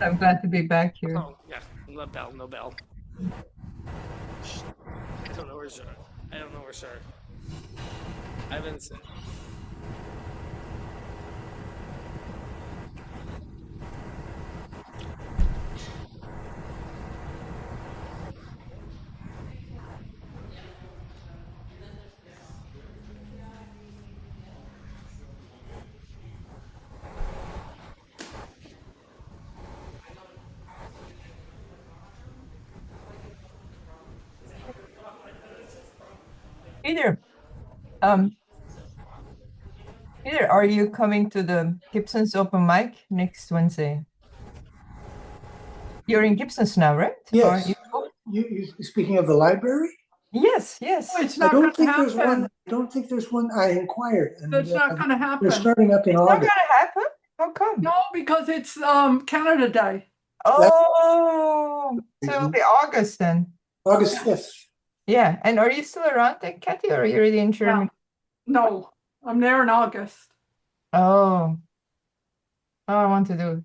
I'm glad to be back here. Oh, yeah. No bell, no bell. I don't know where Char. I don't know where Char. I haven't seen. Peter, Peter, are you coming to the Gibsons open mic next Wednesday? You're in Gibsons now, right? Yes. Or You speaking of the library? yes, yes. Oh, it's I not don't going to think there's one. happen. I don't think there's one. I inquired, and It's not going to they're happen. starting up in It's not August. gonna happen? How come? No, because it's Canada Day. Oh, so it'll be August then. August 5th. Yeah, and are you still around then, Kathy, or are you already in Germany? No, I'm there in August. Oh. Oh, I want to do it.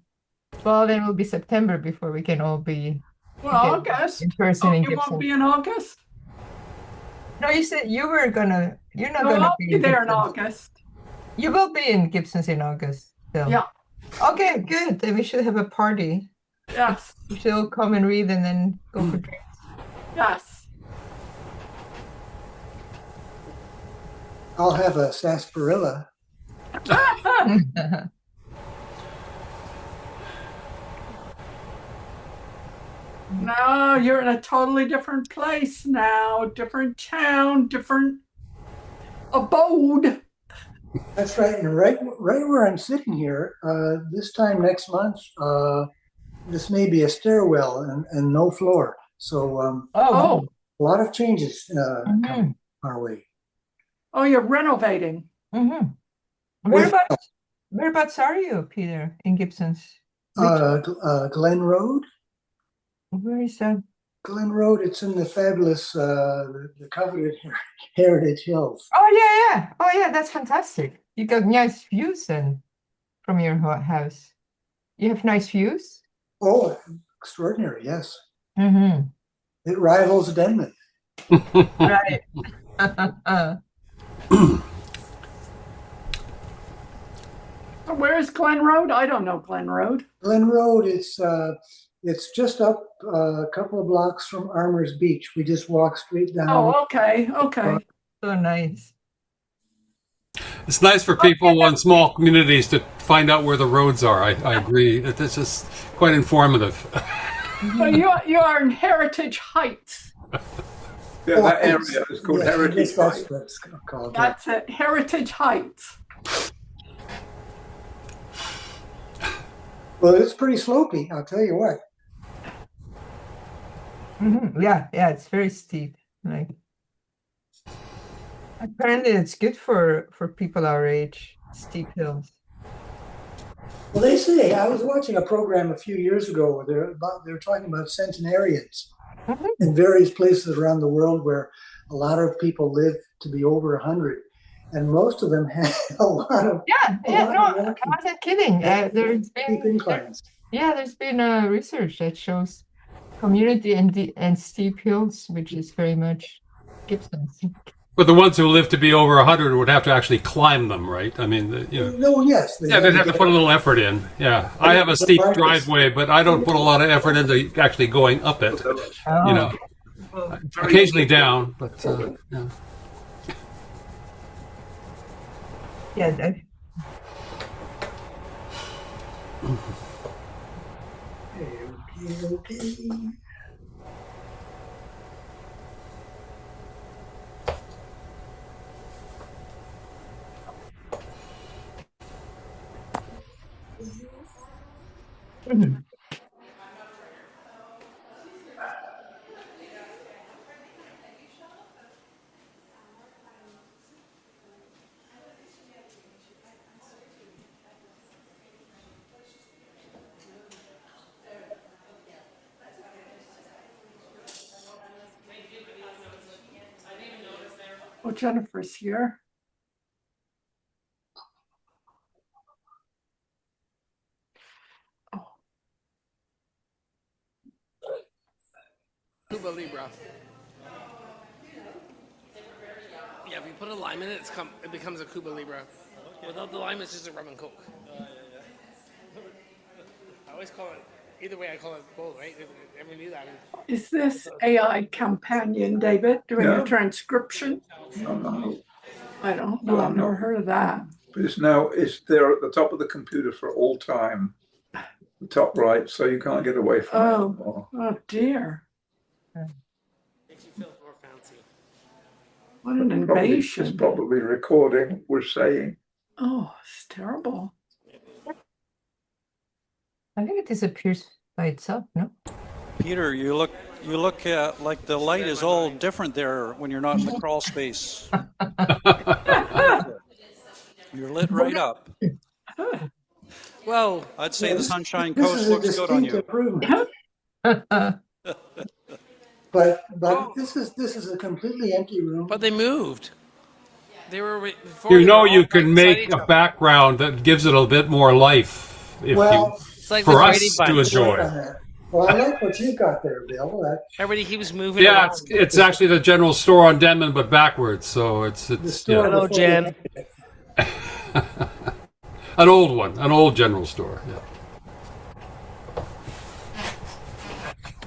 Well, then it will be September before we can all be Well, August. in person Oh, in you won't Gibson. be in August? No, you said you were gonna, you're not No, gonna I'll be be in there in Gibsons. August. You will be in Gibsons in August still. Yeah. Okay, good. Then we should have a party. Yes. We should all come and read and then go for drinks. Yes. I'll have a sarsaparilla. No, you're in a totally different place now, different town, different abode. That's right. And right where I'm sitting here, this time next month, this may be a stairwell and no floor. So Oh, a lot of changes Mhm. coming our way. oh, you're renovating. Mhm. With Whereabouts are you, Peter, in Gibsons? Glen Road. Where is that? Glen Road, it's in the fabulous, the coveted Heritage Hills. Oh, yeah. Oh, yeah, that's fantastic. You got nice views then from your house. You have nice views? Oh, extraordinary, yes. Mm-hmm. It rivals Denmen. Right. So where is Glen Road? I don't know Glen Road. Glen Road, it's just up a couple of blocks from Armour's Beach. We just walk straight down. Oh, okay. Okay. So nice. It's nice for people in small communities to find out where the roads are. I agree. It's just quite informative. So you are in Heritage Heights. Yeah, that area is called Yes, Heritage yes, that's Heights. what it's called. That's it. Heritage Heights. Well, it's pretty slopey, I'll tell you what. Mm-hmm. Yeah, it's very steep. Like apparently it's good for people our age, steep hills. Well, they say, I was watching a program a few years ago where they're talking about centenarians in various places around the world where a lot of people live to be over 100. And most of them have a lot of I wasn't kidding. There's steep been inclines. there's been research that shows community and steep hills, which is very much Gibsons. But the ones who live to be over 100 would have to actually climb them, right? I mean, No, yes. Yeah, they'd have to put a little effort in. Yeah, I have a steep driveway, but I don't put a lot of effort into actually going up it. You know, occasionally down, but yeah. Yeah. Okay. Mhm. Oh, Jennifer's here. Cuba Libre. Yeah, if you put a lime in it, it becomes a Cuba Libre. Without the lime, it's just a rum and coke. I always call it, either way I call it both, right? Everyone knew that. Is this AI companion, David, doing Yeah. a transcription? No. I don't know. I've never heard of that. But it's there at the top of the computer for all time. The top right, so you can't get away from it anymore. Oh dear. Makes you feel more fancy. What an invasion. It's probably recording what we're saying. Oh, it's terrible. I think it disappears by itself, no? Peter, you look like the light is all different there when you're not in the crawl space. You're lit right up. Well, I'd say the Sunshine This Coast is a looks good on distinct you. improvement. But this is a completely empty room. but they moved. They were before You they know, were you all can right make beside each a other. background that gives it a bit more life. Well, It's like for the us Brady to Bunch. enjoy. Well, I like what you've got there, Bill. Everybody keeps moving. Yeah, around. it's actually the general store on Denmen, but backwards. So it's store yeah. Hello, Jen. An old one, an old general store. Yeah.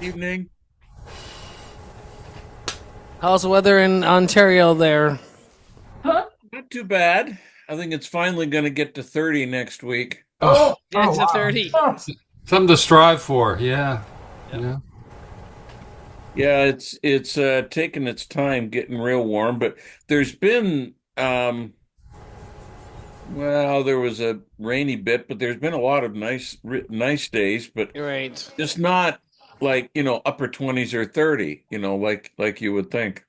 Evening. How's the weather in Ontario there? Not too bad. I think it's finally going to get to 30 next week. Oh, Get to wow. 30. something to strive for. Yeah. Yeah. Yeah, it's taking its time getting real warm, but there's been well, there was a rainy bit, but there's been a lot of nice days, but You're right. just not like, upper 20s or 30, like you would think.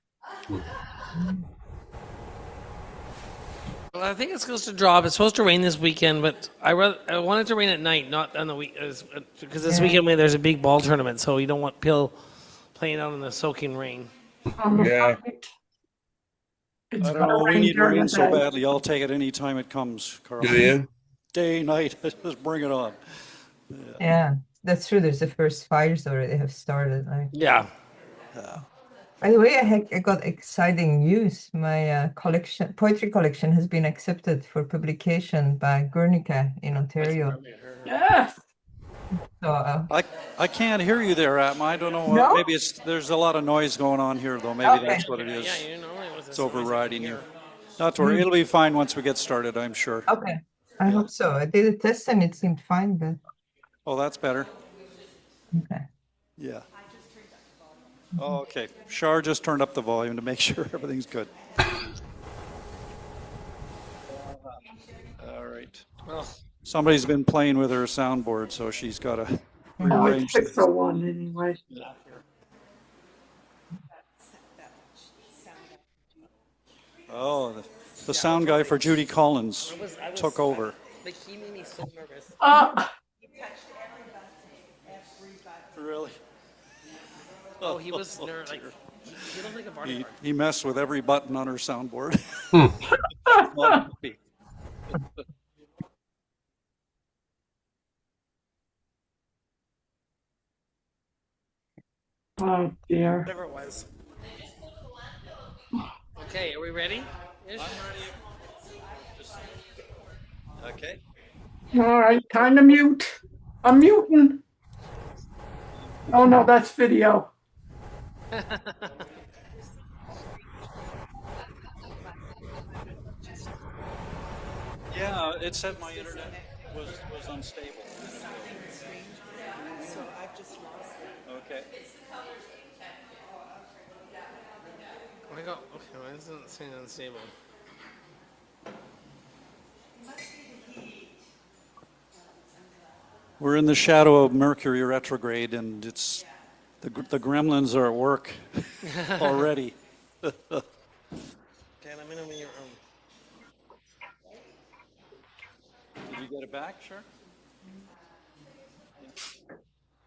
Well, I think it's supposed to drop. It's supposed to rain this weekend, but I want it to rain at night, not on the week, because this weekend there's a big ball tournament, so you don't want people playing out in the soaking rain. Yeah. It's I don't know. We rain need during rain the so day. badly. I'll take it any time it comes, Karl. Do you? Day, night, just bring it on. Yeah, that's true. There's the first fires already have started. Yeah. By the way, I got exciting news. My poetry collection has been accepted for publication by Guernica in Ontario. Yes. So I can't hear you there, Atma. I don't know. No? Maybe there's a lot of noise going on here, though. Maybe Okay. that's what it is. Yeah, normally with It's this noise I can overriding you. hear. Not to worry. It'll be fine once we get started, I'm sure. okay, I hope so. I did a test and it seemed fine, but Oh, that's better. okay. Yeah. Oh, okay. Char just turned up the volume to make sure everything's good. All right. Well, Somebody's been playing with her soundboard, so she's got to Oh, rearrange it's things. 6:01 anyway. Oh, the sound guy for Judy Collins I was took over. Like, he made me so nervous. Really? Oh, he was nervous. Like, he looked like a Barney. He messed with every button on her soundboard. Oh dear. Whatever it was. Okay, are we ready? Okay. All right, time to mute. I'm muting. Oh no, that's video. Yeah, it said my internet was unstable. Okay. Oh my God. Okay, why doesn't it say unstable? We're in the shadow of Mercury retrograde, and it's the gremlins are at work already. Okay, let me know when you're Did you get it back? Sure.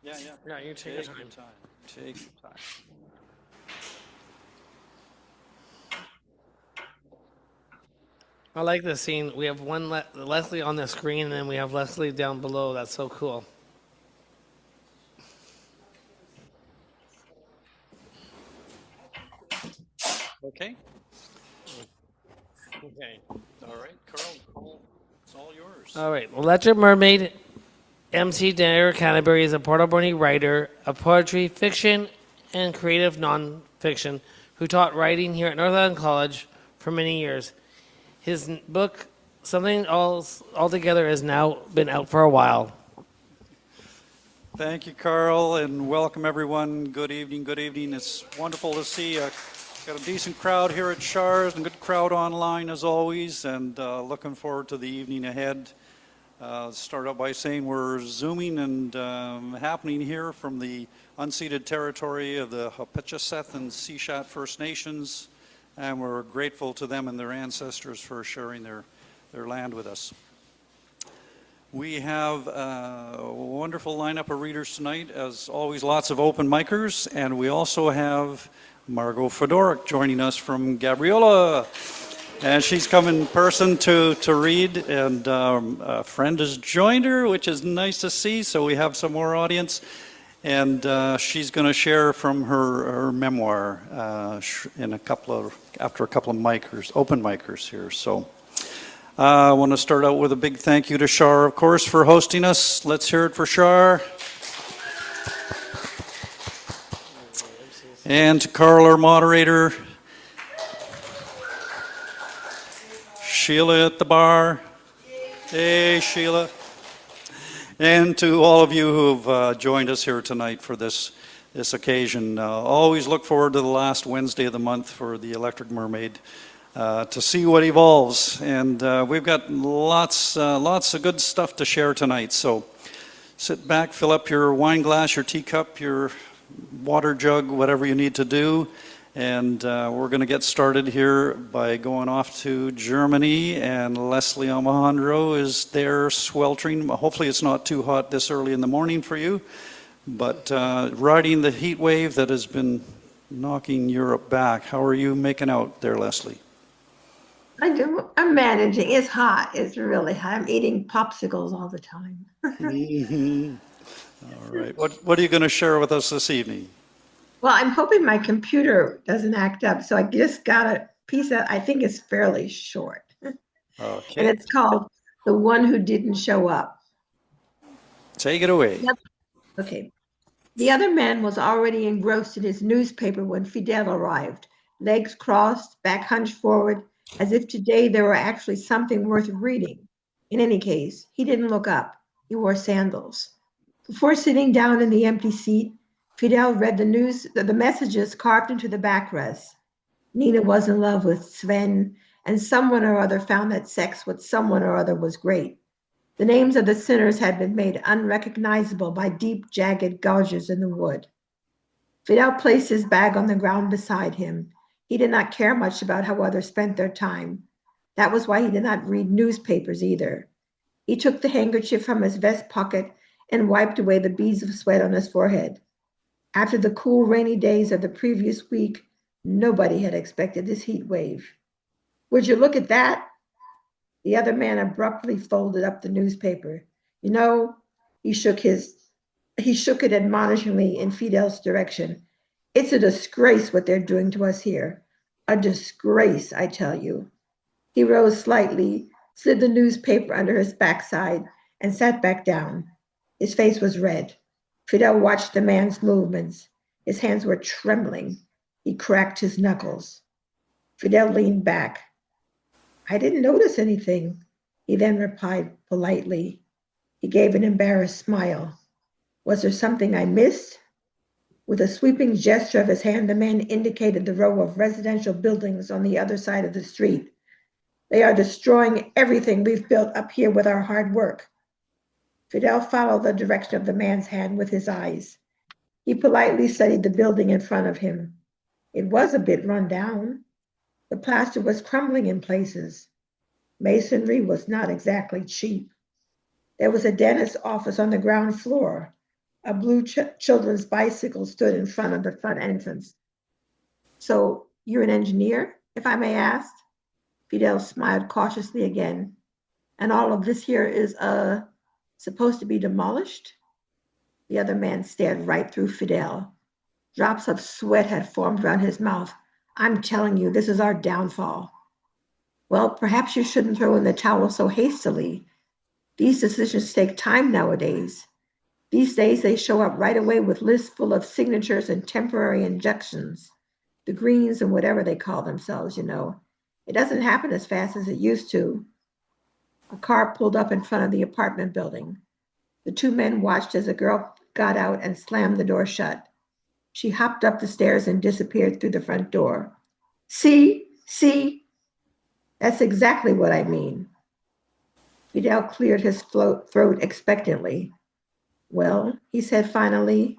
Yeah. Yeah, you take your time. Take your time. I like this scene. We have one Leslie on the screen, and then we have Leslie down below. That's so cool. Okay. Okay. All right, Karl, it's all yours. All right. Electric Mermaid, Emcee Derek Hanebury is a Port Alberni writer of poetry, fiction, and creative nonfiction who taught writing here at North Island College for many years. His book, Something Altogether, has now been out for a while. Thank you, Karl, and welcome everyone. Good evening, good evening. It's wonderful to see got a decent crowd here at Char's and good crowd online as always, and looking forward to the evening ahead. Start out by saying we're zooming and happening here from the unceded territory of the Hapetcheseth and Sishat First Nations, and we're grateful to them and their ancestors for sharing their land with us. We have a wonderful lineup of readers tonight, as always, lots of open micers, and we also have Margot Fedoruk joining us from Gabriola, and she's come in person to read, and a friend has joined her, which is nice to see, so we have some more audience, and she's going to share from her memoir after a couple of micers, open micers here. So I want to start out with a big thank you to Char, of course, for hosting us. Let's hear it for Char. And to Karl, our moderator. Sheila at the bar. Hey, Sheila. And to all of you who have joined us here tonight for this occasion. Always look forward to the last Wednesday of the month for the Electric Mermaid. To see what evolves, and we've got lots of good stuff to share tonight. So sit back, fill up your wine glass, your teacup, your water jug, whatever you need to do, and we're going to get started here by going off to Germany. And Lesli Omohundro is there sweltering. Hopefully it's not too hot this early in the morning for you, but riding the heat wave that has been knocking Europe back. How are you making out there, Lesli? I'm managing. It's hot. It's really hot. I'm eating popsicles all the time. All right. What are you going to share with us this evening? Well, I'm hoping my computer doesn't act up. So I just got a piece that I think is fairly short. Okay. And it's called The One Who Didn't Show Up. Take it away. Yep. Okay. The other man was already engrossed in his newspaper when Fidel arrived, legs crossed, back hunched forward, as if today there were actually something worth reading. In any case, he didn't look up. He wore sandals. Before sitting down in the empty seat, Fidel read the messages carved into the backrest. Nina was in love with Sven, and someone or other found that sex with someone or other was great. The names of the sinners had been made unrecognizable by deep, jagged gouges in the wood. Fidel placed his bag on the ground beside him. He did not care much about how others spent their time. That was why he did not read newspapers either. He took the handkerchief from his vest pocket and wiped away the beads of sweat on his forehead. After the cool, rainy days of the previous week, nobody had expected this heat wave. Would you look at that? The other man abruptly folded up the newspaper. You know, he shook it admonishingly in Fidel's direction. It's a disgrace what they're doing to us here. A disgrace, I tell you. He rose slightly, slid the newspaper under his backside, and sat back down. His face was red. Fidel watched the man's movements. His hands were trembling. He cracked his knuckles. Fidel leaned back. I didn't notice anything, he then replied politely. He gave an embarrassed smile. Was there something I missed? With a sweeping gesture of his hand, the man indicated the row of residential buildings on the other side of the street. They are destroying everything we've built up here with our hard work. Fidel followed the direction of the man's hand with his eyes. He politely studied the building in front of him. It was a bit run down. The plaster was crumbling in places. Masonry was not exactly cheap. There was a dentist's office on the ground floor. A blue children's bicycle stood in front of the front entrance. So you're an engineer, if I may ask? Fidel smiled cautiously again. And all of this here is supposed to be demolished? The other man stared right through Fidel. Drops of sweat had formed around his mouth. I'm telling you, this is our downfall. Well, perhaps you shouldn't throw in the towel so hastily. These decisions take time nowadays. These days, they show up right away with lists full of signatures and temporary injunctions, the Greens and whatever they call themselves, you know. It doesn't happen as fast as it used to. A car pulled up in front of the apartment building. The two men watched as a girl got out and slammed the door shut. She hopped up the stairs and disappeared through the front door. See? That's exactly what I mean. Fidel cleared his throat expectantly. Well, he said finally.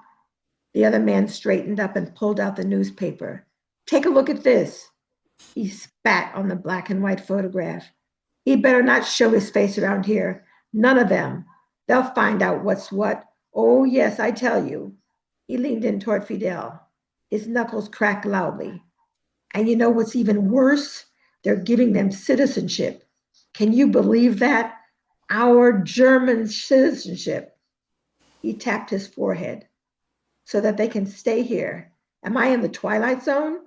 The other man straightened up and pulled out the newspaper. Take a look at this. He spat on the black and white photograph. He better not show his face around here. None of them. They'll find out what's what. Oh, yes, I tell you. He leaned in toward Fidel. His knuckles cracked loudly. And you know what's even worse? They're giving them citizenship. Can you believe that? Our German citizenship. He tapped his forehead. So that they can stay here. Am I in the Twilight Zone?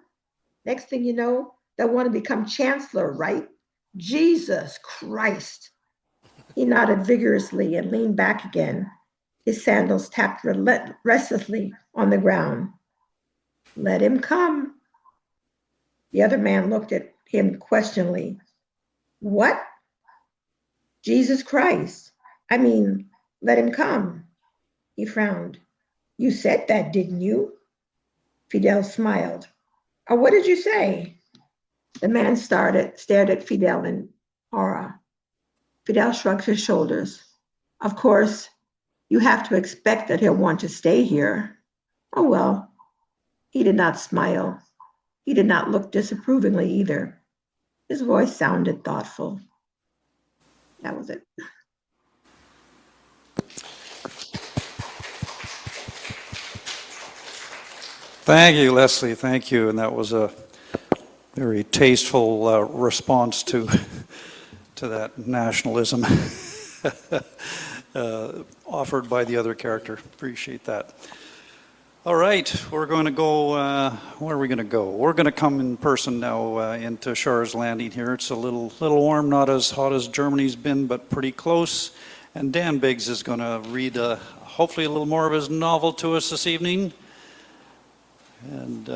Next thing you know, they'll want to become chancellor, right? Jesus Christ. He nodded vigorously and leaned back again. His sandals tapped restlessly on the ground. Let him come. The other man looked at him questioningly. What? Jesus Christ. I mean, let him come. He frowned. You said that, didn't you? Fidel smiled. Oh, what did you say? The man stared at Fidel in horror. Fidel shrugged his shoulders. Of course, you have to expect that he'll want to stay here. Oh, well. He did not smile. He did not look disapprovingly either. His voice sounded thoughtful. That was it. Thank you, Leslie. Thank you. And that was a very tasteful response to that nationalism offered by the other character. Appreciate that. All right, we're going to go, where are we going to go? We're going to come in person now into Char's Landing here. It's a little warm, not as hot as Germany's been, but pretty close. And Dan Biggs is going to read hopefully a little more of his novel to us this evening. And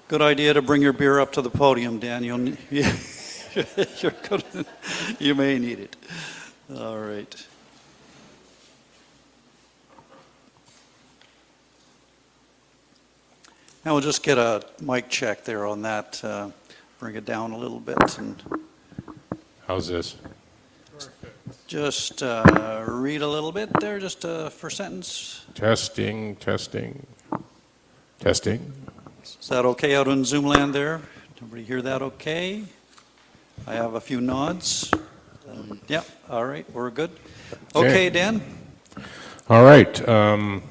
good idea to bring your beer up to the podium, Dan. You're good. You may need it. All right. Now we'll just get a mic check there on that. Bring it down a little bit. And how's this? Just read a little bit there, just for sentence. Testing. Is that okay out in Zoom land there? Everybody hear that okay? I have a few nods. Yeah, all right, we're good. Okay, Dan? All right. I'll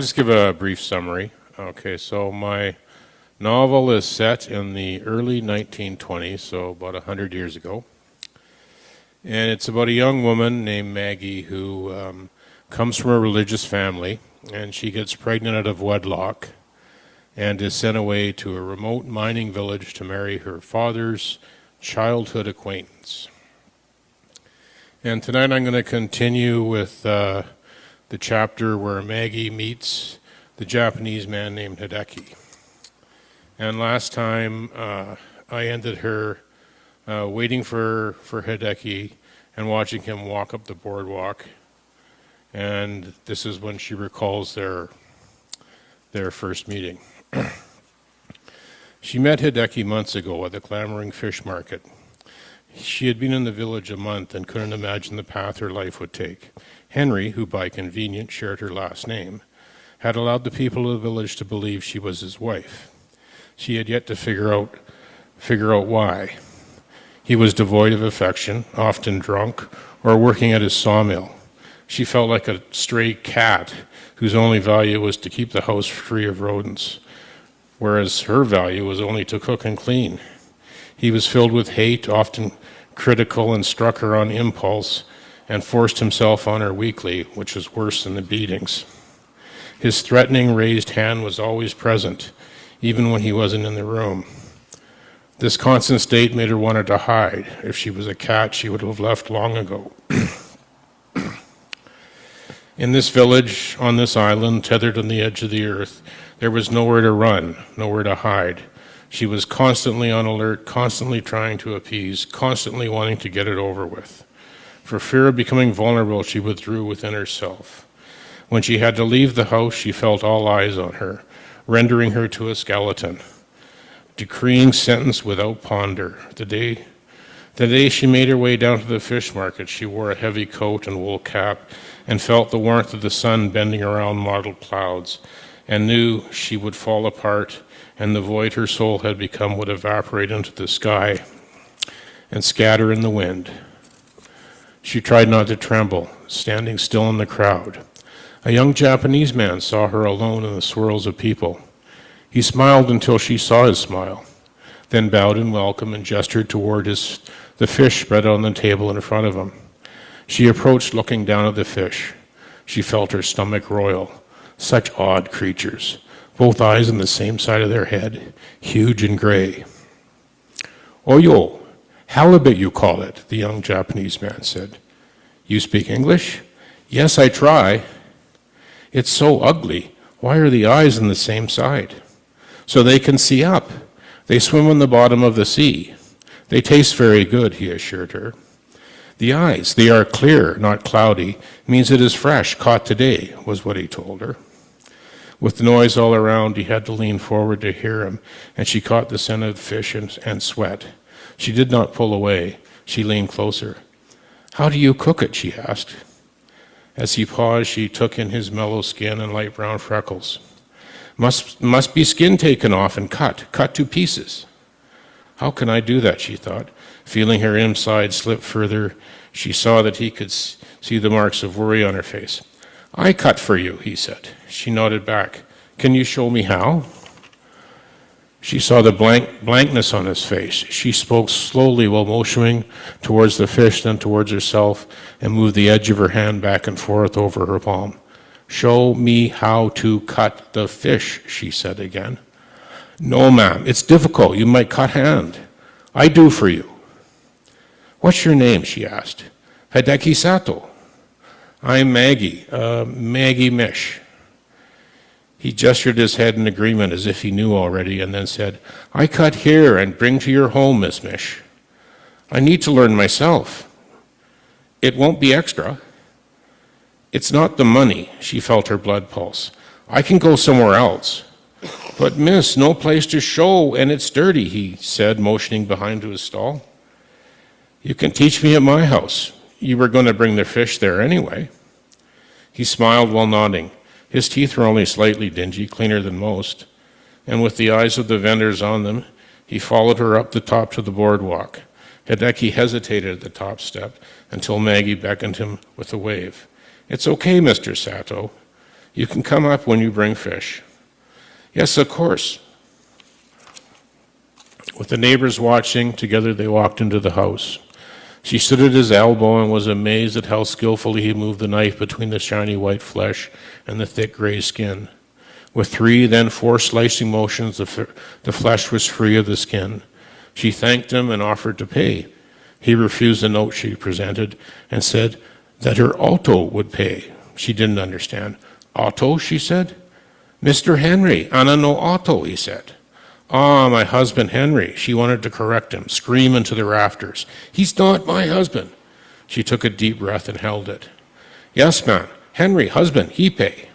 just give a brief summary. Okay, so my novel is set in the early 1920s, so about 100 years ago. And it's about a young woman named Maggie who comes from a religious family, and she gets pregnant out of wedlock and is sent away to a remote mining village to marry her father's childhood acquaintance. And tonight I'm going to continue with the chapter where Maggie meets the Japanese man named Hideki. And last time I ended her waiting for Hideki and watching him walk up the boardwalk. And this is when she recalls their first meeting. She met Hideki months ago at the clamoring fish market. She had been in the village a month and couldn't imagine the path her life would take. Henry, who by convenience shared her last name, had allowed the people of the village to believe she was his wife. She had yet to figure out why. He was devoid of affection, often drunk, or working at his sawmill. She felt like a stray cat whose only value was to keep the house free of rodents, whereas her value was only to cook and clean. He was filled with hate, often critical, and struck her on impulse and forced himself on her weekly, which was worse than the beatings. His threatening raised hand was always present, even when he wasn't in the room. This constant state made her want to hide. If she was a cat, she would have left long ago. In this village, on this island, tethered on the edge of the earth, there was nowhere to run, nowhere to hide. She was constantly on alert, constantly trying to appease, constantly wanting to get it over with. For fear of becoming vulnerable, she withdrew within herself. When she had to leave the house, she felt all eyes on her, rendering her to a skeleton, decreeing sentence without ponder. The day she made her way down to the fish market, she wore a heavy coat and wool cap and felt the warmth of the sun bending around mottled clouds, and knew she would fall apart, and the void her soul had become would evaporate into the sky and scatter in the wind. She tried not to tremble, standing still in the crowd. A young Japanese man saw her alone in the swirls of people. He smiled until she saw his smile, then bowed in welcome and gestured toward the fish spread on the table in front of him. She approached, looking down at the fish. She felt her stomach roil. Such odd creatures, both eyes on the same side of their head, huge and gray. "Oyo, halibut you call it," the young Japanese man said. "You speak English?" "Yes, I try." "It's so ugly. Why are the eyes on the same side?" "So they can see up. They swim on the bottom of the sea. They taste very good," he assured her. "The eyes, they are clear, not cloudy, means it is fresh, caught today," was what he told her. With the noise all around, he had to lean forward to hear him, and she caught the scent of fish and sweat. She did not pull away. She leaned closer. "How do you cook it?" she asked. As he paused, she took in his mellow skin and light brown freckles. Must be skin taken off and cut to pieces." "How can I do that?" she thought. Feeling her inside slip further, she saw that he could see the marks of worry on her face. "I cut for you," he said. She nodded back. "Can you show me how?" She saw the blankness on his face. She spoke slowly while motioning towards the fish, then towards herself, and moved the edge of her hand back and forth over her palm. "Show me how to cut the fish," she said again. "No, ma'am, it's difficult. You might cut hand." "I do for you." "What's your name?" she asked. "Hideki Sato." "I'm Maggie, Maggie Mish." He gestured his head in agreement as if he knew already, and then said, "I cut here and bring to your home, Miss Mish." "I need to learn myself." "It won't be extra." "It's not the money." She felt her blood pulse. "I can go somewhere else." "But miss, no place to show, and it's dirty," he said, motioning behind to his stall. "You can teach me at my house. You were going to bring the fish there anyway." He smiled while nodding. His teeth were only slightly dingy, cleaner than most, and with the eyes of the vendors on them, he followed her up the top to the boardwalk. Hideki hesitated at the top step until Maggie beckoned him with a wave. "It's okay, Mr. Sato. You can come up when you bring fish." "Yes, of course." With the neighbors watching, together they walked into the house. She stood at his elbow and was amazed at how skillfully he moved the knife between the shiny white flesh and the thick gray skin. With 3, then 4 slicing motions, the flesh was free of the skin. She thanked him and offered to pay. He refused the note she presented and said that her auto would pay. She didn't understand. "Auto?" she said. "Mr. Henry, Anna no auto," he said. "Ah, my husband Henry," she wanted to correct him, scream into the rafters. "He's not my husband." She took a deep breath and held it. "Yes, ma'am, Henry, husband, he pay."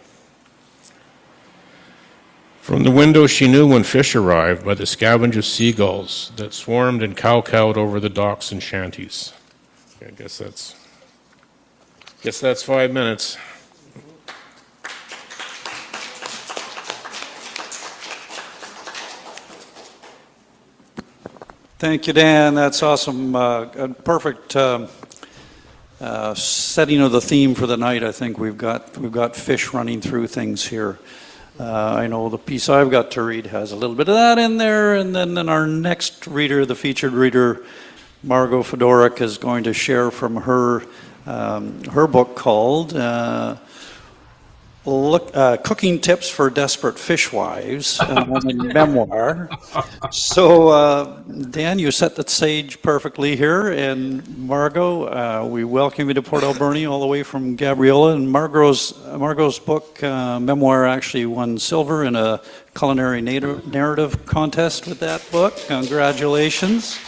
From the window she knew when fish arrived by the scavenge of seagulls that swarmed and cow-cowed over the docks and shanties. I guess that's 5 minutes. Thank you, Dan. That's awesome. A perfect setting of the theme for the night. I think we've got fish running through things here. I know the piece I've got to read has a little bit of that in there, and then our next reader, the featured reader, Margot Fedoruk, is going to share from her book called Cooking Tips for Desperate Fishwives, memoir. So, Dan, you set the stage perfectly here, and Margot, we welcome you to Port Alberni all the way from Gabriola. And Margot's book, memoir, actually won silver in a culinary narrative contest with that book. Congratulations.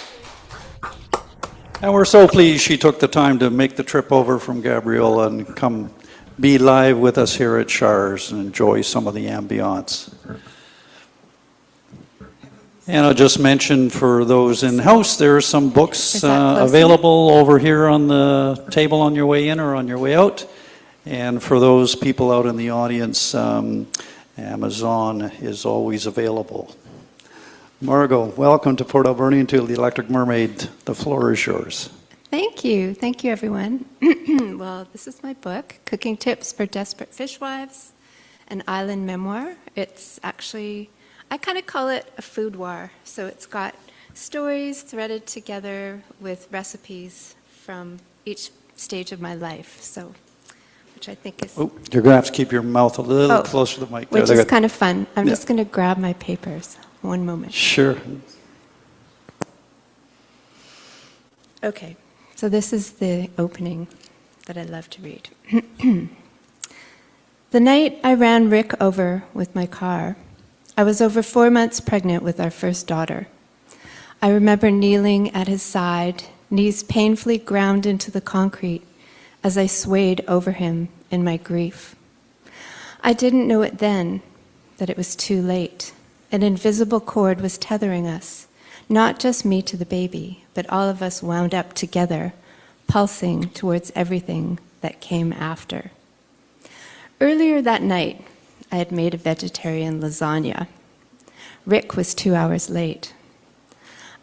And we're so pleased she took the time to make the trip over from Gabriola and come be live with us here at Char's and enjoy some of the ambiance. And I'll just mention for those in-house, there are some books available over here on the table on your way in or on your way out. And for those people out in the audience, Amazon is always available. Margot, welcome to Port Alberni and to the Electric Mermaid. The floor is yours. Thank you. Thank you, everyone. Well, this is my book, Cooking Tips for Desperate Fishwives, an island memoir. It's actually, I kind of call it a food war. So it's got stories threaded together with recipes from each stage of my life. So, which I think is... Oh, you're going to have to keep your mouth a little closer to the mic. Which is kind of fun. I'm just going to grab my papers. One moment. Sure. Okay. So this is the opening that I love to read. The night I ran Rick over with my car, I was over 4 months pregnant with our first daughter. I remember kneeling at his side, knees painfully ground into the concrete as I swayed over him in my grief. I didn't know it then, that it was too late. An invisible cord was tethering us, not just me to the baby, but all of us wound up together, pulsing towards everything that came after. Earlier that night, I had made a vegetarian lasagna. Rick was 2 hours late.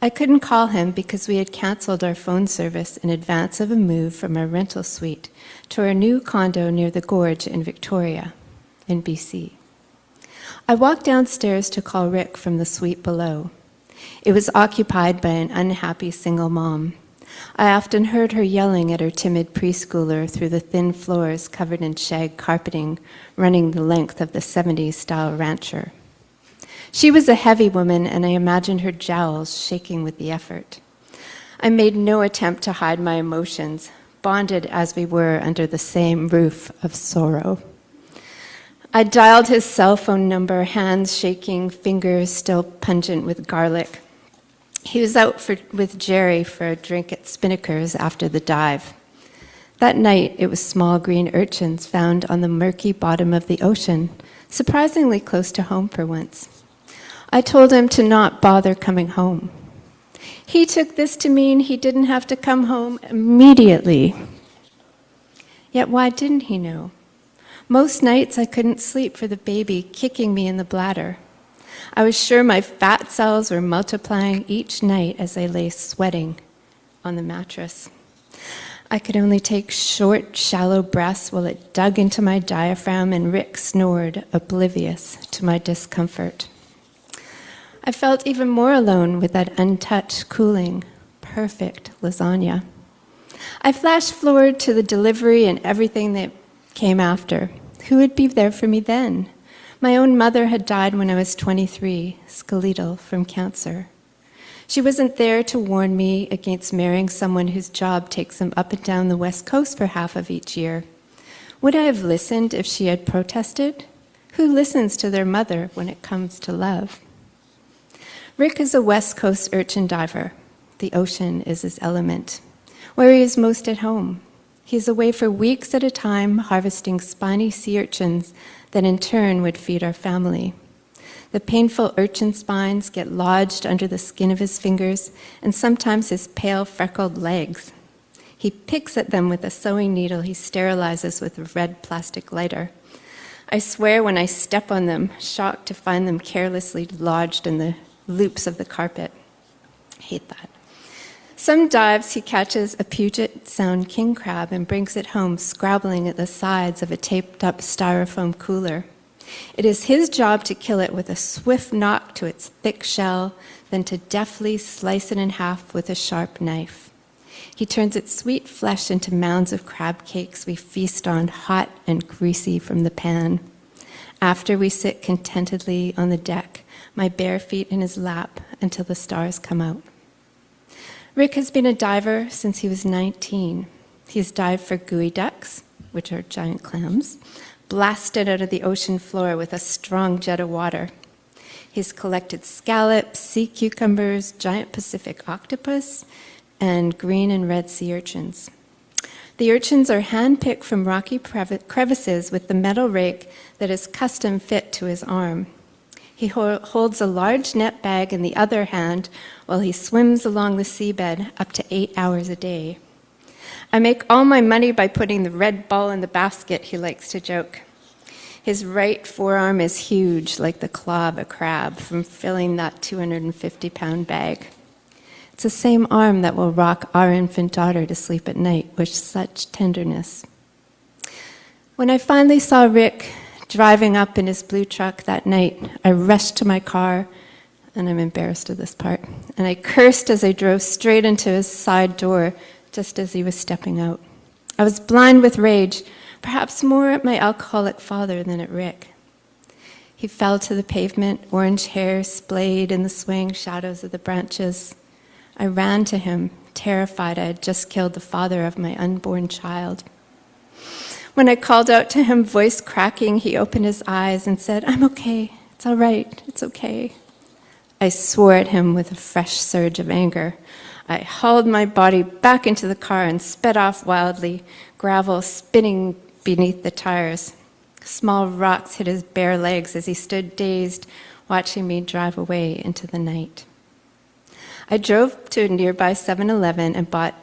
I couldn't call him because we had canceled our phone service in advance of a move from our rental suite to our new condo near the gorge in Victoria, in BC. I walked downstairs to call Rick from the suite below. It was occupied by an unhappy single mom. I often heard her yelling at her timid preschooler through the thin floors covered in shag carpeting running the length of the 70s-style rancher. She was a heavy woman, and I imagined her jowls shaking with the effort. I made no attempt to hide my emotions, bonded as we were under the same roof of sorrow. I dialed his cell phone number, hands shaking, fingers still pungent with garlic. He was out with Jerry for a drink at Spinnaker's after the dive. That night, it was small green urchins found on the murky bottom of the ocean, surprisingly close to home for once. I told him to not bother coming home. He took this to mean he didn't have to come home immediately. Yet why didn't he know? Most nights I couldn't sleep for the baby kicking me in the bladder. I was sure my fat cells were multiplying each night as I lay sweating on the mattress. I could only take short, shallow breaths while it dug into my diaphragm and Rick snored, oblivious to my discomfort. I felt even more alone with that untouched, cooling, perfect lasagna. I flashed forward to the delivery and everything that came after. Who would be there for me then? My own mother had died when I was 23, skeletal from cancer. She wasn't there to warn me against marrying someone whose job takes him up and down the West Coast for half of each year. Would I have listened if she had protested? Who listens to their mother when it comes to love? Rick is a West Coast urchin diver. The ocean is his element, where he is most at home. He is away for weeks at a time, harvesting spiny sea urchins that in turn would feed our family. The painful urchin spines get lodged under the skin of his fingers and sometimes his pale, freckled legs. He picks at them with a sewing needle he sterilizes with a red plastic lighter. I swear when I step on them, shocked to find them carelessly lodged in the loops of the carpet. I hate that. Some dives he catches a Puget Sound king crab and brings it home scrabbling at the sides of a taped-up styrofoam cooler. It is his job to kill it with a swift knock to its thick shell, then to deftly slice it in half with a sharp knife. He turns its sweet flesh into mounds of crab cakes we feast on, hot and greasy from the pan. After, we sit contentedly on the deck, my bare feet in his lap, until the stars come out. Rick has been a diver since he was 19. He's dived for gooey ducks, which are giant clams, blasted out of the ocean floor with a strong jet of water. He's collected scallops, sea cucumbers, giant Pacific octopus, and green and red sea urchins. The urchins are hand-picked from rocky crevices with the metal rake that is custom fit to his arm. He holds a large net bag in the other hand while he swims along the seabed up to 8 hours a day. I make all my money by putting the red ball in the basket, he likes to joke. His right forearm is huge, like the claw of a crab, from filling that 250-pound bag. It's the same arm that will rock our infant daughter to sleep at night with such tenderness. When I finally saw Rick driving up in his blue truck that night, I rushed to my car, and I'm embarrassed of this part, and I cursed as I drove straight into his side door just as he was stepping out. I was blind with rage, perhaps more at my alcoholic father than at Rick. He fell to the pavement, orange hair splayed in the swaying shadows of the branches. I ran to him, terrified I had just killed the father of my unborn child. When I called out to him, voice cracking, he opened his eyes and said, "I'm okay. It's all right. It's okay." I swore at him with a fresh surge of anger. I hauled my body back into the car and sped off wildly, gravel spinning beneath the tires. Small rocks hit his bare legs as he stood dazed, watching me drive away into the night. I drove to a nearby 7-Eleven and bought,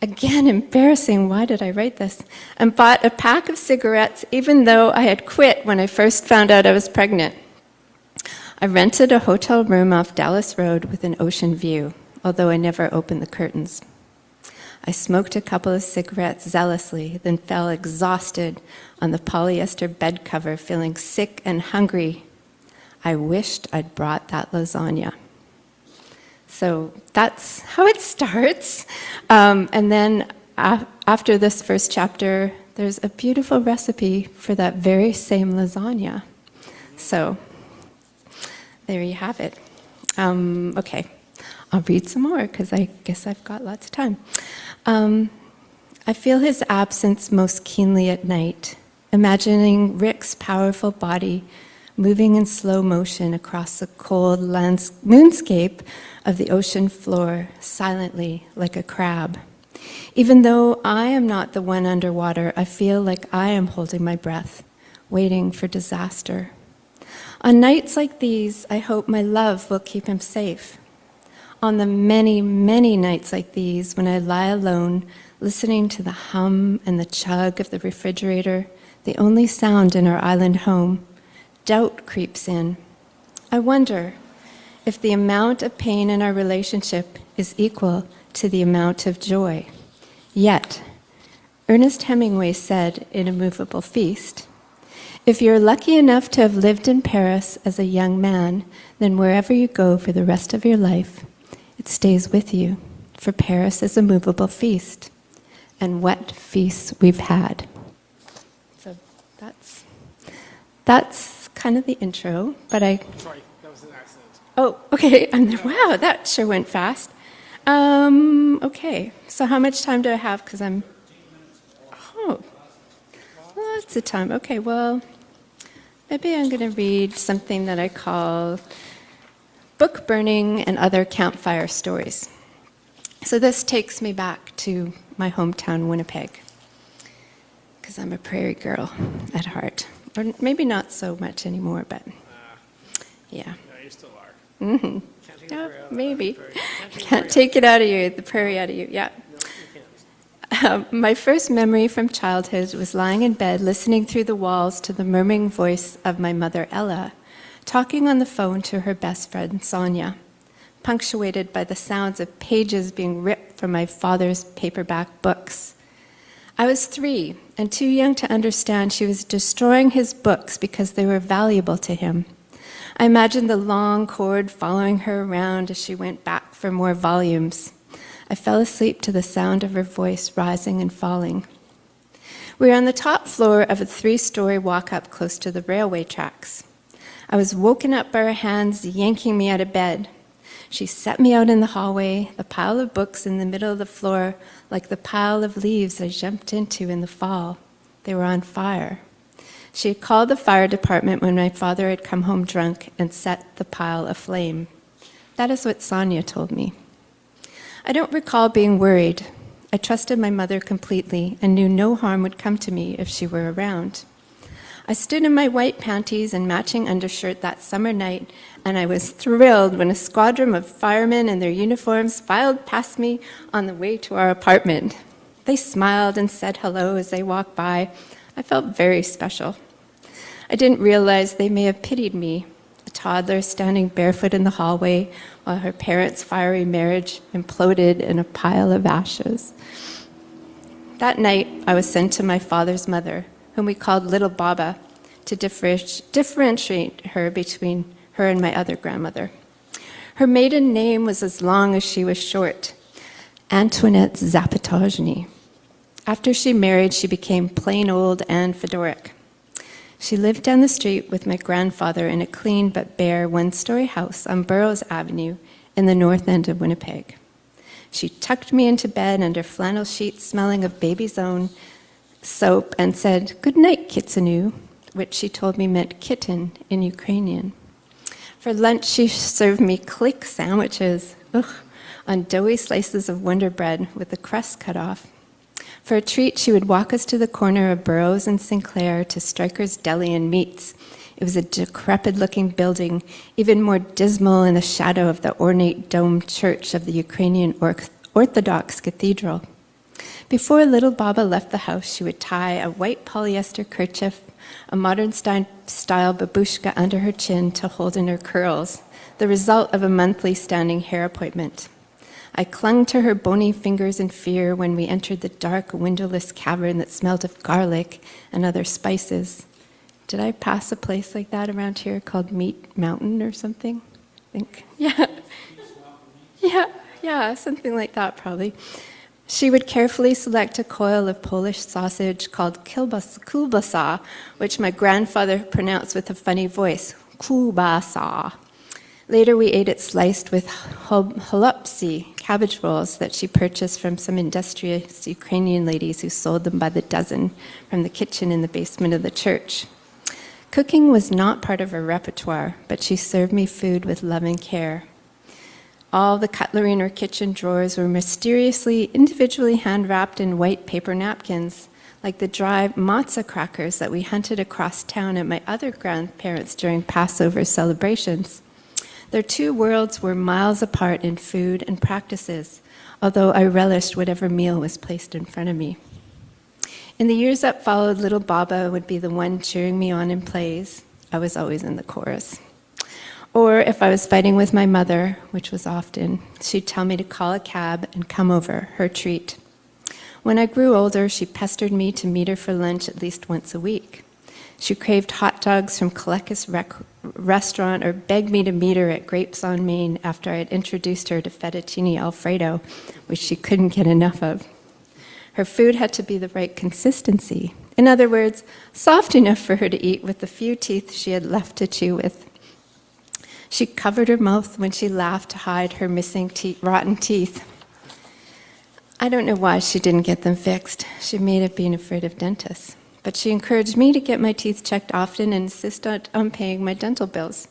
again embarrassing, why did I write this, and bought a pack of cigarettes even though I had quit when I first found out I was pregnant. I rented a hotel room off Dallas Road with an ocean view, although I never opened the curtains. I smoked a couple of cigarettes zealously, then fell exhausted on the polyester bed cover, feeling sick and hungry. I wished I'd brought that lasagna. So that's how it starts. And then after this first chapter, there's a beautiful recipe for that very same lasagna. So there you have it. Okay, I'll read some more because I guess I've got lots of time. I feel his absence most keenly at night, imagining Rick's powerful body moving in slow motion across the cold moonscape of the ocean floor, silently like a crab. Even though I am not the one underwater, I feel like I am holding my breath, waiting for disaster. On nights like these, I hope my love will keep him safe. On the many, many nights like these, when I lie alone, listening to the hum and the chug of the refrigerator, the only sound in our island home, doubt creeps in. I wonder if the amount of pain in our relationship is equal to the amount of joy. Yet, Ernest Hemingway said in A Movable Feast, "If you're lucky enough to have lived in Paris as a young man, then wherever you go for the rest of your life, it stays with you, for Paris is a movable feast." And what feasts we've had. So that's kind of the intro, but Sorry, that was an accident. Oh, okay. Wow, that sure went fast. Okay, so how much time do I have? Because lots of time. Okay, well, maybe I'm going to read something that I call Book Burning and Other Campfire Stories. So this takes me back to my hometown, Winnipeg, because I'm a prairie girl at heart. Or maybe not so much anymore, but yeah. Yeah, you still are. Mm-hmm. Can't take Yeah, the prairie out of maybe. the prairie. Can't take it out of you, the prairie out of you, yeah. No, you can't. My first memory from childhood was lying in bed, listening through the walls to the murmuring voice of my mother, Ella, talking on the phone to her best friend, Sonia, punctuated by the sounds of pages being ripped from my father's paperback books. I was 3 and too young to understand she was destroying his books because they were valuable to him. I imagined the long cord following her around as she went back for more volumes. I fell asleep to the sound of her voice rising and falling. We were on the top floor of a 3-story walk-up close to the railway tracks. I was woken up by her hands yanking me out of bed. She set me out in the hallway, the pile of books in the middle of the floor, like the pile of leaves I jumped into in the fall. They were on fire. She had called the fire department when my father had come home drunk and set the pile aflame. That is what Sonia told me. I don't recall being worried. I trusted my mother completely and knew no harm would come to me if she were around. I stood in my white panties and matching undershirt that summer night, and I was thrilled when a squadron of firemen in their uniforms filed past me on the way to our apartment. They smiled and said hello as they walked by. I felt very special. I didn't realize they may have pitied me, a toddler standing barefoot in the hallway while her parents' fiery marriage imploded in a pile of ashes. That night, I was sent to my father's mother, whom we called Little Baba, to differentiate her between her and my other grandmother. Her maiden name was as long as she was short, Antoinette Zapatojny. After she married, she became plain old Anne Fedoruk. She lived down the street with my grandfather in a clean but bare 1-story house on Burroughs Avenue in the north end of Winnipeg. She tucked me into bed under flannel sheets smelling of baby's own soap and said, "Good night, kitsanu," which she told me meant kitten in Ukrainian. For lunch, she served me click sandwiches on doughy slices of Wonder Bread with the crust cut off. For a treat, she would walk us to the corner of Burroughs and Sinclair to Stryker's Deli and Meats. It was a decrepit-looking building, even more dismal in the shadow of the ornate domed church of the Ukrainian Orthodox Cathedral. Before little Baba left the house, she would tie a white polyester kerchief, a modern-style babushka under her chin to hold in her curls, the result of a monthly standing hair appointment. I clung to her bony fingers in fear when we entered the dark, windowless cavern that smelled of garlic and other spices. Did I pass a place like that around here called Meat Mountain or something? I think. Yeah, something like that probably. She would carefully select a coil of Polish sausage called kielbasa, which my grandfather pronounced with a funny voice, kubasa. Later, we ate it sliced with holopsy, cabbage rolls that she purchased from some industrious Ukrainian ladies who sold them by the dozen from the kitchen in the basement of the church. Cooking was not part of her repertoire, but she served me food with loving care. All the cutlery in her kitchen drawers were mysteriously individually hand-wrapped in white paper napkins, like the dry matzah crackers that we hunted across town at my other grandparents during Passover celebrations. Their two worlds were miles apart in food and practices, although I relished whatever meal was placed in front of me. In the years that followed, little Baba would be the one cheering me on in plays. I was always in the chorus. Or if I was fighting with my mother, which was often, she'd tell me to call a cab and come over, her treat. When I grew older, she pestered me to meet her for lunch at least once a week. She craved hot dogs from Colicus restaurant or begged me to meet her at Grapes on Main after I had introduced her to fettuccine alfredo, which she couldn't get enough of. Her food had to be the right consistency. In other words, soft enough for her to eat with the few teeth she had left to chew with. She covered her mouth when she laughed to hide her missing rotten teeth. I don't know why she didn't get them fixed. She may have been afraid of dentists. But she encouraged me to get my teeth checked often and insisted on paying my dental bills.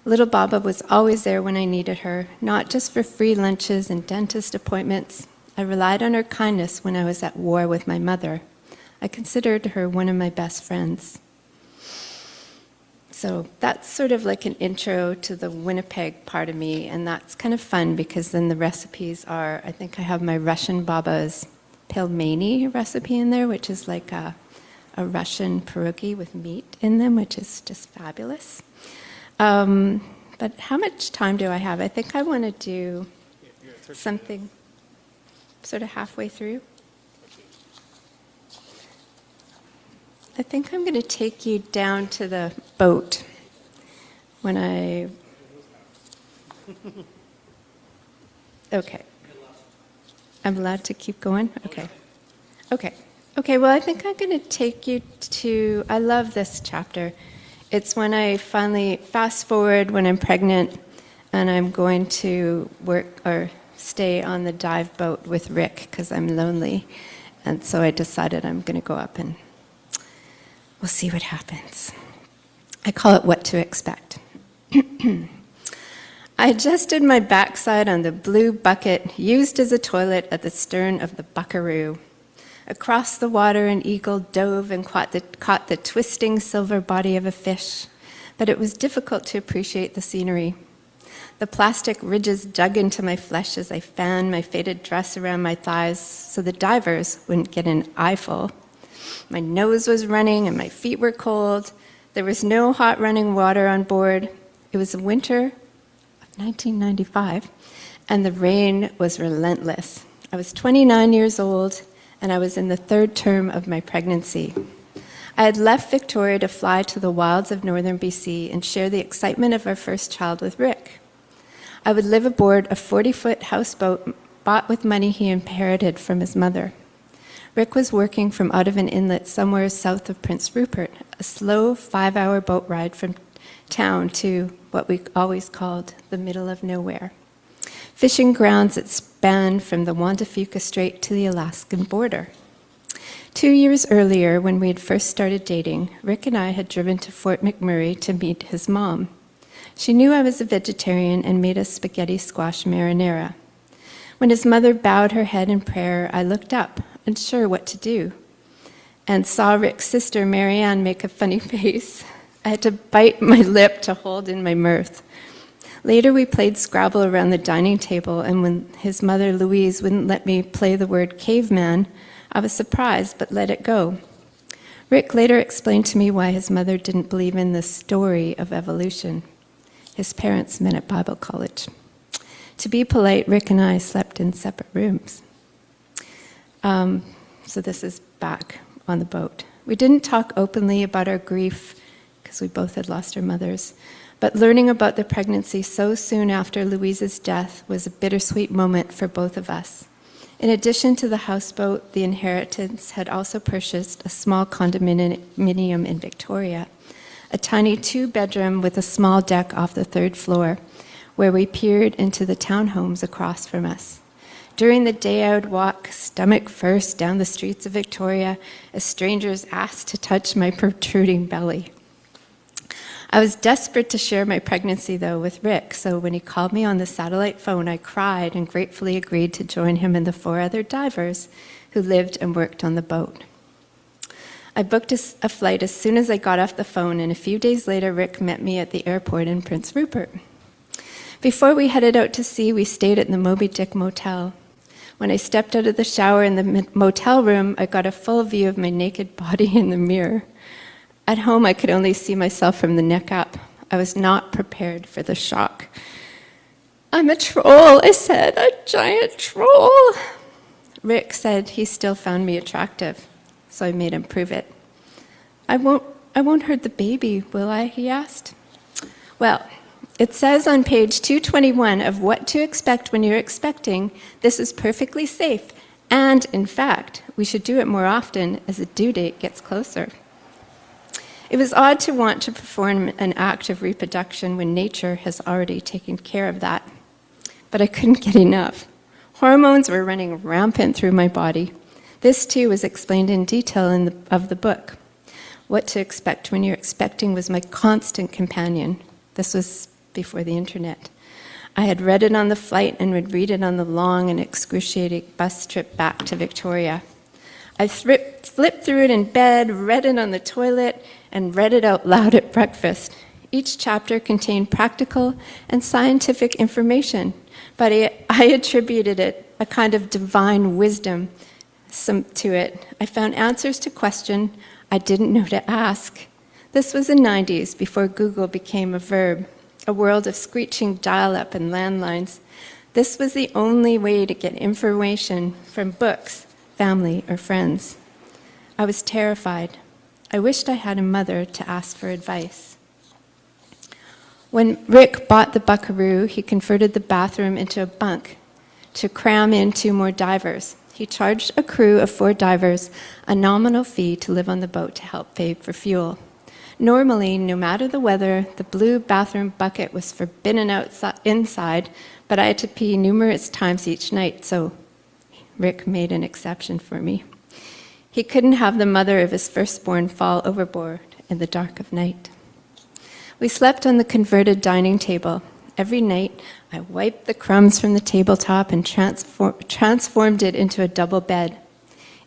Little Baba was always there when I needed her, not just for free lunches and dentist appointments. I relied on her kindness when I was at war with my mother. I considered her one of my best friends. So that's sort of like an intro to the Winnipeg part of me, and that's kind of fun because then the recipes are, I think I have my Russian Baba's pelmeni recipe in there, which is like a Russian pierogi with meat in them, which is just fabulous. But how much time do I have? I think I want to do something sort of halfway through. I think I'm going to take you down to the boat when I... Okay. I'm allowed to keep going? Okay. Okay, well, I think I'm going to take you to, I love this chapter. It's when I finally, fast forward when I'm pregnant and I'm going to work or stay on the dive boat with Rick because I'm lonely. And so I decided I'm going to go up and we'll see what happens. I call it What to Expect. I adjusted my backside on the blue bucket used as a toilet at the stern of the Buckaroo. Across the water, an eagle dove and caught the twisting silver body of a fish, but it was difficult to appreciate the scenery. The plastic ridges dug into my flesh as I fanned my faded dress around my thighs so the divers wouldn't get an eyeful. My nose was running and my feet were cold. There was no hot running water on board. It was the winter of 1995, and the rain was relentless. I was 29 years old, and I was in the 3rd term of my pregnancy. I had left Victoria to fly to the wilds of northern BC and share the excitement of our first child with Rick. I would live aboard a 40-foot houseboat bought with money he inherited from his mother. Rick was working from out of an inlet somewhere south of Prince Rupert, a slow 5-hour boat ride from town to what we always called the middle of nowhere. Fishing grounds that spanned from the Juan de Fuca Strait to the Alaskan border. 2 years earlier, when we had first started dating, Rick and I had driven to Fort McMurray to meet his mom. She knew I was a vegetarian and made us spaghetti squash marinara. When his mother bowed her head in prayer, I looked up, unsure what to do, and saw Rick's sister, Marianne, make a funny face. I had to bite my lip to hold in my mirth. Later, we played Scrabble around the dining table, and when his mother, Louise, wouldn't let me play the word caveman, I was surprised but let it go. Rick later explained to me why his mother didn't believe in the story of evolution. His parents met at Bible college. To be polite, Rick and I slept in separate rooms. So this is back on the boat. We didn't talk openly about our grief because we both had lost our mothers. But learning about the pregnancy so soon after Louise's death was a bittersweet moment for both of us. In addition to the houseboat, the inheritance had also purchased a small condominium in Victoria, a tiny 2-bedroom with a small deck off the 3rd floor, where we peered into the townhomes across from us. During the day, I would walk stomach first down the streets of Victoria as strangers asked to touch my protruding belly. I was desperate to share my pregnancy, though, with Rick, so when he called me on the satellite phone, I cried and gratefully agreed to join him and the 4 other divers who lived and worked on the boat. I booked a flight as soon as I got off the phone, and a few days later, Rick met me at the airport in Prince Rupert. Before we headed out to sea, we stayed at the Moby Dick Motel. When I stepped out of the shower in the motel room, I got a full view of my naked body in the mirror. At home, I could only see myself from the neck up. I was not prepared for the shock. "I'm a troll," I said, "a giant troll." Rick said he still found me attractive, so I made him prove it. I won't hurt the baby, will I?" he asked. Well, it says on page 221 of What to Expect When You're Expecting, this is perfectly safe, and in fact, we should do it more often as the due date gets closer. It was odd to want to perform an act of reproduction when nature has already taken care of that. But I couldn't get enough. Hormones were running rampant through my body. This, too, was explained in detail of the book. What to Expect When You're Expecting was my constant companion. This was before the internet. I had read it on the flight and would read it on the long and excruciating bus trip back to Victoria. I flipped through it in bed, read it on the toilet, and read it out loud at breakfast. Each chapter contained practical and scientific information, but I attributed it a kind of divine wisdom to it. I found answers to questions I didn't know to ask. This was the 90s, before Google became a verb, a world of screeching dial-up and landlines. This was the only way to get information from books, family, or friends. I was terrified. I wished I had a mother to ask for advice. When Rick bought the Buckaroo, he converted the bathroom into a bunk. to cram in 2 more divers. He charged a crew of 4 divers a nominal fee to live on the boat to help pay for fuel. Normally, no matter the weather, the blue bathroom bucket was forbidden inside, but I had to pee numerous times each night, so Rick made an exception for me. He couldn't have the mother of his firstborn fall overboard in the dark of night. We slept on the converted dining table. Every night, I wiped the crumbs from the tabletop and transformed it into a double bed.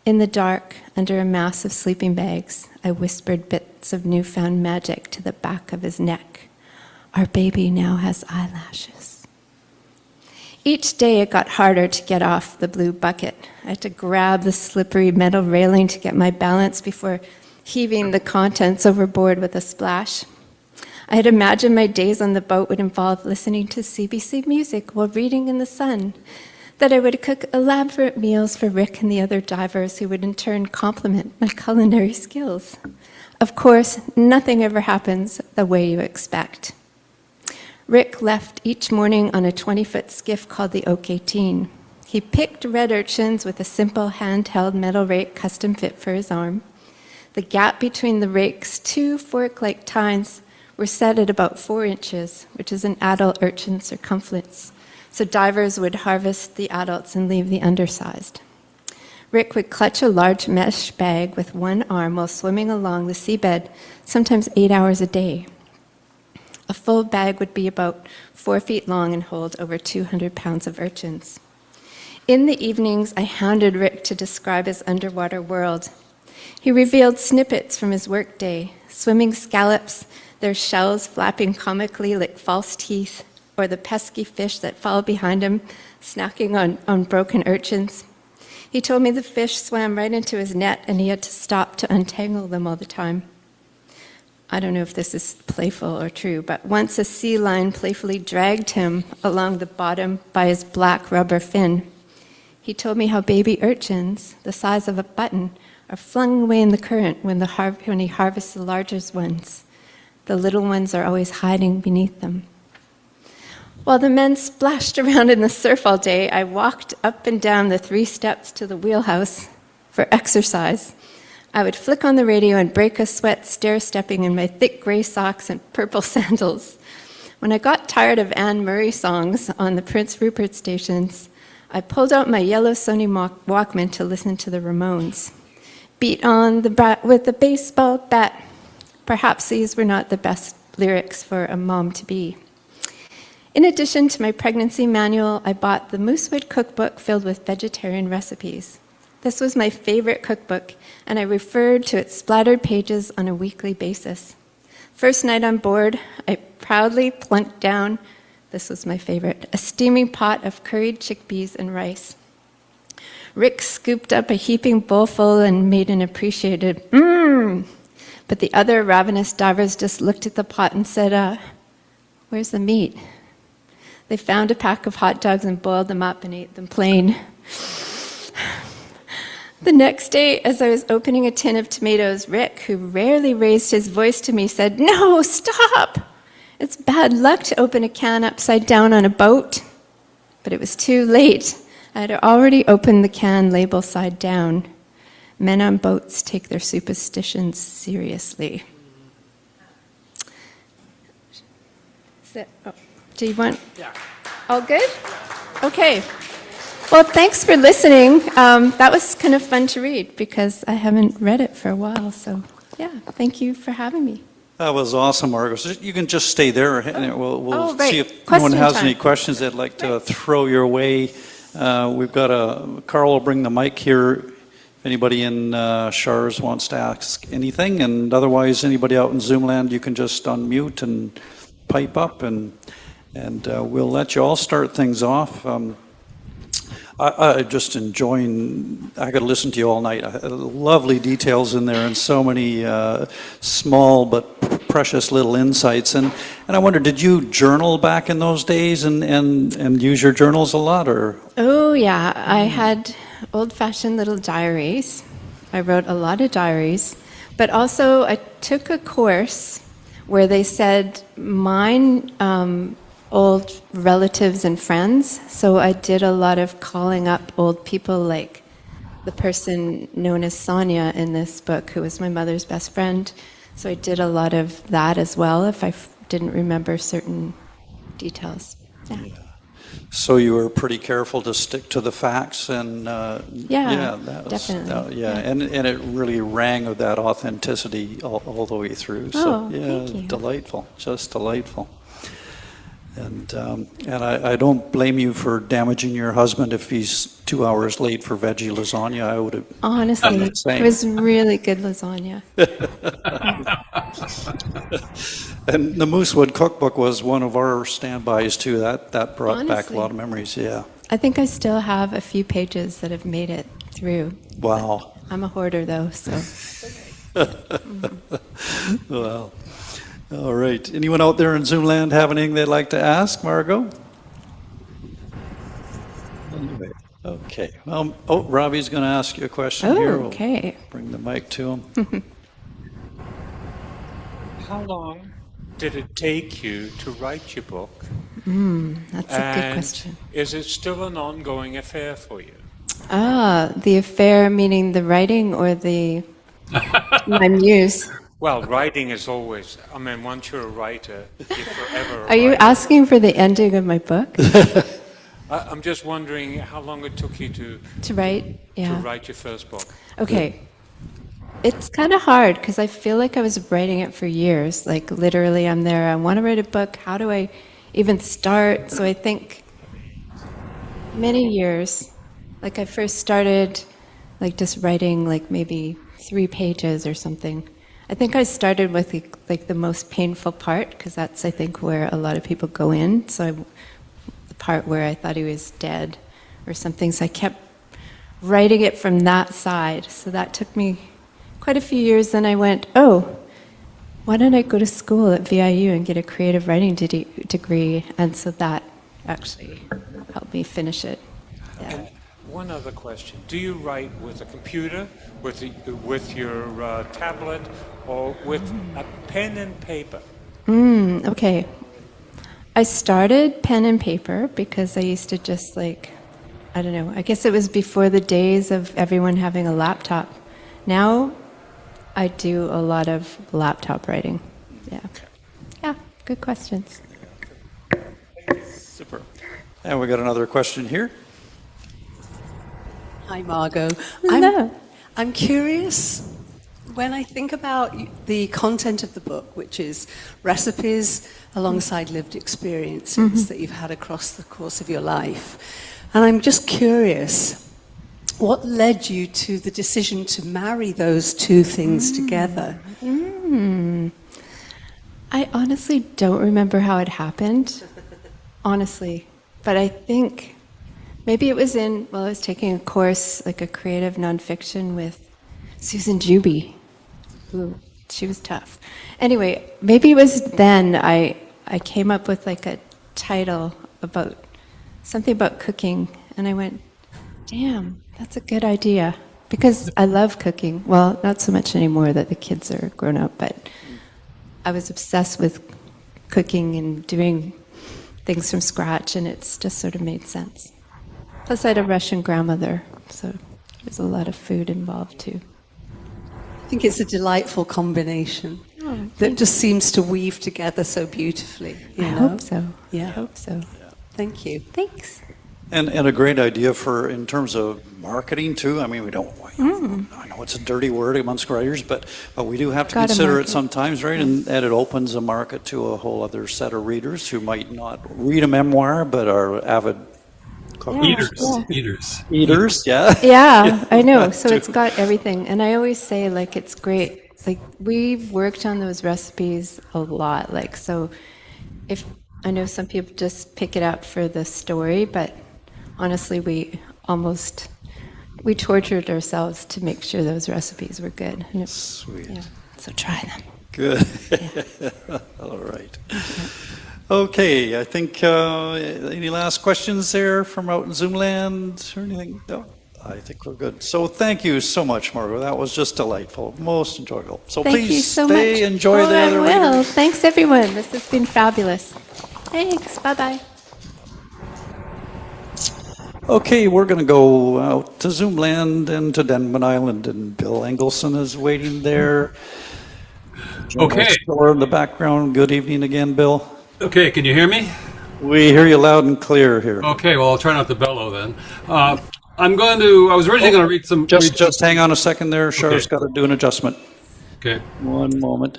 In the dark, under a mass of sleeping bags, I whispered bits of newfound magic to the back of his neck. Our baby now has eyelashes. Each day it got harder to get off the blue bucket. I had to grab the slippery metal railing to get my balance before heaving the contents overboard with a splash. I had imagined my days on the boat would involve listening to CBC music while reading in the sun, that I would cook elaborate meals for Rick and the other divers who would in turn compliment my culinary skills. Of course, nothing ever happens the way you expect. Rick left each morning on a 20-foot skiff called the Oak 18. He picked red urchins with a simple handheld metal rake custom fit for his arm. The gap between the rake's 2 fork-like tines were set at about 4 inches, which is an adult urchin circumference, so divers would harvest the adults and leave the undersized. Rick would clutch a large mesh bag with one arm while swimming along the seabed, sometimes 8 hours a day. A full bag would be about 4 feet long and hold over 200 pounds of urchins. In the evenings, I hounded Rick to describe his underwater world. He revealed snippets from his workday, swimming scallops, their shells flapping comically like false teeth, or the pesky fish that followed behind him, snacking on broken urchins. He told me the fish swam right into his net and he had to stop to untangle them all the time. I don't know if this is playful or true, but once a sea lion playfully dragged him along the bottom by his black rubber fin. He told me how baby urchins, the size of a button, are flung away in the current when he harvests the larger ones. The little ones are always hiding beneath them. While the men splashed around in the surf all day, I walked up and down the 3 steps to the wheelhouse for exercise. I would flick on the radio and break a sweat stair-stepping in my thick gray socks and purple sandals. When I got tired of Anne Murray songs on the Prince Rupert stations, I pulled out my yellow Sony Walkman to listen to the Ramones. Beat on the bat with a baseball bat. Perhaps these were not the best lyrics for a mom-to-be. In addition to my pregnancy manual, I bought the Moosewood cookbook filled with vegetarian recipes. This was my favorite cookbook, and I referred to its splattered pages on a weekly basis. First night on board, I proudly plunked down, this was my favorite, a steaming pot of curried chickpeas and rice. Rick scooped up a heaping bowlful and made an appreciated mmm. But the other ravenous divers just looked at the pot and said, where's the meat? They found a pack of hot dogs and boiled them up and ate them plain. The next day, as I was opening a tin of tomatoes, Rick, who rarely raised his voice to me, said, "No, stop! It's bad luck to open a can upside down on a boat." But it was too late. I had already opened the can label side down. Men on boats take their superstitions seriously. Do you want? Yeah. All good? Okay. Well, thanks for listening. That was kind of fun to read because I haven't read it for a while. So, yeah, thank you for having me. That was awesome, Margot. So you can just stay there, and we'll right. see if Question anyone has time. any questions they'd like to throw your way. We've got Karl will bring the mic here. If anybody in Char's wants to ask anything, and otherwise anybody out in Zoom land, you can just unmute and pipe up, and we'll let you all start things off. I just enjoying, I could listen to you all night. Lovely details in there and so many small but precious little insights. And I wonder, did you journal back in those days and use your journals a lot? Or? Oh, yeah. I had old-fashioned little diaries. I wrote a lot of diaries. But also I took a course where they said mine old relatives and friends. So I did a lot of calling up old people, like the person known as Sonia in this book, who was my mother's best friend. So I did a lot of that as well, if I didn't remember certain details. Yeah. So you were pretty careful to stick to the facts, and that was, definitely. and it really rang of that authenticity all the way through. So thank you. delightful, just delightful. And I don't blame you for damaging your husband if he's 2 hours late for veggie lasagna. I would have. Honestly, it was really good lasagna. And the Moosewood Cookbook was one of our standbys too. That brought back a Honestly. lot of memories. Yeah. I think I still have a few pages that have made it through. Wow. I'm a hoarder, though, so. Well, all right. Anyone out there in Zoom land have anything they'd like to ask, Margot? Anyway, okay. Robbie's going to ask you a question here. We'll Okay. bring the mic to him. How long did it take you to write your book? That's a good And question. is it still an ongoing affair for you? The affair meaning the writing or the my muse? Well, writing is always, I mean, once you're a writer, you're forever a Are you writer. asking for the ending of my book? I'm just wondering how long it took you To write? to Yeah. write your first book. Okay. It's kind of hard because I feel like I was writing it for years. Like literally, I'm there. I want to write a book. How do I even start? So I think many years. Like I first started, like just writing like maybe 3 pages or something. I think I started with like the most painful part because that's I think where a lot of people go in. So the part where I thought he was dead or something. So I kept writing it from that side. So that took me quite a few years. Then I went, why don't I go to school at VIU and get a creative writing degree? And so that actually helped me finish it. Yeah. And one other question. Do you write with a computer, with your tablet, or with a pen and paper? Okay. I started pen and paper because I used to just I don't know, I guess it was before the days of everyone having a laptop. Now I do a lot of laptop writing. Yeah. Yeah, good questions. Super. And we got another question here. Hi, Margot. Hello. I'm curious, when I think about the content of the book, which is recipes alongside lived experiences that you've had across the course of your life, and I'm just curious, what led you to the decision to marry those two things together? I honestly don't remember how it happened, honestly. But I think maybe it was I was taking a course, like a creative nonfiction with Susan Juby. Ooh, she was tough. Anyway, maybe it was then I came up with like a title about something about cooking, and I went, damn, that's a good idea. Because I love cooking. Well, not so much anymore that the kids are grown up, but I was obsessed with cooking and doing things from scratch, and it's just sort of made sense. Plus, I had a Russian grandmother, so there's a lot of food involved too. I think it's a delightful combination that just seems to weave together so beautifully. I hope so. Yeah. I hope so. Thank you. Thanks. And a great idea in terms of marketing too. I mean, we don't. I know it's a dirty word amongst writers, but we do have to Gotta consider market. it sometimes, right? And it opens a market to a whole other set of readers who might not read a memoir, but are avid eaters. Yeah. Yeah, I know. So it's got everything. And I always say, it's great. It's we've worked on those recipes a lot. So if I know some people just pick it up for the story, but honestly, we tortured ourselves to make sure those recipes were good. And Sweet. Yeah, so try them. Good. All right. Okay, I think, any last questions there from out in Zoom land or anything? No, I think we're good. So thank you so much, Margot. That was just delightful, most enjoyable. So Thank please you so stay, much. enjoy the I other will. readers. Thanks, everyone. This has been fabulous. Thanks. Bye-bye. Okay, we're going to go out to Zoomland and to Denmen Island, and Bill Engleson is waiting there. Okay. Or in the background. Good evening again, Bill. Okay, can you hear me? We hear you loud and clear here. Okay, well, I'll try not to bellow then. I was originally going to read some... Just hang on a second there. Char's got to do an adjustment. Okay. One moment.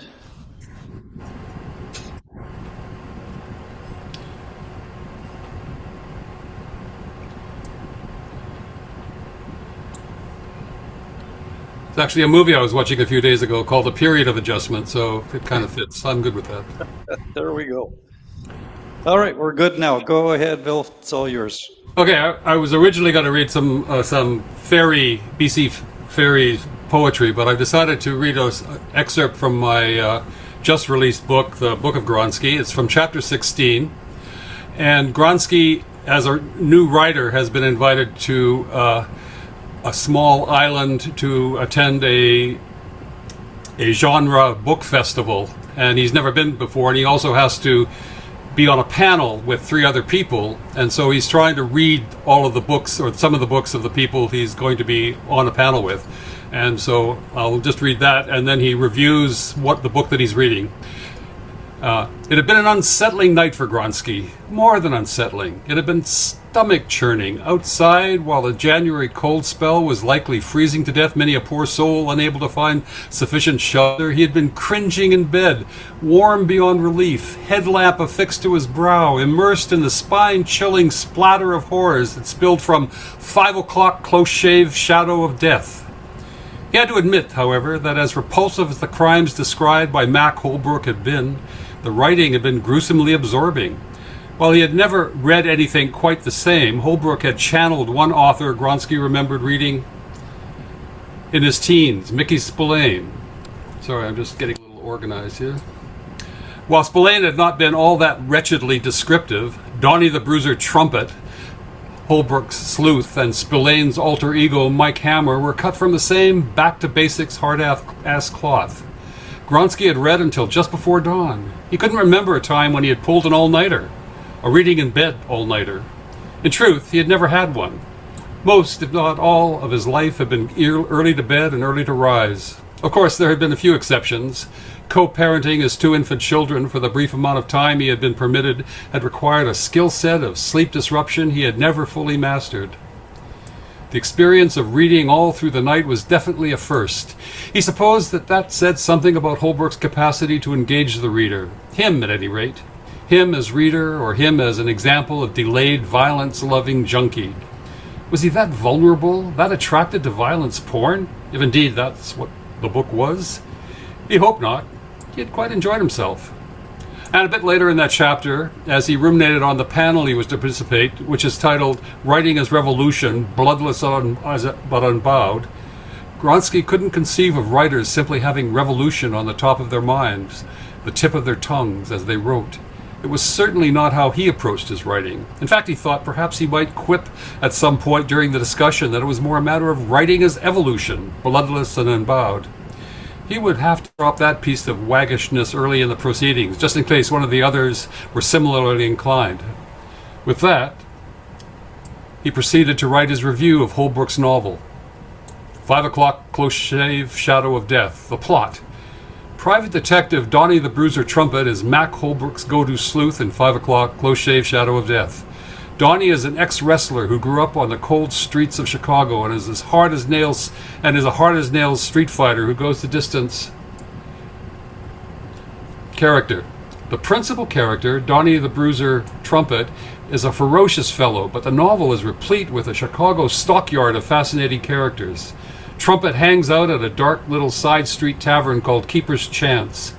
It's actually a movie I was watching a few days ago called The Period of Adjustment, so it kind of fits. I'm good with that. There we go. All right, we're good now. Go ahead, Bill. It's all yours. Okay, I was originally going to read some BC fairy poetry, but I decided to read an excerpt from my just released book, the Book of Gronski. It's from chapter 16. And Gronski, as a new writer, has been invited to a small island to attend a genre book festival, and he's never been before, and he also has to be on a panel with 3 other people, and so he's trying to read all of the books, or some of the books of the people he's going to be on a panel with. And so I'll just read that, and then he reviews the book that he's reading. It had been an unsettling night for Gronski, more than unsettling. It had been stomach-churning. Outside, while the January cold spell was likely freezing to death many a poor soul unable to find sufficient shelter, he had been cringing in bed, warm beyond relief, headlamp affixed to his brow, immersed in the spine-chilling splatter of horrors that spilled from 5 o'clock close-shave shadow of death. He had to admit, however, that as repulsive as the crimes described by Mac Holbrook had been, the writing had been gruesomely absorbing. While he had never read anything quite the same, Holbrook had channeled one author Gronski remembered reading in his teens, Mickey Spillane. Sorry, I'm just getting a little organized here. While Spillane had not been all that wretchedly descriptive, Donnie the Bruiser Trumpet, Holbrook's sleuth, and Spillane's alter ego Mike Hammer were cut from the same back-to-basics hard-ass cloth. Gronski had read until just before dawn. He couldn't remember a time when he had pulled an all-nighter, a reading-in-bed all-nighter. In truth, he had never had one. Most, if not all, of his life had been early to bed and early to rise. Of course, there had been a few exceptions. Co-parenting his 2 infant children for the brief amount of time he had been permitted had required a skill set of sleep disruption he had never fully mastered. The experience of reading all through the night was definitely a first. He supposed that said something about Holbrook's capacity to engage the reader. Him, at any rate. Him as reader, or him as an example of delayed violence-loving junkie. Was he that vulnerable, that attracted to violence porn? If indeed that's what the book was? He hoped not. He had quite enjoyed himself. And a bit later in that chapter, as he ruminated on the panel he was to participate, which is titled Writing as Revolution, Bloodless but Unbowed, Gronski couldn't conceive of writers simply having revolution on the top of their minds, the tip of their tongues as they wrote. It was certainly not how he approached his writing. In fact, he thought perhaps he might quip at some point during the discussion that it was more a matter of writing as evolution, bloodless and unbowed. He would have to drop that piece of waggishness early in the proceedings, just in case one of the others were similarly inclined. With that, he proceeded to write his review of Holbrook's novel. 5 o'clock, close shave, shadow of death. The plot. Private Detective Donnie the Bruiser Trumpet is Mac Holbrook's go-to sleuth in 5 o'clock, close shave, shadow of death. Donnie is an ex-wrestler who grew up on the cold streets of Chicago and is a hard as nails street fighter who goes the distance. Character. The principal character, Donnie the Bruiser Trumpet, is a ferocious fellow, but the novel is replete with a Chicago stockyard of fascinating characters. Trumpet hangs out at a dark little side street tavern called Keeper's Chance.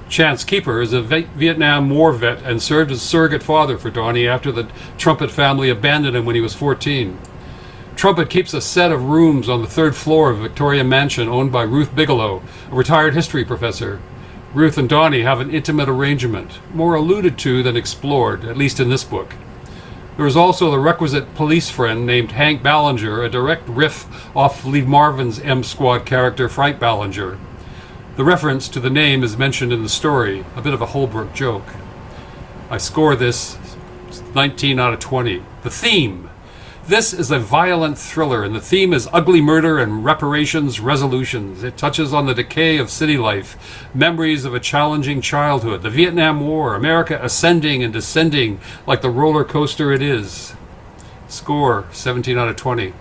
Chance Keeper is a Vietnam War vet and served as surrogate father for Donnie after the Trumpet family abandoned him when he was 14. Trumpet keeps a set of rooms on the 3rd floor of Victoria Mansion owned by Ruth Bigelow, a retired history professor. Ruth and Donnie have an intimate arrangement, more alluded to than explored, at least in this book. There is also the requisite police friend named Hank Ballinger, a direct riff off Lee Marvin's M Squad character Frank Ballinger. The reference to the name is mentioned in the story, a bit of a Holbrook joke. I score this 19 out of 20. The theme. This is a violent thriller, and the theme is ugly murder and reparations resolutions. It touches on the decay of city life, memories of a challenging childhood, the Vietnam War, America ascending and descending like the roller coaster it is. Score, 17 out of 20.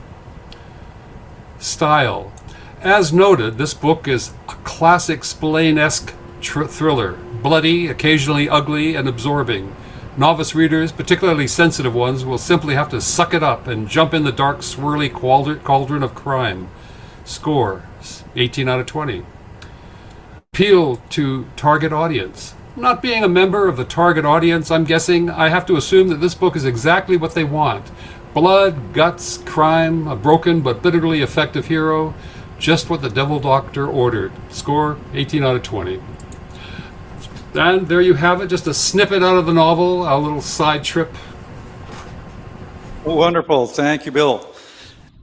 Style. As noted, this book is a classic Spillane-esque thriller, bloody, occasionally ugly, and absorbing. Novice readers, particularly sensitive ones, will simply have to suck it up and jump in the dark, swirly cauldron of crime. Score, 18 out of 20. Appeal to target audience. Not being a member of the target audience, I'm guessing I have to assume that this book is exactly what they want. Blood, guts, crime, a broken but bitterly effective hero. Just what the Devil Doctor ordered. Score, 18 out of 20. And there you have it, just a snippet out of the novel, a little side trip. Wonderful. Thank you, Bill.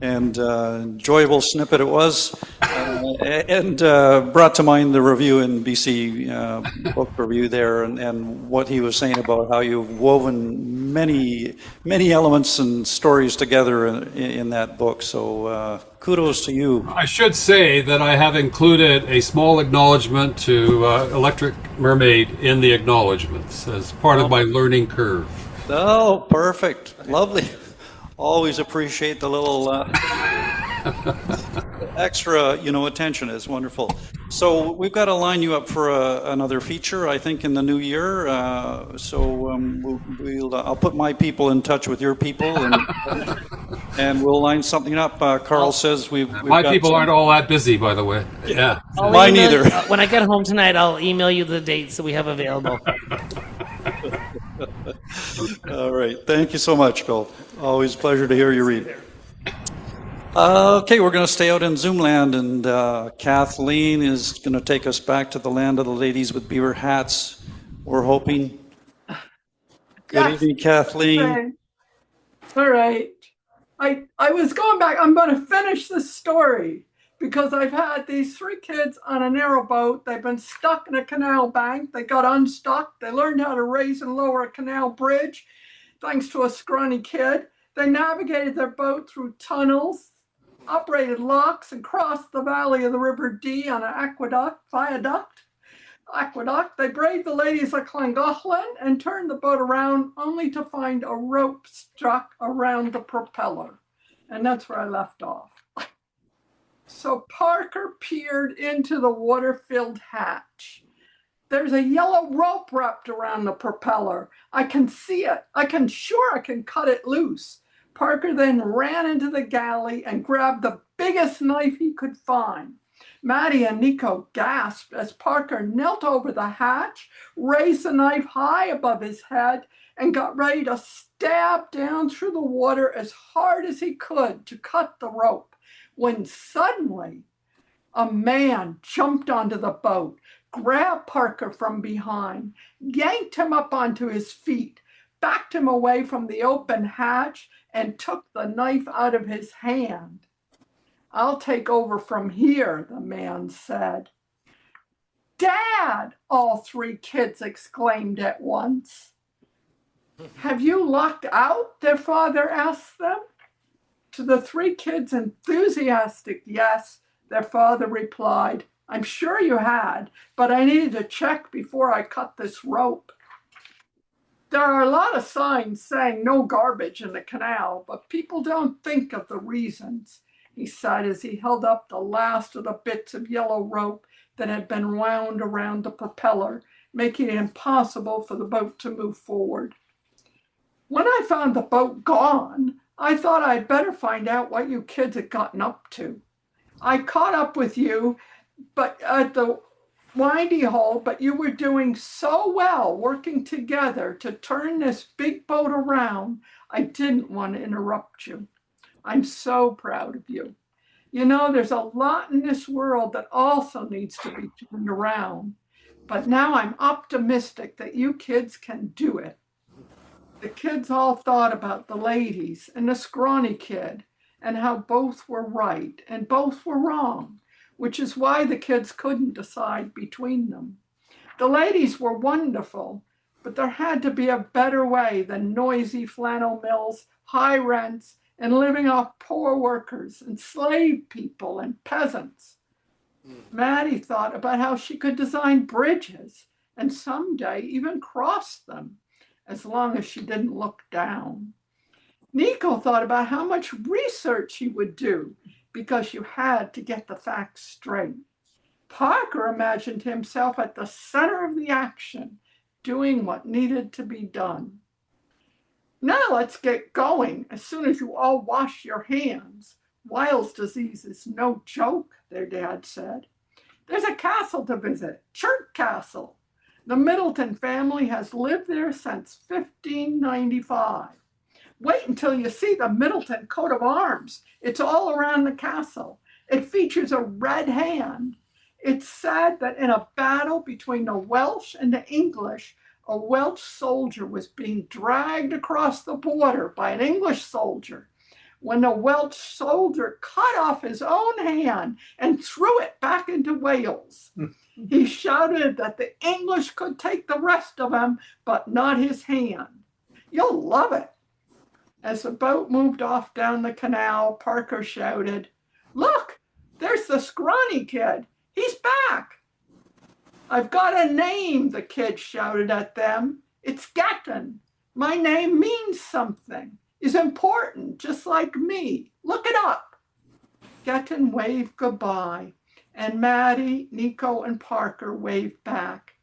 And enjoyable snippet it was. And brought to mind the review in BC book review there, and what he was saying about how you've woven many elements and stories together in that book. So kudos to you. I should say that I have included a small acknowledgement to Electric Mermaid in the acknowledgements as part of my learning curve. Oh, perfect. Lovely. Always appreciate the little extra, attention. It's wonderful. So we've got to line you up for another feature, I think, in the new year. I'll put my people in touch with your people, and we'll line something up. Carl says we've my got people aren't all that busy, by the way. Yeah. Mine either. When I get home tonight, I'll email you the dates that we have available. All right. Thank you so much, Bill. Always a pleasure to hear you read. Okay, we're going to stay out in Zoom land, and Kathleen is going to take us back to the land of the ladies with beaver hats, we're hoping. Good evening, Kathleen. Okay. All right. I was going back. I'm going to finish this story because I've had these 3 kids on a narrow boat. They've been stuck in a canal bank. They got unstuck. They learned how to raise and lower a canal bridge thanks to a scrawny kid. They navigated their boat through tunnels, operated locks, and crossed the valley of the River Dee on an viaduct. They braved the ladies of Llangollen and turned the boat around only to find a rope stuck around the propeller. And that's where I left off. So Parker peered into the water-filled hatch. There's a yellow rope wrapped around the propeller. I can see it. I can cut it loose. Parker then ran into the galley and grabbed the biggest knife he could find. Maddie and Nico gasped as Parker knelt over the hatch, raised the knife high above his head, and got ready to stab down through the water as hard as he could to cut the rope, when suddenly a man jumped onto the boat, grabbed Parker from behind, yanked him up onto his feet, backed him away from the open hatch, and took the knife out of his hand. "I'll take over from here," the man said. "Dad!" all 3 kids exclaimed at once. "Have you lucked out?" their father asked them. To the 3 kids' enthusiastic yes, their father replied, "I'm sure you had, but I needed to check before I cut this rope." There are a lot of signs saying no garbage in the canal, but people don't think of the reasons, he said as he held up the last of the bits of yellow rope that had been wound around the propeller, making it impossible for the boat to move forward. "When I found the boat gone, I thought I'd better find out what you kids had gotten up to. I caught up with you, but at the windy hole, but you were doing so well working together to turn this big boat around, I didn't want to interrupt you. I'm so proud of you. You know, there's a lot in this world that also needs to be turned around, but now I'm optimistic that you kids can do it." The kids all thought about the ladies and the scrawny kid and how both were right and both were wrong, which is why the kids couldn't decide between them. The ladies were wonderful, but there had to be a better way than noisy flannel mills, high rents, and living off poor workers, enslaved people, and peasants. Maddie thought about how she could design bridges and someday even cross them, as long as she didn't look down. Nico thought about how much research he would do because you had to get the facts straight. Parker imagined himself at the center of the action, doing what needed to be done. Now let's get going as soon as you all wash your hands. Weil's disease is no joke, their dad said. There's a castle to visit, Chirk Castle. The Middleton family has lived there since 1595. Wait until you see the Middleton coat of arms. It's all around the castle. It features a red hand. It's said that in a battle between the Welsh and the English, a Welsh soldier was being dragged across the border by an English soldier. When the Welsh soldier cut off his own hand and threw it back into Wales, he shouted that the English could take the rest of him, but not his hand. You'll love it. As the boat moved off down the canal, Parker shouted, "Look, there's the scrawny kid. He's back." "I've got a name," the kid shouted at them. "It's Gatton. My name means something, is important, just like me. Look it up." Gatton waved goodbye, and Maddie, Nico, and Parker waved back.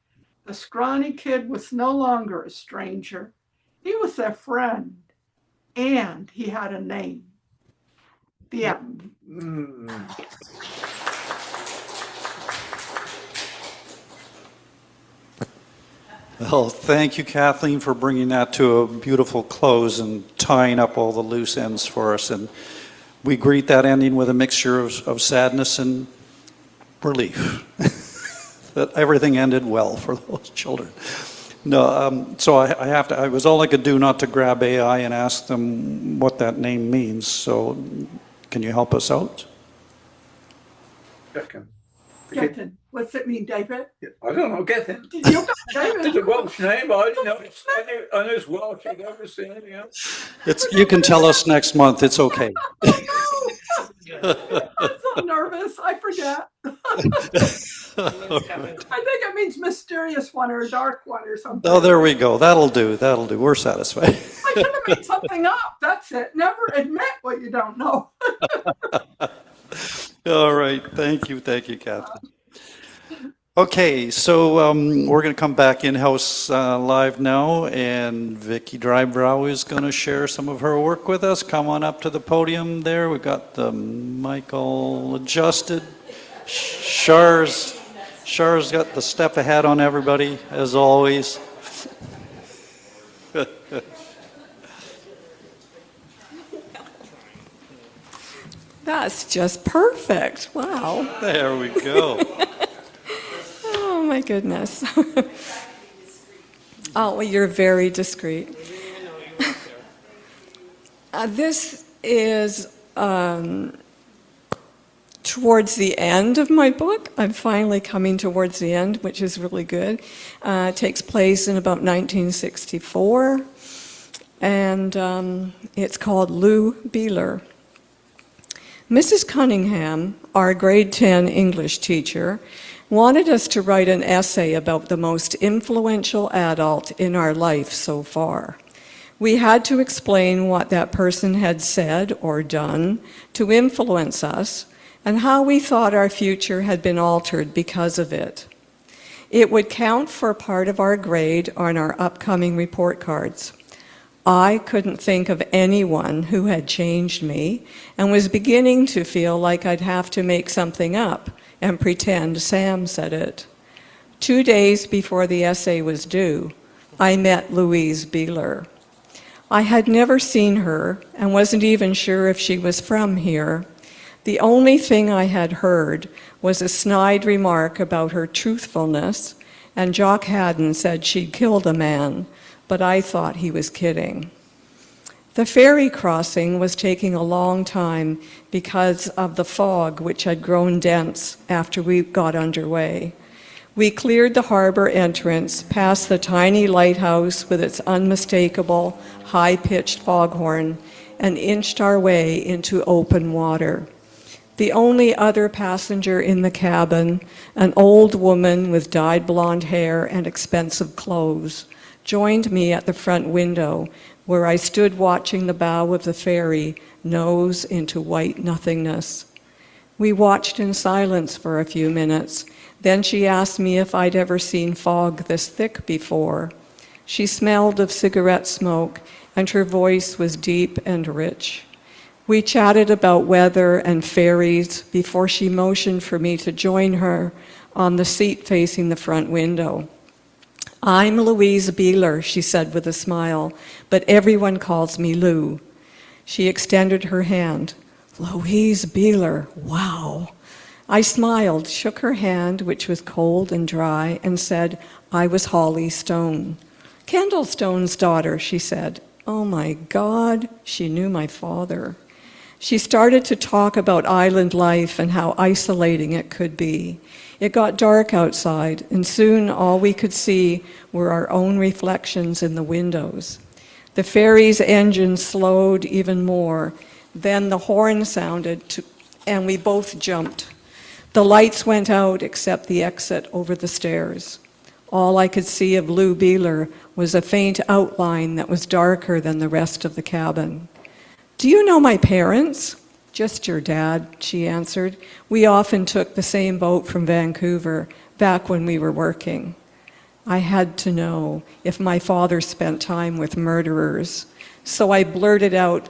The scrawny kid was no longer a stranger. He was their friend, and he had a name. The end. Well, thank you, Kathleen, for bringing that to a beautiful close and tying up all the loose ends for us. And we greet that ending with a mixture of sadness and relief that everything ended well for those children. No, so I was all I could do not to grab AI and ask them what that name means. So can you help us out? Gatton. What's it mean, David? I don't know, Gatton. You got David. It's a Welsh name. I didn't know. I know it's Welsh. I've never seen anything else. You can tell us next month. It's okay. I'm so nervous. I forget. I think it means mysterious one or a dark one or something. Oh, there we go. That'll do. That'll do. We're satisfied. I should have made something up. That's it. Never admit what you don't know. All right. Thank you, Kathleen. Okay, so we're going to come back in-house live now, and Vicki Drybough is going to share some of her work with us. Come on up to the podium there. We've got the mic all adjusted. Char's got the step ahead on everybody, as always. That's just perfect. Wow. There we go. Oh my goodness. Oh, well, you're very discreet. This is towards the end of my book. I'm finally coming towards the end, which is really good. It takes place in about 1964, and it's called Lou Beeler. Mrs. Cunningham, our grade 10 English teacher, wanted us to write an essay about the most influential adult in our life so far. We had to explain what that person had said or done to influence us and how we thought our future had been altered because of it. It would count for part of our grade on our upcoming report cards. I couldn't think of anyone who had changed me and was beginning to feel like I'd have to make something up and pretend Sam said it. 2 days before the essay was due, I met Louise Beeler. I had never seen her and wasn't even sure if she was from here. The only thing I had heard was a snide remark about her truthfulness, and Jock Haddon said she'd killed a man, but I thought he was kidding. The ferry crossing was taking a long time because of the fog which had grown dense after we got underway. We cleared the harbor entrance, past the tiny lighthouse with its unmistakable, high-pitched foghorn, and inched our way into open water. The only other passenger in the cabin, an old woman with dyed blonde hair and expensive clothes, joined me at the front window, where I stood watching the bow of the ferry nose into white nothingness. We watched in silence for a few minutes. Then she asked me if I'd ever seen fog this thick before. She smelled of cigarette smoke, and her voice was deep and rich. We chatted about weather and ferries before she motioned for me to join her on the seat facing the front window. "I'm Louise Beeler," she said with a smile, "but everyone calls me Lou." She extended her hand. "Louise Beeler, wow." I smiled, shook her hand, which was cold and dry, and said I was Holly Stone. "Kendall Stone's daughter," she said. Oh my God, she knew my father. She started to talk about island life and how isolating it could be. It got dark outside, and soon all we could see were our own reflections in the windows. The ferry's engine slowed even more. Then the horn sounded, and we both jumped. The lights went out except the exit over the stairs. All I could see of Lou Beeler was a faint outline that was darker than the rest of the cabin. "Do you know my parents?" "Just your dad," she answered. "We often took the same boat from Vancouver, back when we were working." I had to know if my father spent time with murderers. So I blurted out,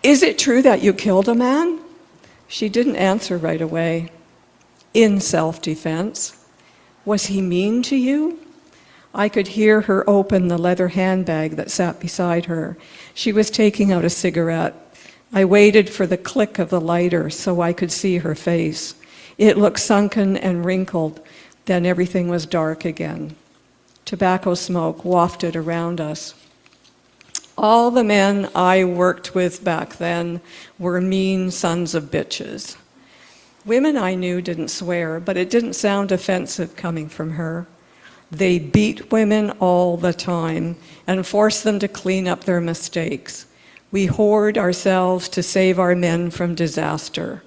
"Is it true that you killed a man?" She didn't answer right away. "In self-defense." "Was he mean to you?" I could hear her open the leather handbag that sat beside her. She was taking out a cigarette. I waited for the click of the lighter so I could see her face. It looked sunken and wrinkled, then everything was dark again. Tobacco smoke wafted around us. All the men I worked with back then were mean sons of bitches. Women I knew didn't swear, but it didn't sound offensive coming from her. They beat women all the time and forced them to clean up their mistakes. We whored ourselves to save our men from disaster.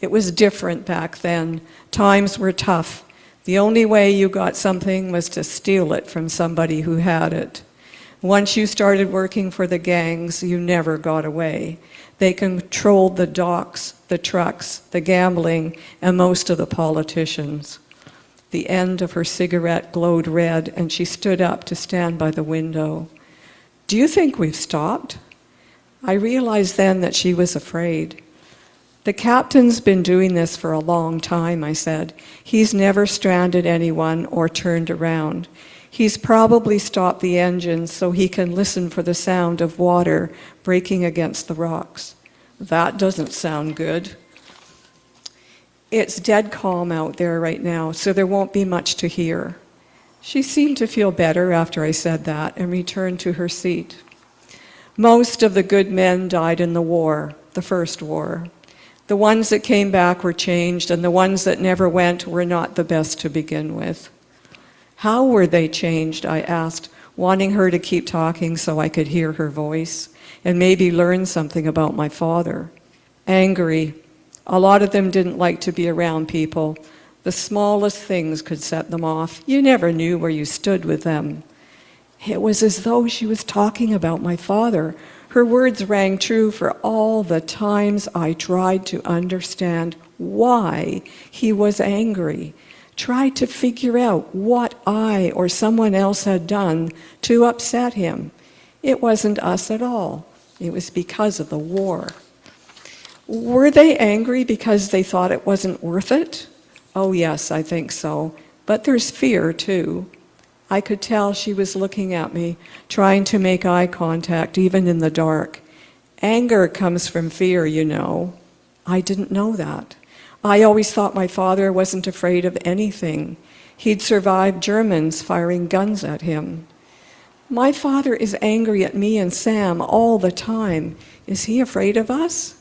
It was different back then. Times were tough. The only way you got something was to steal it from somebody who had it. Once you started working for the gangs, you never got away. They controlled the docks, the trucks, the gambling, and most of the politicians. The end of her cigarette glowed red, and she stood up to stand by the window. "Do you think we've stopped?" I realized then that she was afraid. "The captain's been doing this for a long time," I said. "He's never stranded anyone or turned around. He's probably stopped the engine so he can listen for the sound of water breaking against the rocks." "That doesn't sound good." "It's dead calm out there right now, so there won't be much to hear." She seemed to feel better after I said that and returned to her seat. Most of the good men died in the war, the first war. The ones that came back were changed, and the ones that never went were not the best to begin with. "How were they changed?" I asked, wanting her to keep talking so I could hear her voice and maybe learn something about my father. "Angry. A lot of them didn't like to be around people. The smallest things could set them off. You never knew where you stood with them." It was as though she was talking about my father. Her words rang true for all the times I tried to understand why he was angry, tried to figure out what I or someone else had done to upset him. It wasn't us at all. It was because of the war. "Were they angry because they thought it wasn't worth it?" "Oh yes, I think so. But there's fear too." I could tell she was looking at me, trying to make eye contact even in the dark. "Anger comes from fear, you know." I didn't know that. I always thought my father wasn't afraid of anything. He'd survived Germans firing guns at him. "My father is angry at me and Sam all the time. Is he afraid of us?"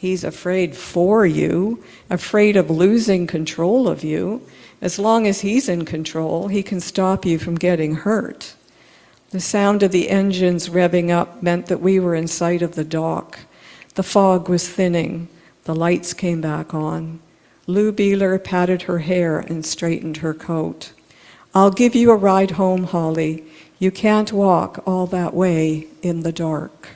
He's afraid for you, afraid of losing control of you. As long as he's in control, he can stop you from getting hurt. The sound of the engines revving up meant that we were in sight of the dock. The fog was thinning. The lights came back on. Lou Beeler patted her hair and straightened her coat. I'll give you a ride home, Holly. You can't walk all that way in the dark.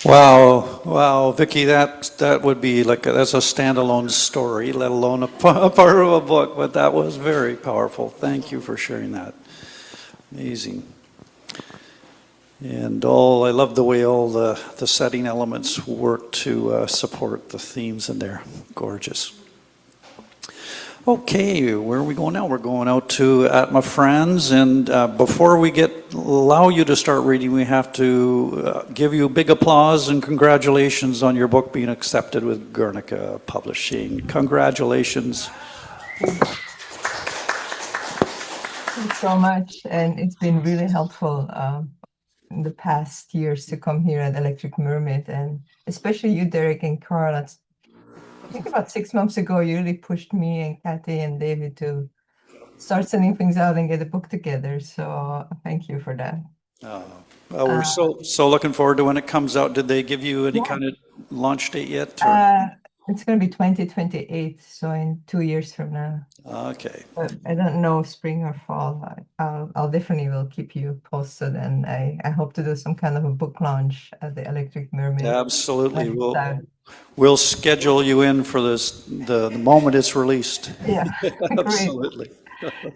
Wow, Vicki, that would be that's a standalone story, let alone a part of a book, but that was very powerful. Thank you for sharing that. Amazing. And I love the way all the setting elements work to support the themes in there. Gorgeous. Okay, where are we going now? We're going out to Atma Frans, and before we allow you to start reading, we have to give you a big applause and congratulations on your book being accepted with Guernica Publishing. Congratulations. Thanks so much, and it's been really helpful in the past years to come here at Electric Mermaid, and especially you, Derek and Karl. I think about 6 months ago, you really pushed me and Kathy and David to start sending things out and get a book together. So thank you for that. We're so looking forward to when it comes out. Did they give you any kind of launch date yet? It's going to be 2028, so in 2 years from now. Okay. But I don't know spring or fall. I'll definitely will keep you posted, and I hope to do some kind of a book launch at the Electric Mermaid. Absolutely. We'll schedule you in for this the moment it's released. Yeah. Absolutely.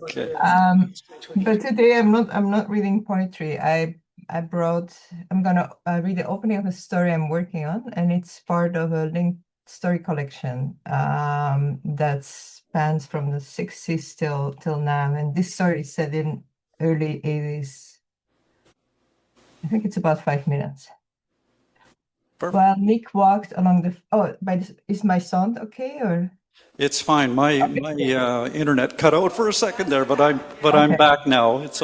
Okay. But today I'm not reading poetry. I'm gonna read the opening of a story I'm working on, and it's part of a linked story collection that spans from the 60s till now. And this story is set in early 80s. I think it's about 5 minutes. Perfect. While Nick walked along the is my sound okay, or? It's fine. My internet cut out for a second there, but I'm back now. It's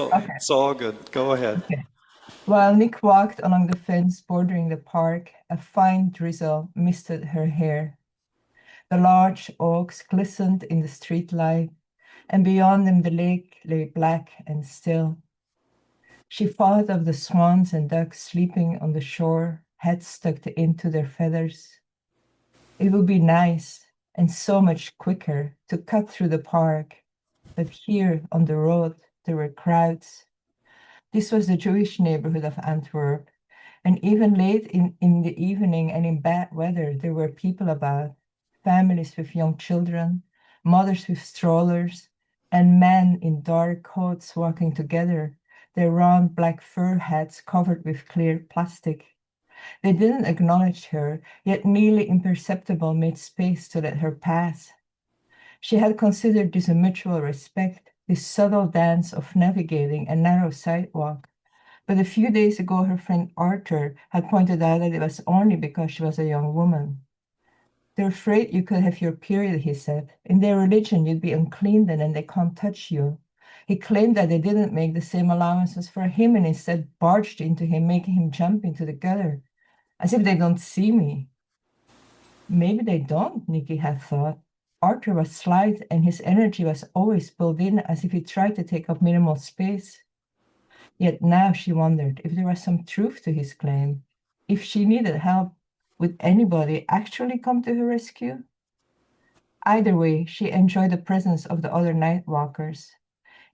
all good. Go ahead. Okay. While Nick walked along the fence bordering the park, a fine drizzle misted her hair. The large oaks glistened in the street light, and beyond them the lake lay black and still. She thought of the swans and ducks sleeping on the shore, heads stuck into their feathers. It would be nice and so much quicker to cut through the park, but here on the road there were crowds. This was the Jewish neighborhood of Antwerp, and even late in the evening and in bad weather there were people about, families with young children, mothers with strollers, and men in dark coats walking together, their round black fur hats covered with clear plastic. They didn't acknowledge her, yet nearly imperceptible made space to let her pass. She had considered this a mutual respect, this subtle dance of navigating a narrow sidewalk. But a few days ago, her friend Arthur had pointed out that it was only because she was a young woman. They're afraid you could have your period, he said. In their religion, you'd be unclean then and they can't touch you. He claimed that they didn't make the same allowances for him and instead barged into him, making him jump into the gutter. As if they don't see me. Maybe they don't, Nikki had thought. Arthur was slight and his energy was always pulled in as if he tried to take up minimal space. Yet now she wondered if there was some truth to his claim. If she needed help, would anybody actually come to her rescue? Either way, she enjoyed the presence of the other night walkers.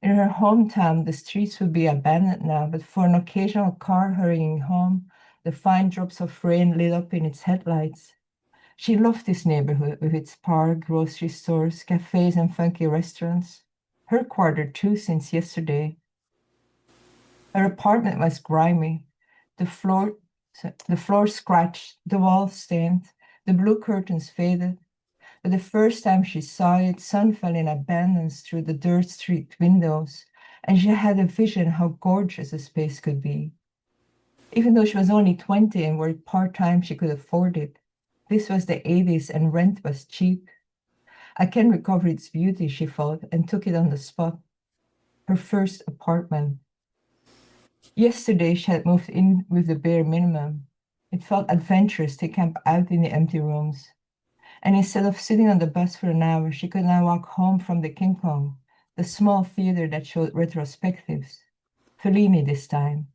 In her hometown, the streets would be abandoned now, but for an occasional car hurrying home, the fine drops of rain lit up in its headlights. She loved this neighborhood with its park, grocery stores, cafes, and funky restaurants. Her quarter too, since yesterday. Her apartment was grimy. The floor scratched, the walls stained, the blue curtains faded. But the first time she saw it, sun fell in abundance through the dirt-streaked windows, and she had a vision how gorgeous a space could be. Even though she was only 20 and worked part-time, she could afford it. This was the 80s and rent was cheap. I can recover its beauty, she thought, and took it on the spot. Her first apartment. Yesterday, she had moved in with the bare minimum. It felt adventurous to camp out in the empty rooms. And instead of sitting on the bus for an hour, she could now walk home from the Kippling, the small theater that showed retrospectives. Fellini this time.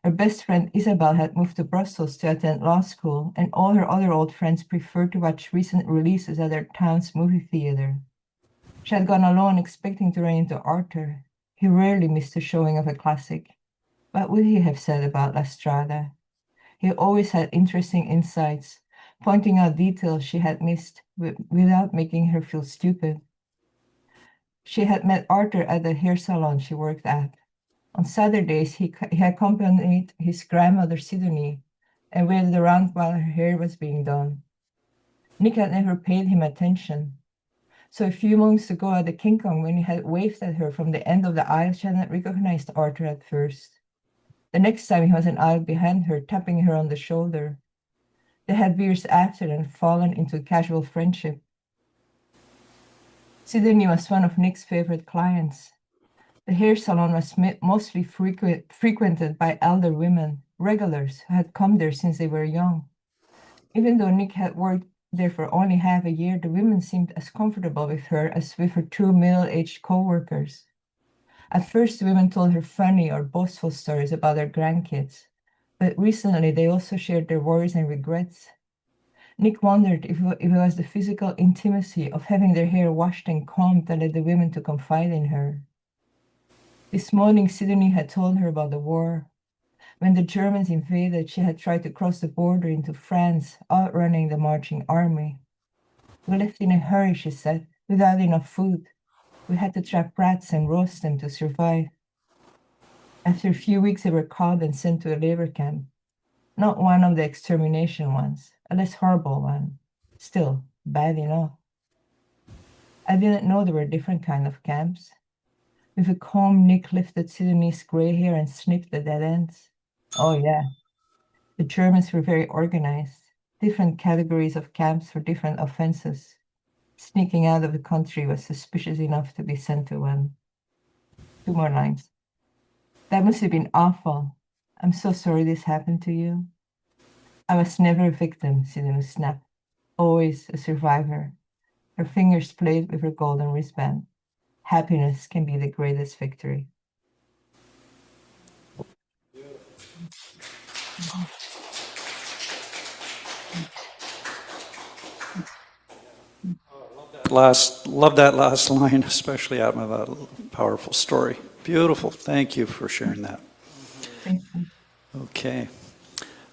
Her best friend Isabel had moved to Brussels to attend law school, and all her other old friends preferred to watch recent releases at their town's movie theater. She had gone alone expecting to run into Arthur. He rarely missed a showing of a classic. What would he have said about La Strada? He always had interesting insights, pointing out details she had missed without making her feel stupid. She had met Arthur at the hair salon she worked at. On Saturdays, he accompanied his grandmother Sidonie and waited around while her hair was being done. Nick had never paid him attention. So a few months ago at the Kippling, when he had waved at her from the end of the aisle, she had not recognized Arthur at first. The next time he was an aisle behind her, tapping her on the shoulder. They had beers after and fallen into casual friendship. Sidonie was one of Nick's favorite clients. The hair salon was mostly frequented by elder women, regulars who had come there since they were young. Even though Nick had worked there for only half a year, the women seemed as comfortable with her as with her two middle-aged co-workers. At first, the women told her funny or boastful stories about their grandkids, but recently they also shared their worries and regrets. Nick wondered if it was the physical intimacy of having their hair washed and combed that led the women to confide in her. This morning, Sidonie had told her about the war. When the Germans invaded, she had tried to cross the border into France, outrunning the marching army. We left in a hurry, she said, without enough food. We had to trap rats and roast them to survive. After a few weeks, they were caught and sent to a labor camp. Not one of the extermination ones, a less horrible one. Still, bad enough. I didn't know there were different kinds of camps. With a comb, Nick lifted Sidonie's gray hair and snipped the dead ends. Oh, yeah. The Germans were very organized. Different categories of camps for different offenses. Sneaking out of the country was suspicious enough to be sent to one. 2 more lines. That must have been awful. I'm so sorry this happened to you. I was never a victim, Sidonie snapped. Always a survivor. Her fingers played with her golden wristband. Happiness can be the greatest victory. Love that last line, especially Atma, that powerful story. Beautiful. Thank you for sharing that. Thank you. Okay.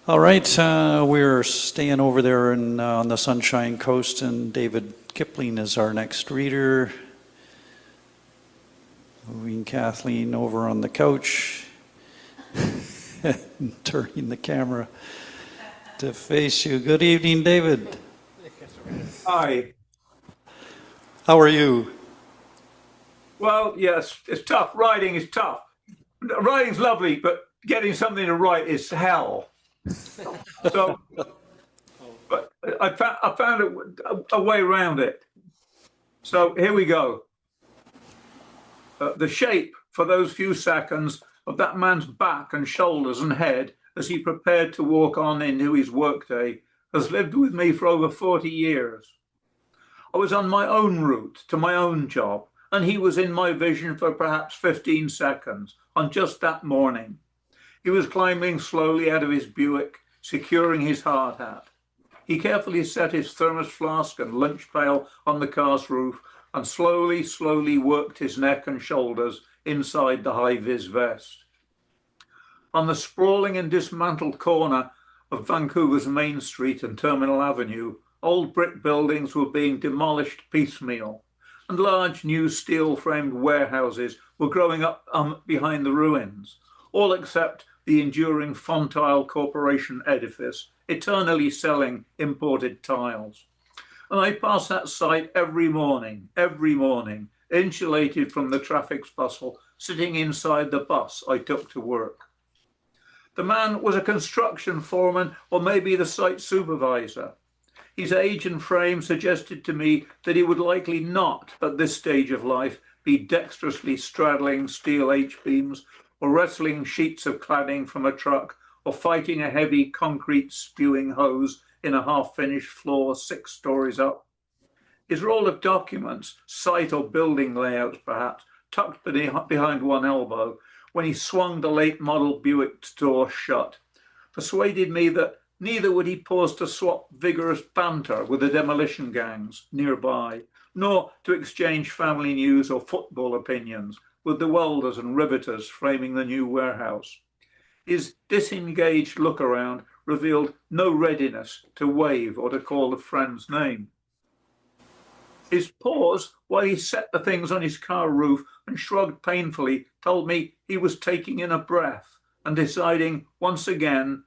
All right. We're staying over there on the Sunshine Coast, and David Kippling is our next reader. Moving Kathleen over on the couch. Turning the camera to face you. Good evening, David. Hi. How are you? Well, yes, it's tough. Writing is tough. Writing's lovely, but getting something to write is hell. So, but I found a way around it. So here we go. The shape for those few seconds of that man's back and shoulders and head as he prepared to walk on into his workday has lived with me for over 40 years. I was on my own route to my own job, and he was in my vision for perhaps 15 seconds on just that morning. He was climbing slowly out of his Buick, securing his hard hat. He carefully set his thermos flask and lunch pail on the car's roof and slowly worked his neck and shoulders inside the high-vis vest. On the sprawling and dismantled corner of Vancouver's Main Street and Terminal Avenue, old brick buildings were being demolished piecemeal, and large new steel-framed warehouses were growing up behind the ruins, all except the enduring Fontile Corporation edifice, eternally selling imported tiles. And I pass that site every morning, insulated from the traffic's bustle, sitting inside the bus I took to work. The man was a construction foreman or maybe the site supervisor. His age and frame suggested to me that he would likely not, at this stage of life, be dexterously straddling steel H-beams or wrestling sheets of cladding from a truck, or fighting a heavy concrete spewing hose in a half-finished floor 6 stories up. His roll of documents, site or building layouts perhaps, tucked behind one elbow, when he swung the late model Buick's door shut, persuaded me that neither would he pause to swap vigorous banter with the demolition gangs nearby, nor to exchange family news or football opinions with the welders and riveters framing the new warehouse. His disengaged look around revealed no readiness to wave or to call a friend's name. His pause while he set the things on his car roof and shrugged painfully told me he was taking in a breath and deciding once again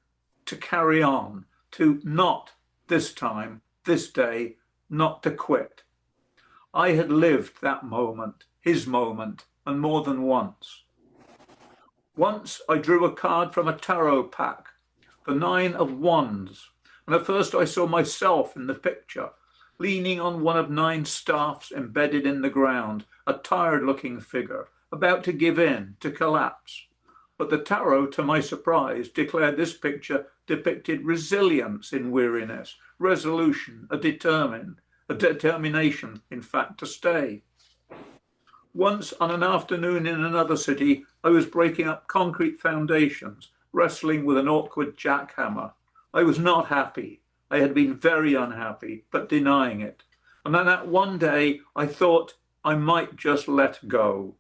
to carry on, to not this time, this day, not to quit. I had lived that moment, his moment, and more than once. Once I drew a card from a tarot pack, the 9 of Wands, and at first I saw myself in the picture, leaning on one of 9 staffs embedded in the ground, a tired-looking figure, about to give in, to collapse. But the tarot, to my surprise, declared this picture depicted resilience in weariness, resolution, a determination, in fact, to stay. Once on an afternoon in another city, I was breaking up concrete foundations, wrestling with an awkward jackhammer. I was not happy. I had been very unhappy, but denying it. And then that one day, I thought I might just let go.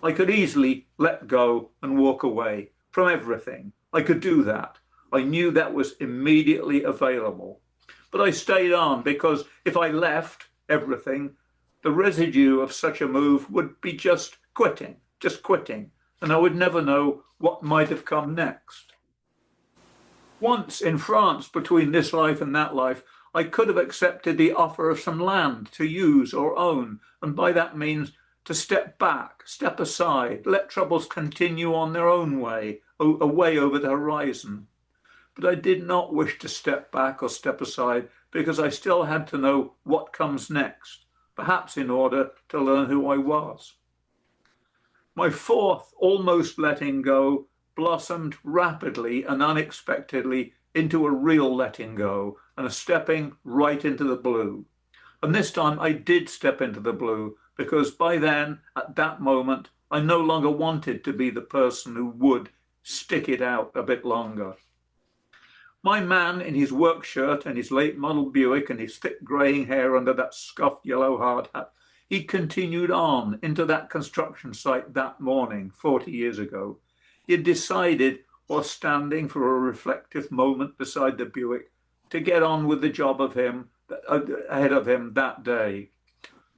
I could easily let go and walk away from everything. I could do that. I knew that was immediately available. But I stayed on because if I left everything, the residue of such a move would be just quitting, and I would never know what might have come next. Once in France, between this life and that life, I could have accepted the offer of some land to use or own, and by that means to step back, step aside, let troubles continue on their own way, away over the horizon. But I did not wish to step back or step aside because I still had to know what comes next, perhaps in order to learn who I was. My 4th almost letting go blossomed rapidly and unexpectedly into a real letting go and a stepping right into the blue. And this time I did step into the blue because by then, at that moment, I no longer wanted to be the person who would stick it out a bit longer. My man in his work shirt and his late model Buick and his thick greying hair under that scuffed yellow hard hat, he continued on into that construction site that morning, 40 years ago. He had decided, while standing for a reflective moment beside the Buick, to get on with the job ahead of him that day.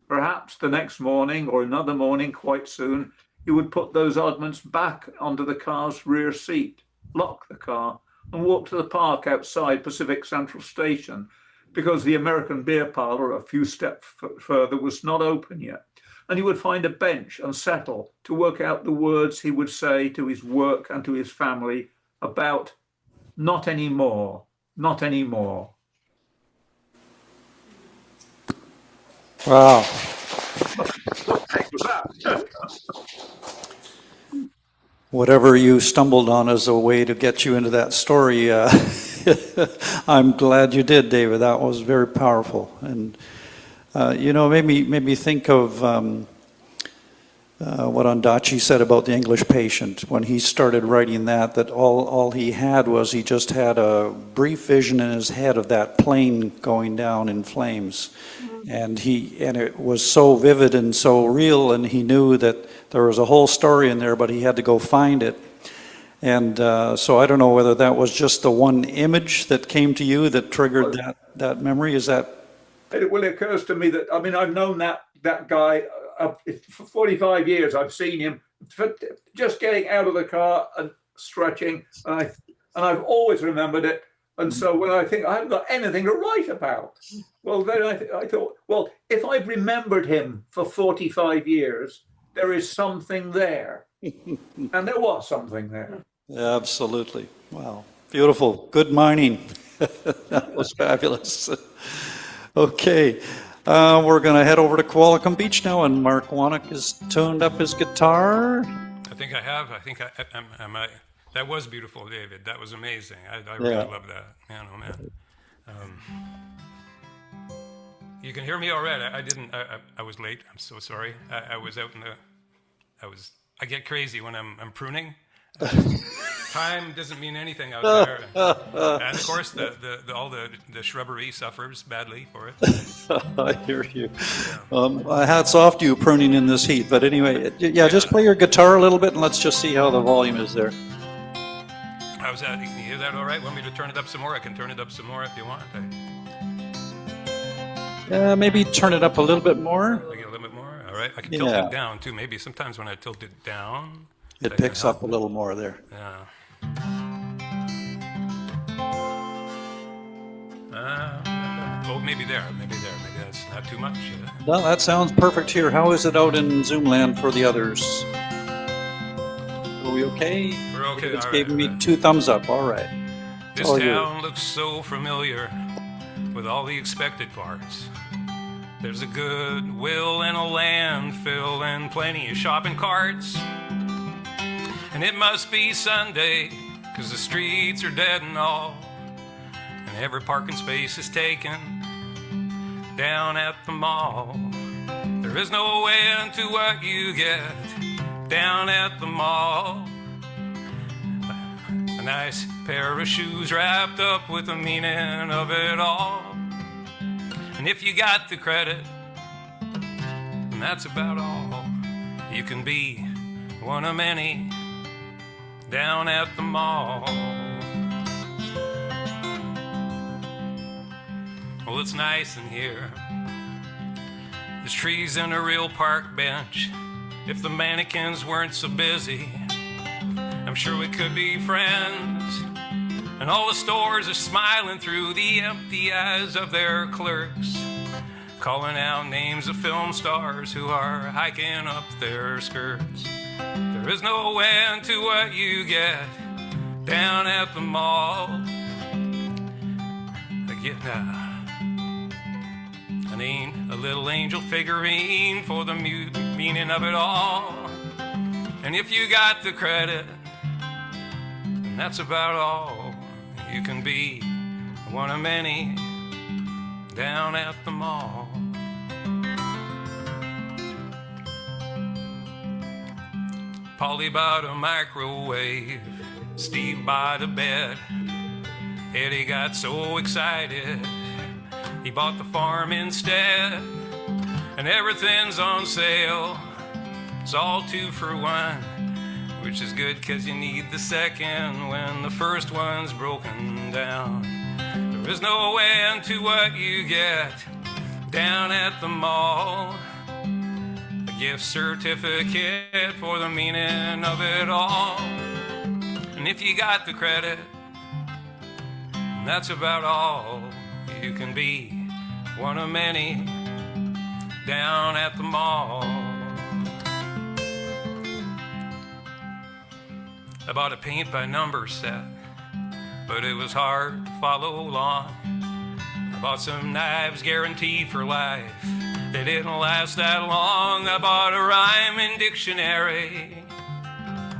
Perhaps the next morning or another morning quite soon, he would put those oddments back onto the car's rear seat, lock the car, and walk to the park outside Pacific Central Station because the American beer parlor a few steps further was not open yet. And he would find a bench and settle to work out the words he would say to his work and to his family about not anymore, not anymore. Wow. What the heck was that? Whatever you stumbled on as a way to get you into that story, I'm glad you did, David. That was very powerful. And, made me think of what Ondaatje said about the English patient. When he started writing that all he had was he just had a brief vision in his head of that plane going down in flames. And it was so vivid and so real, and he knew that there was a whole story in there, but he had to go find it. And so I don't know whether that was just the one image that came to you that triggered that memory. Is that? It occurs to me that, I've known that guy for 45 years. I've seen him just getting out of the car and stretching, and I've always remembered it. And so when I think I haven't got anything to write about, well, then I thought, well, if I've remembered him for 45 years, there is something there. And there was something there. Yeah, absolutely. Wow. Beautiful. Good mining. That was fabulous. Okay. We're going to head over to QualicumBeach now, and Mark Wonneck has tuned up his guitar. think I have. I think that was beautiful, David. That was amazing. I really love that. Man, oh man. You can hear me all right. I was late. I'm so sorry. I was out in the. I get crazy when I'm pruning. Time doesn't mean anything out there, and of course all the shrubbery suffers badly for it. I hear you. Hats off to you pruning in this heat. But anyway, just play your guitar a little bit and let's just see how the volume is there. How's that? Can you hear that all right? Want me to turn it up some more? I can turn it up some more if you want. Maybe turn it up a little bit more. A little bit more. All right. I can tilt it down too. Maybe sometimes when I tilt it down, it picks up a little more there. Yeah. Maybe there. Maybe that's not too much. Well, that sounds perfect here. How is it out in Zoomland for the others? Are we okay? We're okay. It's giving me 2 thumbs up. All right. This town looks so familiar with all the expected parts. There's a Goodwill and a landfill and plenty of shopping carts. And it must be Sunday, 'cause the streets are dead and all. And every parking space is taken down at the mall. There is no end to what you get down at the mall. A nice pair of shoes wrapped up with the meaning of it all. And if you got the credit, then that's about all. You can be one of many down at the mall. Well, it's nice in here. There's trees and a real park bench. If the mannequins weren't so busy, I'm sure we could be friends. And all the stores are smiling through the empty eyes of their clerks, calling out names of film stars who are hiking up their skirts. There is no end to what you get down at the mall. A little angel figurine for the meaning of it all. And if you got the credit, then that's about all. You can be one of many down at the mall. Polly bought a microwave, Steve bought a bed. Eddie got so excited, he bought the farm instead. And everything's on sale, it's all 2 for $1, which is good 'cause you need the second when the first one's broken down. There is no end to what you get down at the mall. A gift certificate for the meaning of it all. And if you got the credit, that's about all. You can be one of many down at the mall. I bought a paint by number set, but it was hard to follow along. I bought some knives guaranteed for life, they didn't last that long. I bought a rhyming dictionary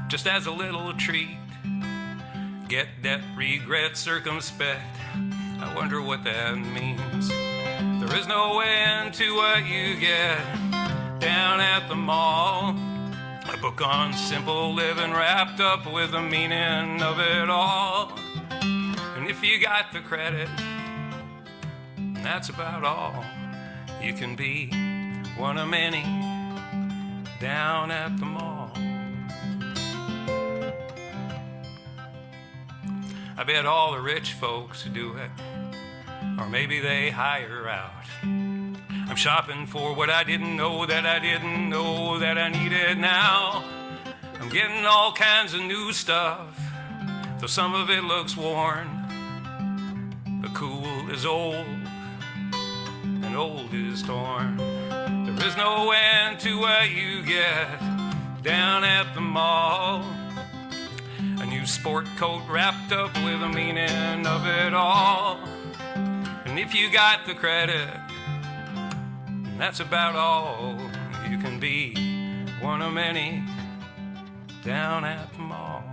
just as a little treat. Get debt, regret, circumspect, I wonder what that means. There is no end to what you get down at the mall. A book on simple living wrapped up with the meaning of it all. And if you got the credit, that's about all. You can be one of many down at the mall. I bet all the rich folks do it, or maybe they hire out. I'm shopping for what I didn't know that I didn't know that I needed now. I'm getting all kinds of new stuff, though some of it looks worn. But cool is old, and old is torn. There is no end to what you get down at the mall. A new sport coat wrapped up with the meaning of it all. And if you got the credit, that's about all. You can be one of many down at the mall.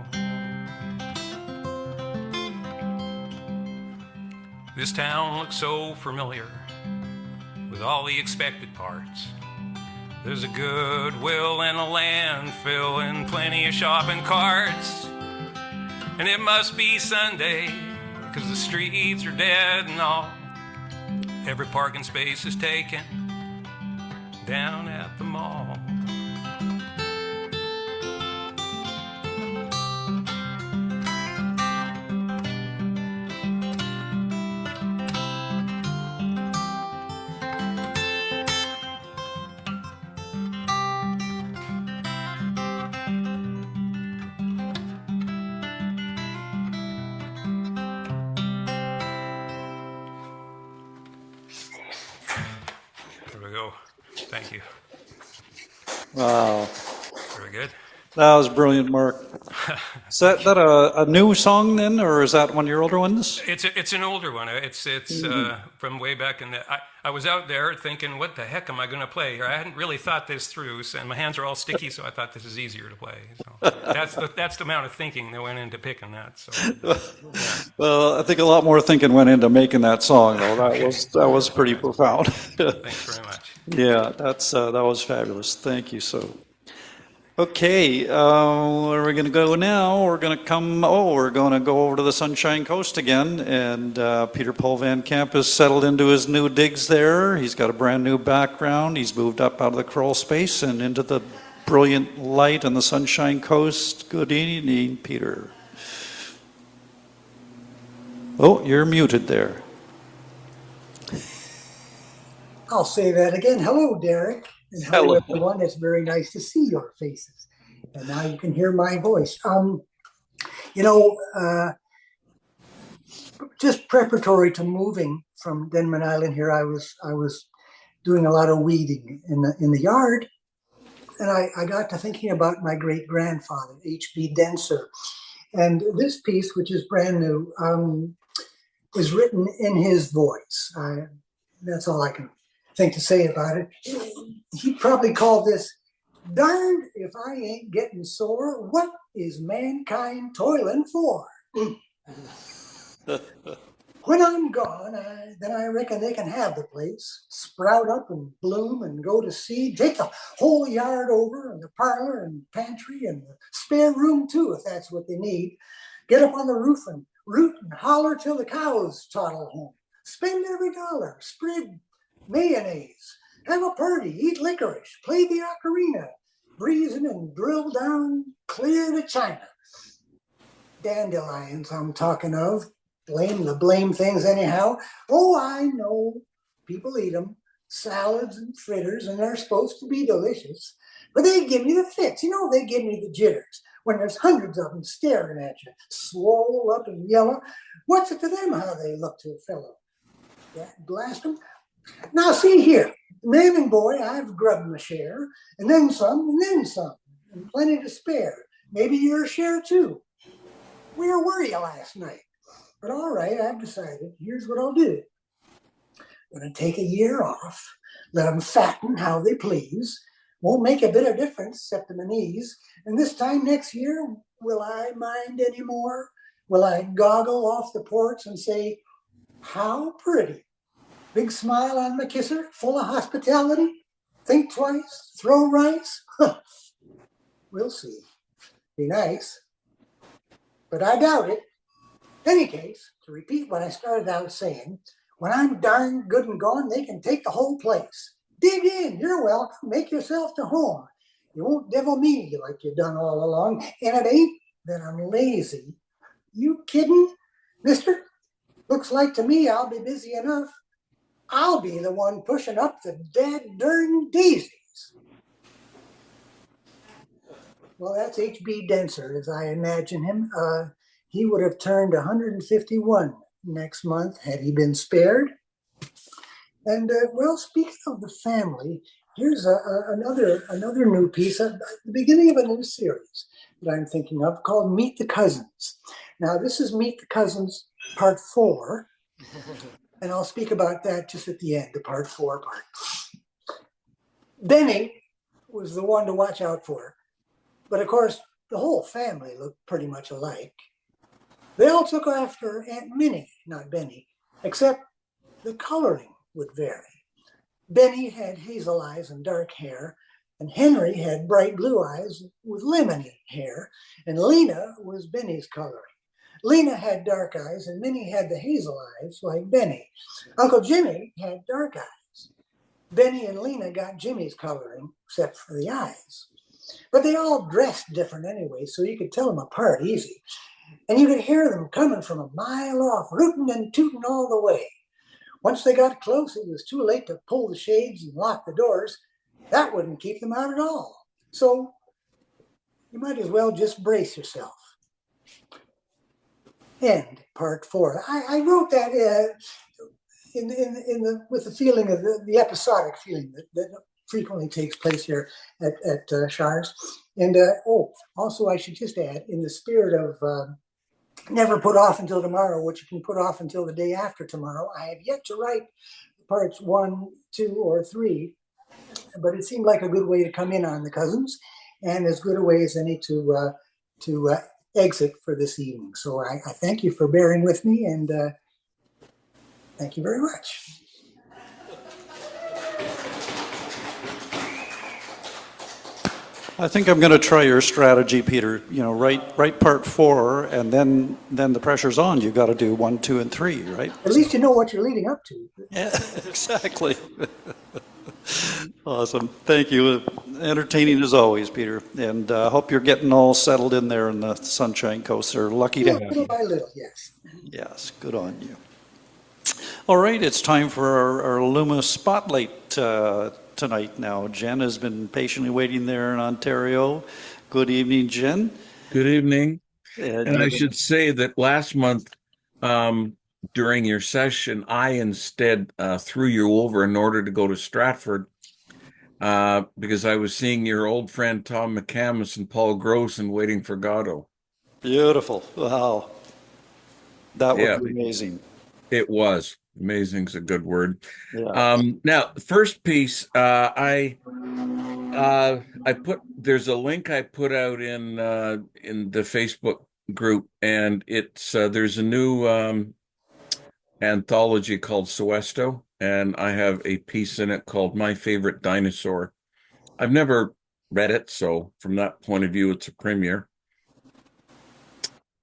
This town looks so familiar with all the expected parts. There's a Goodwill and a landfill and plenty of shopping carts. And it must be Sunday, 'cause the streets are dead and all. Every parking space is taken down at the mall. Thank you. Wow. Very good. That was brilliant, Mark. Is that a new song then, or is that one of your older ones? It's an older one. It's from way back in the. I was out there thinking, what the heck am I going to play here? I hadn't really thought this through, and my hands are all sticky, so I thought this is easier to play. So that's the amount of thinking that went into picking that. So. Yeah. Well, I think a lot more thinking went into making that song, though. That was pretty profound. Thanks very much. Yeah, that was fabulous. Thank you. Okay, where are we going to go now? We're going to go over to the Sunshine Coast again, and Peter Paul Van Camp has settled into his new digs there. He's got a brand new background. He's moved up out of the crawl space and into the brilliant light on the Sunshine Coast. Good evening, Peter. Oh, you're muted there. I'll say that again. Hello, Derek. And hello, everyone. It's very nice to see your faces. And now you can hear my voice. Just preparatory to moving from Denmen Island here, I was doing a lot of weeding in the yard. And I got to thinking about my great-grandfather, H.B. Denser. And this piece, which is brand new, is written in his voice. That's all I can think to say about it. He'd probably call this, "Darned if I ain't getting sore, what is mankind toiling for?" When I'm gone, then I reckon they can have the place, sprout up and bloom and go to seed, take the whole yard over and the parlor and pantry and the spare room too, if that's what they need. Get up on the roof and root and holler till the cows toddle home. Spend every dollar, spread mayonnaise, have a party, eat licorice, play the ocarina, breezing and drill down clear to China. Dandelions I'm talking of. Blame things anyhow. Oh, I know. People eat them. Salads and fritters, and they're supposed to be delicious. But they give me the fits. They give me the jitters. When there's hundreds of them staring at you, swole up and yellow. What's it to them how they look to a fellow? Yeah, blast them. Now, see here, man and boy, I've grubbed my share, and then some, and plenty to spare. Maybe your share too. Where were you last night? But all right, I've decided. Here's what I'll do. I'm going to take a year off, let them fatten how they please. Won't make a bit of difference, except to my knees. And this time next year, will I mind anymore? Will I goggle off the porch and say, "How pretty"? Big smile on my kisser, full of hospitality. Think twice, throw rice. We'll see. Be nice. But I doubt it. In any case, to repeat what I started out saying, when I'm darn good and gone, they can take the whole place. Dig in, you're welcome, make yourself to home. You won't devil me like you done all along, and it ain't that I'm lazy. You kidding, mister? Looks like to me I'll be busy enough. I'll be the one pushing up the dead darn daisies. Well, that's H.B. Denser, as I imagine him. He would have turned 151 next month had he been spared. And, speaking of the family, here's another new piece at the beginning of a new series that I'm thinking of called Meet the Cousins. Now, this is Meet the Cousins Part 4. And I'll speak about that just at the end, the Part 4 part. Benny was the one to watch out for. But of course, the whole family looked pretty much alike. They all took after Aunt Minnie, not Benny, except the coloring would vary. Benny had hazel eyes and dark hair, and Henry had bright blue eyes with lemony hair, and Lena was Benny's coloring. Lena had dark eyes, and Minnie had the hazel eyes like Benny. Uncle Jimmy had dark eyes. Benny and Lena got Jimmy's coloring, except for the eyes. But they all dressed different anyway, so you could tell them apart easy. And you could hear them coming from a mile off, rootin' and tootin' all the way. Once they got close, it was too late to pull the shades and lock the doors. That wouldn't keep them out at all. So you might as well just brace yourself. End part 4. I wrote that with the feeling of the episodic feeling that frequently takes place here at Char's. And also I should just add, in the spirit of never put off until tomorrow, which you can put off until the day after tomorrow, I have yet to write parts 1, 2, or 3, but it seemed like a good way to come in on the cousins, and as good a way as any to exit for this evening. So I thank you for bearing with me, and thank you very much. I think I'm going to try your strategy, Peter. Write part 4, and then the pressure's on. You've got to do 1, 2, and 3, right? At least you know what you're leading up to. Yeah, exactly. Awesome. Thank you. Entertaining as always, Peter. And I hope you're getting all settled in there in the Sunshine Coast. They're lucky to have you. Little by little, yes. Yes, good on you. All right, it's time for our Luma Spotlight tonight now. Jen has been patiently waiting there in Ontario. Good evening, Jen. Good evening. And I should say that last month, during your session, I instead threw you over in order to go to Stratford because I was seeing your old friend Tom McCamus and Paul Gross and Waiting for Godot. Beautiful. Wow. That would be amazing. It was. Amazing's a good word. Yeah. Now, the first piece, I put, there's a link I put out in the Facebook group, and it's there's a new anthology called Sowesto, and I have a piece in it called My Favorite Dinosaur. I've never read it, so from that point of view, it's a premiere.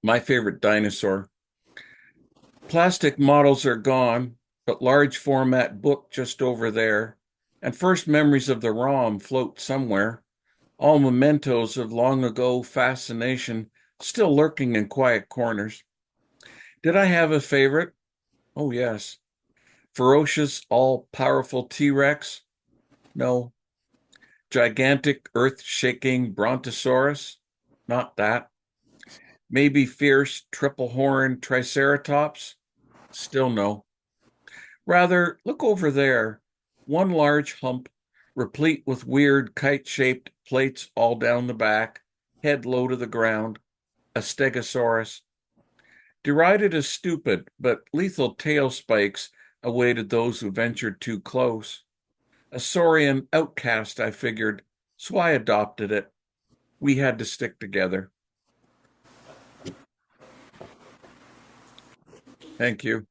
My Favorite Dinosaur. Plastic models are gone, but large format book just over there, and first memories of the ROM float somewhere, all mementos of long ago fascination still lurking in quiet corners. Did I have a favorite? Oh, yes. Ferocious, all-powerful T-Rex? No. Gigantic, earth-shaking Brontosaurus? Not that. Maybe fierce, triple-horned Triceratops? Still no. Rather, look over there. One large hump, replete with weird kite-shaped plates all down the back, head low to the ground. A Stegosaurus. Derided as stupid, but lethal tail spikes awaited those who ventured too close. A saurian outcast, I figured, so I adopted it. We had to stick together. Thank you.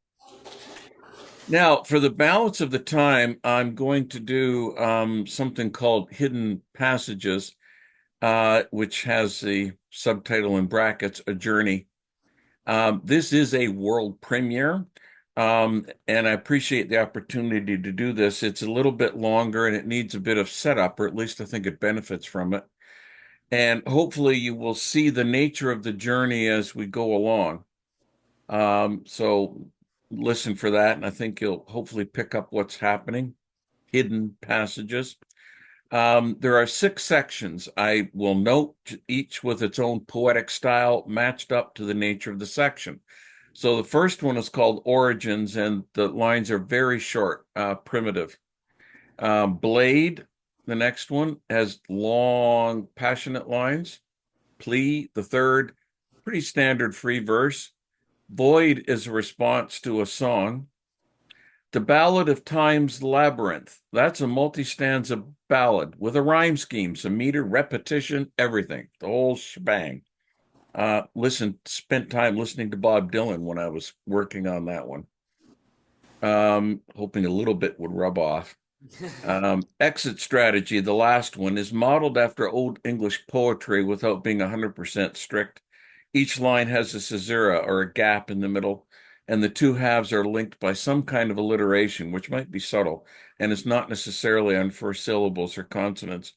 Now, for the balance of the time, I'm going to do something called Hidden Passages, which has the subtitle in brackets, A Journey. This is a world premiere, and I appreciate the opportunity to do this. It's a little bit longer, and it needs a bit of setup, or at least I think it benefits from it. And hopefully you will see the nature of the journey as we go along. So listen for that, and I think you'll hopefully pick up what's happening. Hidden passages. There are 6 sections. I will note each with its own poetic style matched up to the nature of the section. So the first one is called Origins, and the lines are very short, primitive. Blade, the next one, has long, passionate lines. Plea, the third, pretty standard free verse. Void is a response to a song. The Ballad of Time's Labyrinth. That's a multi-stanza ballad with a rhyme scheme, some meter, repetition, everything, the whole shebang. Spent time listening to Bob Dylan when I was working on that one. Hoping a little bit would rub off. Exit Strategy, the last one, is modeled after Old English poetry without being 100% strict. Each line has a caesura or a gap in the middle, and the two halves are linked by some kind of alliteration, which might be subtle, and is not necessarily on first syllables or consonants.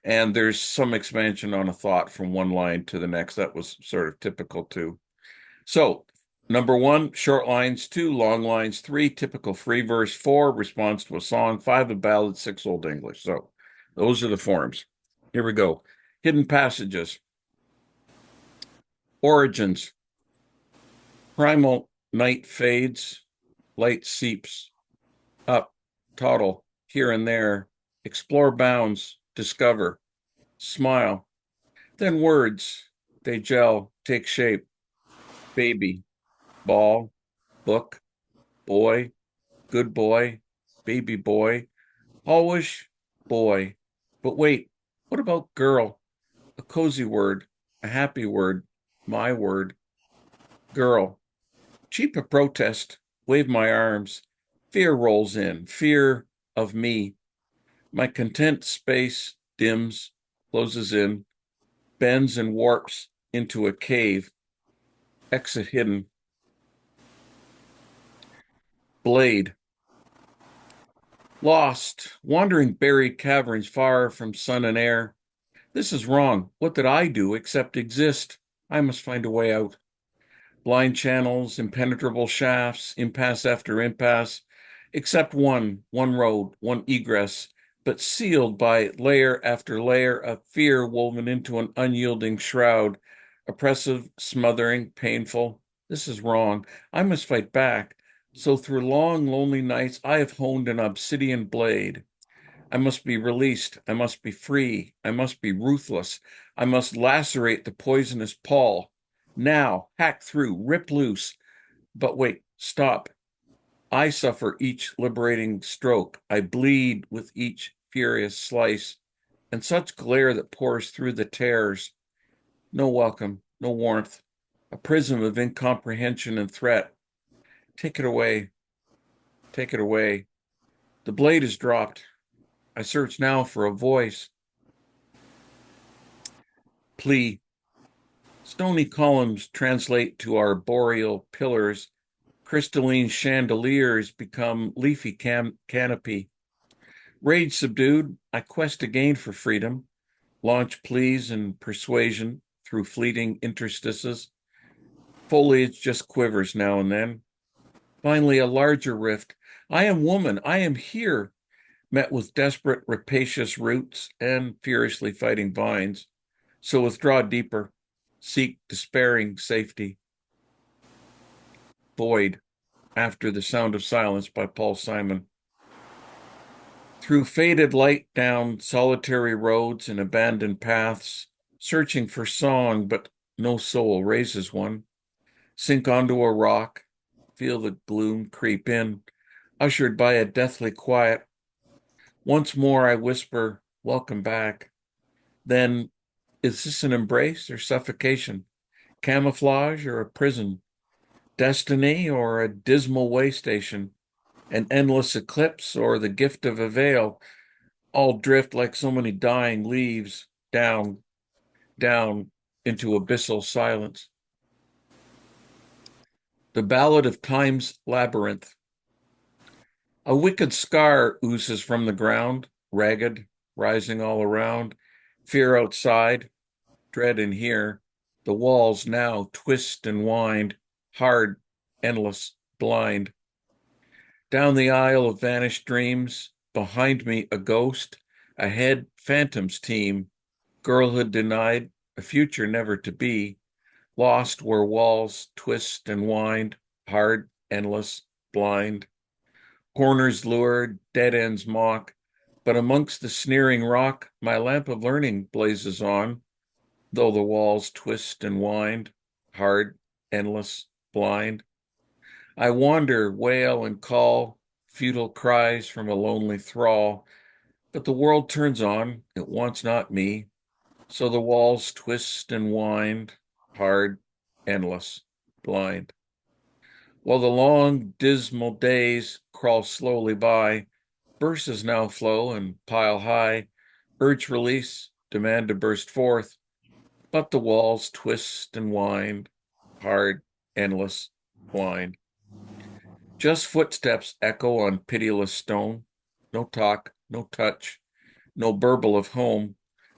And there's some expansion on a thought from one line to the next. That was sort of typical too. So, number 1, short lines. 2, long lines. 3, typical free verse. 4, response to a song. 5, a ballad. 6, Old English. So, those are the forms. Here we go. Hidden passages. Origins. Primal night fades, light seeps. Up, toddle, here and there. Explore bounds, discover. Smile. Then words, they gel, take shape. Baby, ball, book, boy, good boy, baby boy, always boy. But wait, what about girl? A cozy word, a happy word, my word. Girl. Cheap a protest, wave my arms. Fear rolls in, fear of me. My content space dims, closes in, bends and warps into a cave. Exit hidden. Blade. Lost, wandering buried caverns far from sun and air. This is wrong. What did I do except exist? I must find a way out. Blind channels, impenetrable shafts, impasse after impasse, except one road, one egress, but sealed by layer after layer of fear woven into an unyielding shroud, oppressive, smothering, painful. This is wrong. I must fight back. So through long, lonely nights, I have honed an obsidian blade. I must be released. I must be free. I must be ruthless. I must lacerate the poisonous pall. Now, hack through, rip loose. But wait, stop. I suffer each liberating stroke. I bleed with each furious slice, and such glare that pours through the tears. No welcome, no warmth, a prism of incomprehension and threat. Take it away. Take it away. The blade is dropped. I search now for a voice. Plea. Stony columns translate to arboreal pillars. Crystalline chandeliers become leafy canopy. Rage subdued, I quest again for freedom. Launch pleas and persuasion through fleeting interstices. Foliage just quivers now and then. Finally, a larger rift. I am woman. I am here. Met with desperate, rapacious roots and furiously fighting vines. So withdraw deeper. Seek despairing safety. Void. After the Sound of Silence by Paul Simon. Through faded light down solitary roads and abandoned paths, searching for song, but no soul raises one. Sink onto a rock, feel the gloom creep in, ushered by a deathly quiet. Once more I whisper, welcome back. Then, is this an embrace or suffocation? Camouflage or a prison? Destiny or a dismal way station? An endless eclipse or the gift of a veil? All drift like so many dying leaves down into abyssal silence. The Ballad of Time's Labyrinth. A wicked scar oozes from the ground, ragged, rising all around. Fear outside, dread in here. The walls now twist and wind, hard, endless, blind. Down the aisle of vanished dreams, behind me a ghost, ahead phantoms team, girlhood denied, a future never to be, lost where walls twist and wind, hard, endless, blind. Corners lured, dead ends mock, but amongst the sneering rock, my lamp of learning blazes on, though the walls twist and wind, hard, endless, blind. I wander, wail, and call, futile cries from a lonely thrall. But the world turns on, it wants not me. So the walls twist and wind, hard, endless, blind. While the long, dismal days crawl slowly by, verses now flow and pile high, urge release, demand to burst forth. But the walls twist and wind, hard, endless, blind. Just footsteps echo on pitiless stone. No talk, no touch, no burble of home.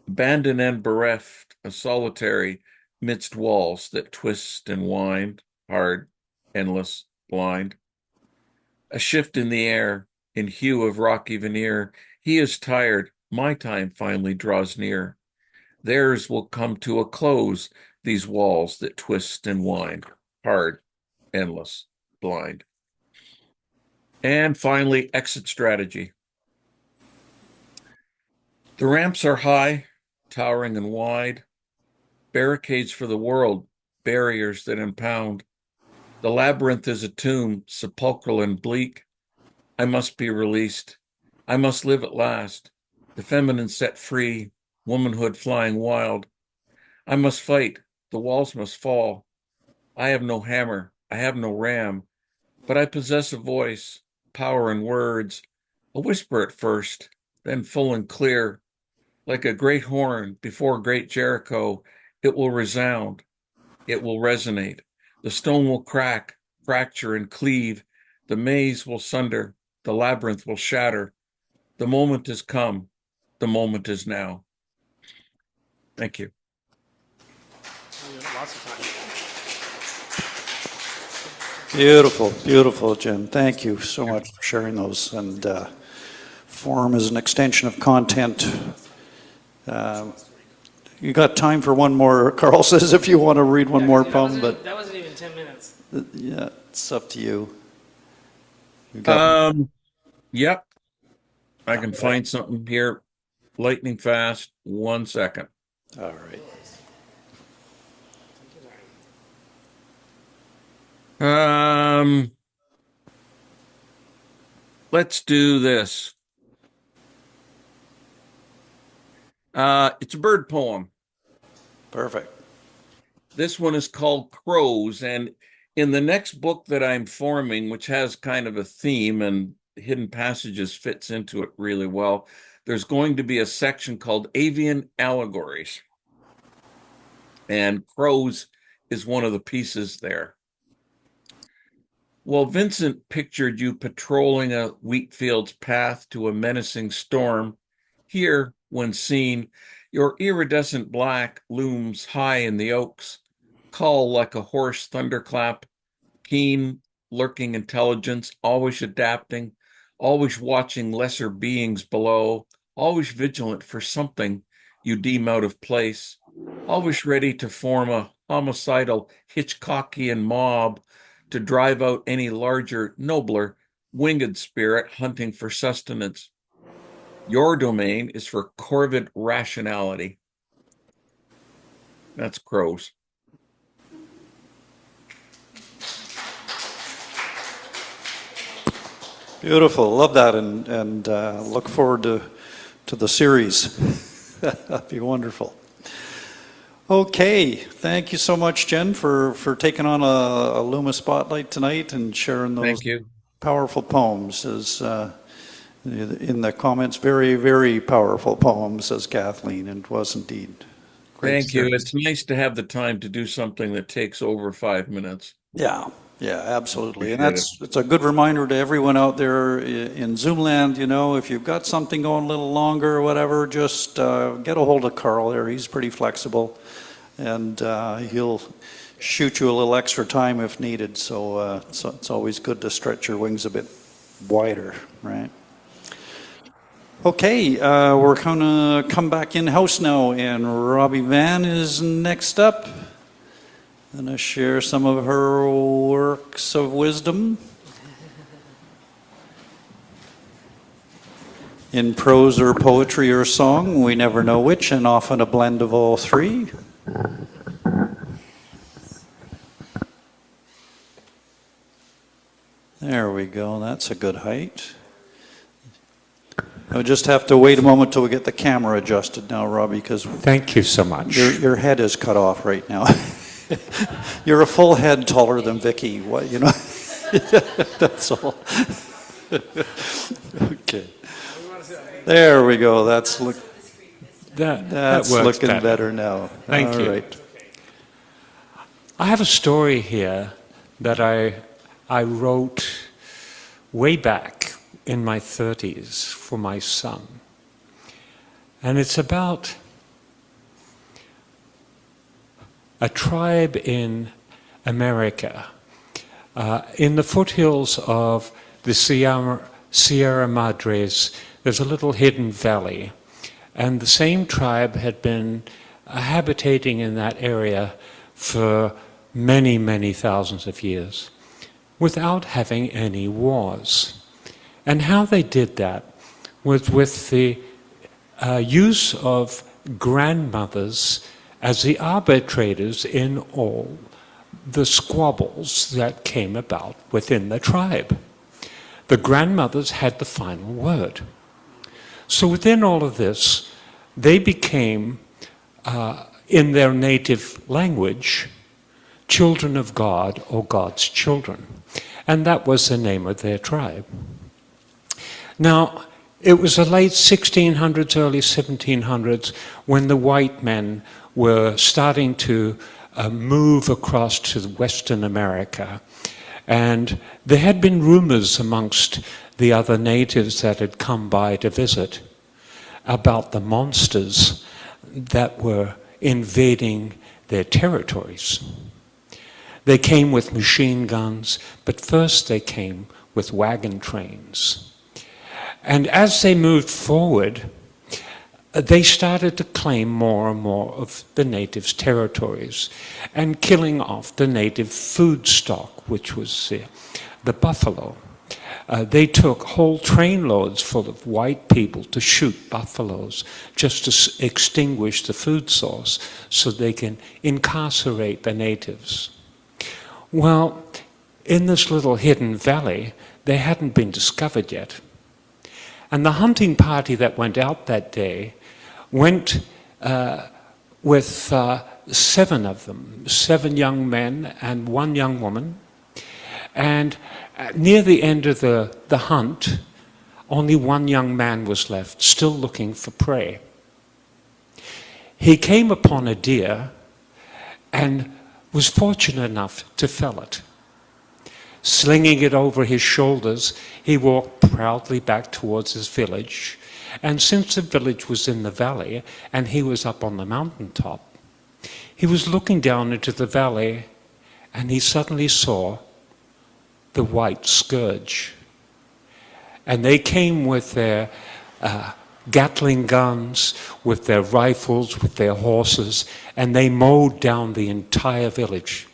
Abandoned and bereft, a solitary midst walls that twist and wind, hard, endless, blind. A shift in the air, in hue of rocky veneer. He is tired, my time finally draws near. Theirs will come to a close, these walls that twist and wind, hard, endless, blind. And finally, exit strategy. The ramps are high, towering and wide, barricades for the world, barriers that impound. The labyrinth is a tomb, sepulchral and bleak. I must be released. I must live at last. The feminine set free, womanhood flying wild. I must fight. The walls must fall. I have no hammer. I have no ram. But I possess a voice, power in words, a whisper at first, then full and clear. Like a great horn before great Jericho, it will resound. It will resonate. The stone will crack, fracture, and cleave. The maze will sunder. The labyrinth will shatter. The moment has come. The moment is now. Thank you. Beautiful, beautiful, Jim. Thank you so much for sharing those. And form is an extension of content. You got time for one more, Karl says, if you want to read one more poem. But that wasn't even 10 minutes. Yeah, it's up to you. Yep. I can find something here lightning fast. 1 second. All right. Let's do this. It's a bird poem. Perfect. This one is called Crows, and in the next book that I'm forming, which has kind of a theme and Hidden Passages fits into it really well, there's going to be a section called Avian Allegories. And crows is one of the pieces there. Well, Vincent pictured you patrolling a wheat field's path to a menacing storm. Here, when seen, your iridescent black looms high in the oaks, call like a hoarse thunderclap, keen, lurking intelligence, always adapting, always watching lesser beings below, always vigilant for something you deem out of place, always ready to form a homicidal Hitchcockian mob to drive out any larger, nobler, winged spirit hunting for sustenance. Your domain is for corvid rationality. That's crows. Beautiful. Love that, and look forward to the series. That'd be wonderful. Okay, thank you so much, Jen, for taking on a Luma Spotlight tonight and sharing those powerful poems. As in the comments, very, very powerful poems, says Kathleen, and it was indeed. Thank you. It's nice to have the time to do something that takes over 5 minutes. Yeah, absolutely. And it's a good reminder to everyone out there in Zoomland, you know, if you've got something going a little longer or whatever, just get a hold of Karl there. He's pretty flexible, and he'll shoot you a little extra time if needed. So it's always good to stretch your wings a bit wider, right? Okay, we're going to come back in-house now, and Robbie Van is next up. Going to share some of her works of wisdom in prose or poetry or song. We never know which, and often a blend of all three. There we go. That's a good height. I'll just have to wait a moment till we get the camera adjusted now, Robbie, because thank you so much. Your head is cut off right now. You're a full head taller than Vicki. What, you know? That's all. Okay. There we go. That's looking better now. Thank you. Right. I have a story here that I wrote way back in my 30s for my son. And it's about a tribe in America, in the foothills of the Sierra Madres. There's a little hidden valley, and the same tribe had been habitating in that area for many, many thousands of years without having any wars. And how they did that was with the use of grandmothers as the arbitrators in all the squabbles that came about within the tribe. The grandmothers had the final word. So within all of this, they became, in their native language, children of God or God's children. And that was the name of their tribe. Now, it was the late 1600s, early 1700s, when the white men were starting to move across to Western America. And there had been rumors amongst the other natives that had come by to visit about the monsters that were invading their territories. They came with machine guns, but first they came with wagon trains. And as they moved forward, they started to claim more and more of the natives' territories and killing off the native food stock, which was the buffalo. They took whole trainloads full of white people to shoot buffaloes just to extinguish the food source so they can incarcerate the natives. Well, in this little hidden valley, they hadn't been discovered yet. And the hunting party that went out that day went with 7 of them, 7 young men and 1 young woman. And near the end of the hunt, only 1 young man was left, still looking for prey. He came upon a deer and was fortunate enough to fell it. Slinging it over his shoulders, he walked proudly back towards his village. And since the village was in the valley and he was up on the mountaintop, he was looking down into the valley and he suddenly saw the white scourge. And they came with their Gatling guns, with their rifles, with their horses, and they mowed down the entire village.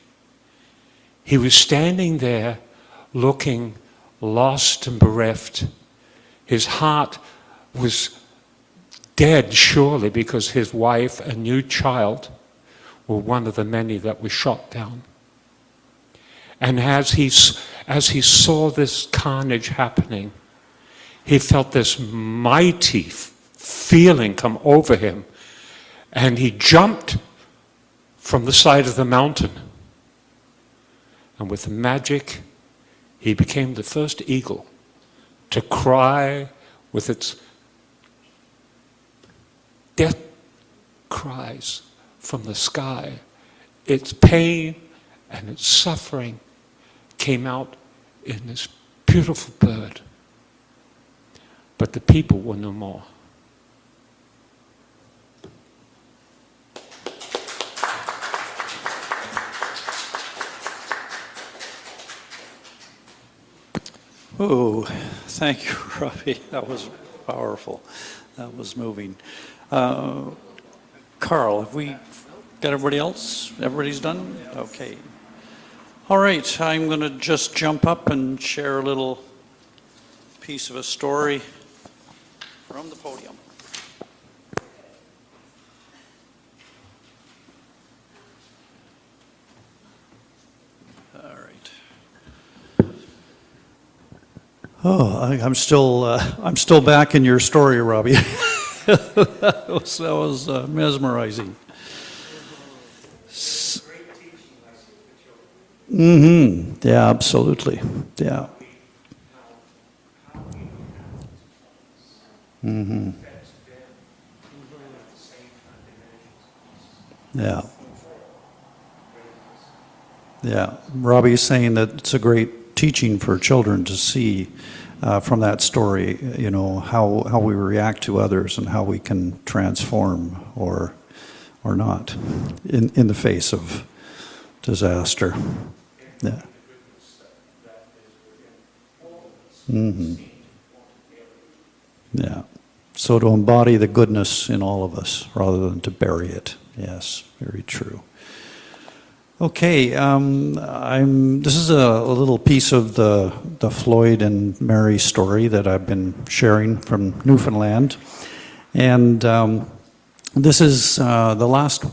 He was standing there looking lost and bereft. His heart was dead, surely, because his wife and new child were one of the many that were shot down. And as he saw this carnage happening, he felt this mighty feeling come over him, and he jumped from the side of the mountain. And with magic, he became the first eagle to cry with its death cries from the sky. Its pain and its suffering came out in this beautiful bird. But the people were no more. Oh, thank you, Robbie. That was powerful. That was moving. Karl, have we got everybody else? Everybody's done? Okay. All right, I'm going to just jump up and share a little piece of a story from the podium. All right. Oh, I'm still back in your story, Robbie. that was mesmerizing. Mm-hmm. Yeah, absolutely. Yeah. Mm-hmm. Yeah. Yeah. Robbie's saying that it's a great teaching for children to see from that story, you know, how we react to others and how we can transform or not in the face of disaster. Yeah. Mm-hmm. Yeah. So to embody the goodness in all of us rather than to bury it. Yes, very true. Okay, this is a little piece of the Floyd and Mary story that I've been sharing from Newfoundland. And this is the last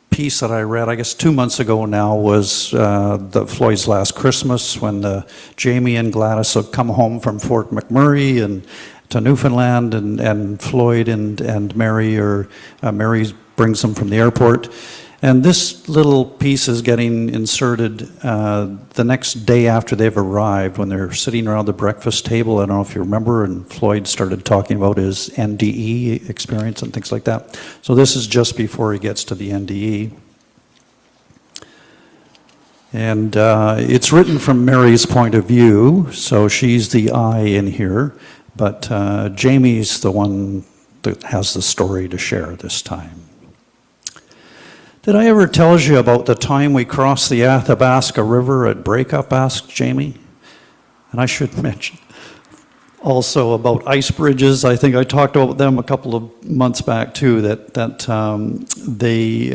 piece that I read, I guess 2 months ago now, was the Floyd's Last Christmas, when Jamie and Gladys have come home from Fort McMurray and to Newfoundland, and Floyd and Mary, Mary brings them from the airport. And this little piece is getting inserted the next day after they've arrived, when they're sitting around the breakfast table. I don't know if you remember, and Floyd started talking about his NDE experience and things like that. So this is just before he gets to the NDE. And it's written from Mary's point of view, so she's the I in here, but Jamie's the one that has the story to share this time. Did I ever tell you about the time we crossed the Athabasca River at breakup? Asked Jamie. And I should mention also about ice bridges. I think I talked about them a couple of months back too, that they,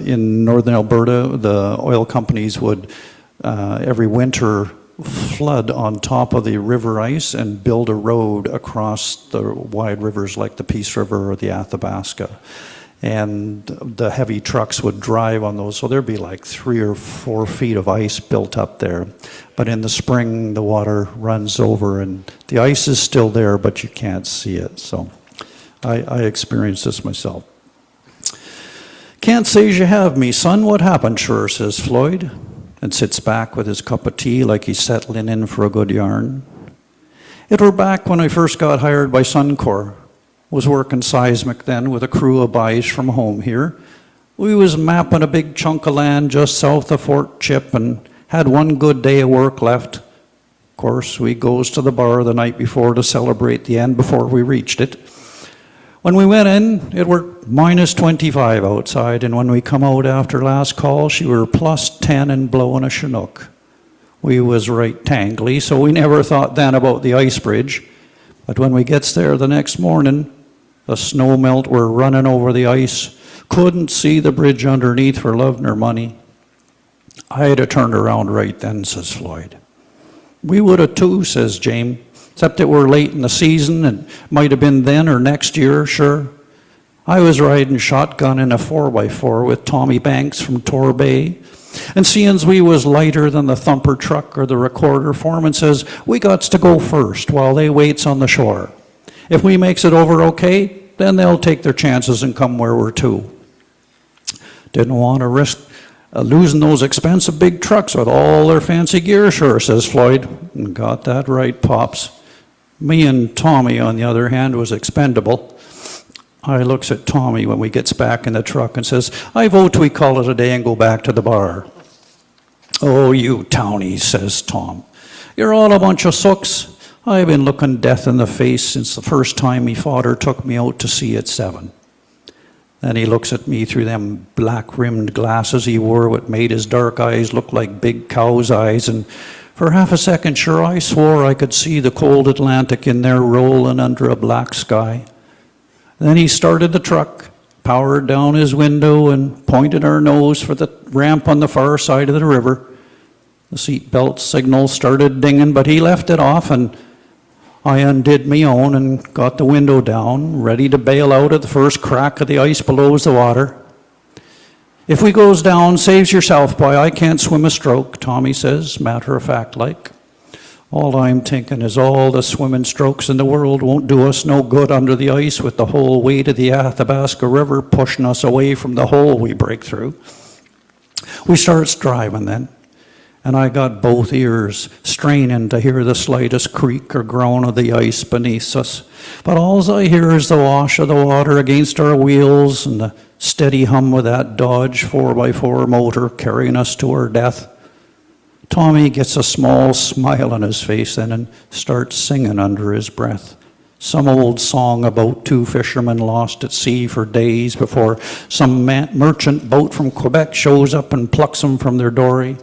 in northern Alberta, the oil companies would every winter flood on top of the river ice and build a road across the wide rivers like the Peace River or the Athabasca. And the heavy trucks would drive on those, so there'd be like 3 or 4 feet of ice built up there. But in the spring, the water runs over, and the ice is still there, but you can't see it. So I experienced this myself. Can't say as you have me, son. What happened? Sure, says Floyd, and sits back with his cup of tea like he's settling in for a good yarn. It were back when I first got hired by Suncor. Was working seismic then with a crew of boys from home here. We was mapping a big chunk of land just south of Fort Chip and had one good day of work left. Of course, we goes to the bar the night before to celebrate the end before we reached it. When we went in, it were minus 25 outside, and when we come out after last call, she were plus 10 and blowing a Chinook. We was right tangly, so we never thought then about the ice bridge. But when we gets there the next morning, the snow melt were running over the ice. Couldn't see the bridge underneath for love nor money. I'd have turned around right then, says Floyd. We would have too, says James, except it were late in the season and might have been then or next year, sure. I was riding shotgun in a 4x4 with Tommy Banks from Torbay. And seeing we was lighter than the thumper truck or the recorder, foreman says, we gots to go first while they waits on the shore. If we makes it over okay, then they'll take their chances and come where we're to. Didn't want to risk losing those expensive big trucks with all their fancy gear, sure, says Floyd. And got that right, Pops. Me and Tommy, on the other hand, was expendable. I looks at Tommy when we gets back in the truck and says, I vote we call it a day and go back to the bar. Oh, you townies, says Tom. You're all a bunch of sooks. I've been looking death in the face since the first time me father took me out to sea at 7. Then he looks at me through them black-rimmed glasses he wore, what made his dark eyes look like big cow's eyes, and for half a second, sure, I swore I could see the cold Atlantic in there rolling under a black sky. Then he started the truck, powered down his window, and pointed our nose for the ramp on the far side of the river. The seatbelt signal started dinging, but he left it off, and I undid me own and got the window down, ready to bail out at the first crack of the ice below the water. If we goes down, saves yourself, boy. I can't swim a stroke, Tommy says, matter of fact like. All I'm thinking is all the swimming strokes in the world won't do us no good under the ice with the whole weight of the Athabasca River pushing us away from the hole we break through. We starts driving then, and I got both ears straining to hear the slightest creak or groan of the ice beneath us. But all I hear is the wash of the water against our wheels and the steady hum of that Dodge 4x4 motor carrying us to our death. Tommy gets a small smile on his face then and starts singing under his breath. Some old song about two fishermen lost at sea for days before some merchant boat from Quebec shows up and plucks them from their dory.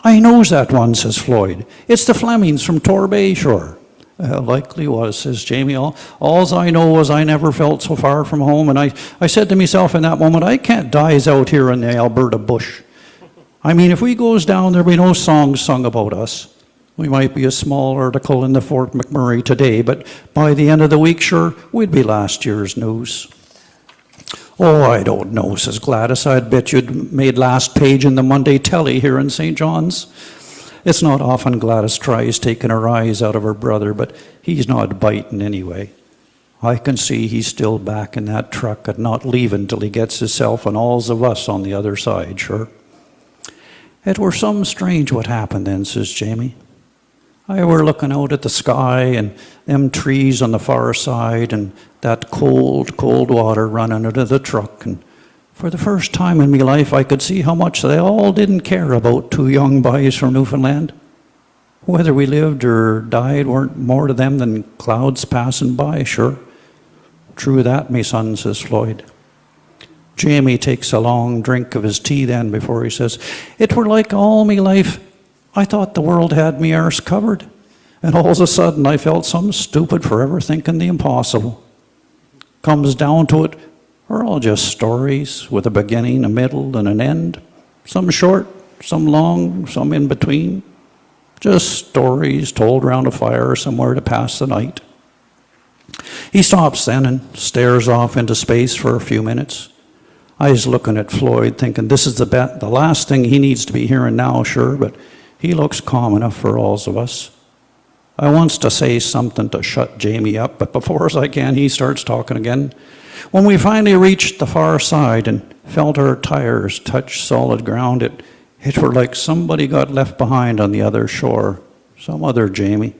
I knows that one, says Floyd. It's the Flemings from Torbay shore. Likely was, says Jamie. All's I know was I never felt so far from home, and I said to myself in that moment, I can't dies out here in the Alberta bush. I mean, if we goes down, there'll be no songs sung about us. We might be a small article in the Fort McMurray today, but by the end of the week, sure, we'd be last year's news. Oh, I don't know, says Gladys. I'd bet you'd made last page in the Monday Telly here in St. John's. It's not often Gladys tries taking her eyes out of her brother, but he's not biting anyway. I can see he's still back in that truck and not leaving till he gets himself and alls of us on the other side, sure. It were some strange what happened then, says Jamie. I were looking out at the sky and them trees on the far side and that cold, cold water running out of the truck. And for the first time in my life, I could see how much they all didn't care about two young boys from Newfoundland. Whether we lived or died weren't more to them than clouds passing by, sure. True that, me son, says Floyd. Jamie takes a long drink of his tea then before he says, it were like all me life, I thought the world had me arse covered, and all of a sudden I felt some stupid for ever thinking the impossible. Comes down to it, we're all just stories with a beginning, a middle, and an end. Some short, some long, some in between. Just stories told round a fire somewhere to pass the night. He stops then and stares off into space for a few minutes. I was looking at Floyd thinking this is the last thing he needs to be hearing now, sure, but he looks calm enough for all of us. I wants to say something to shut Jamie up, but before as I can, he starts talking again. When we finally reached the far side and felt our tires touch solid ground, it were like somebody got left behind on the other shore. Some other Jamie.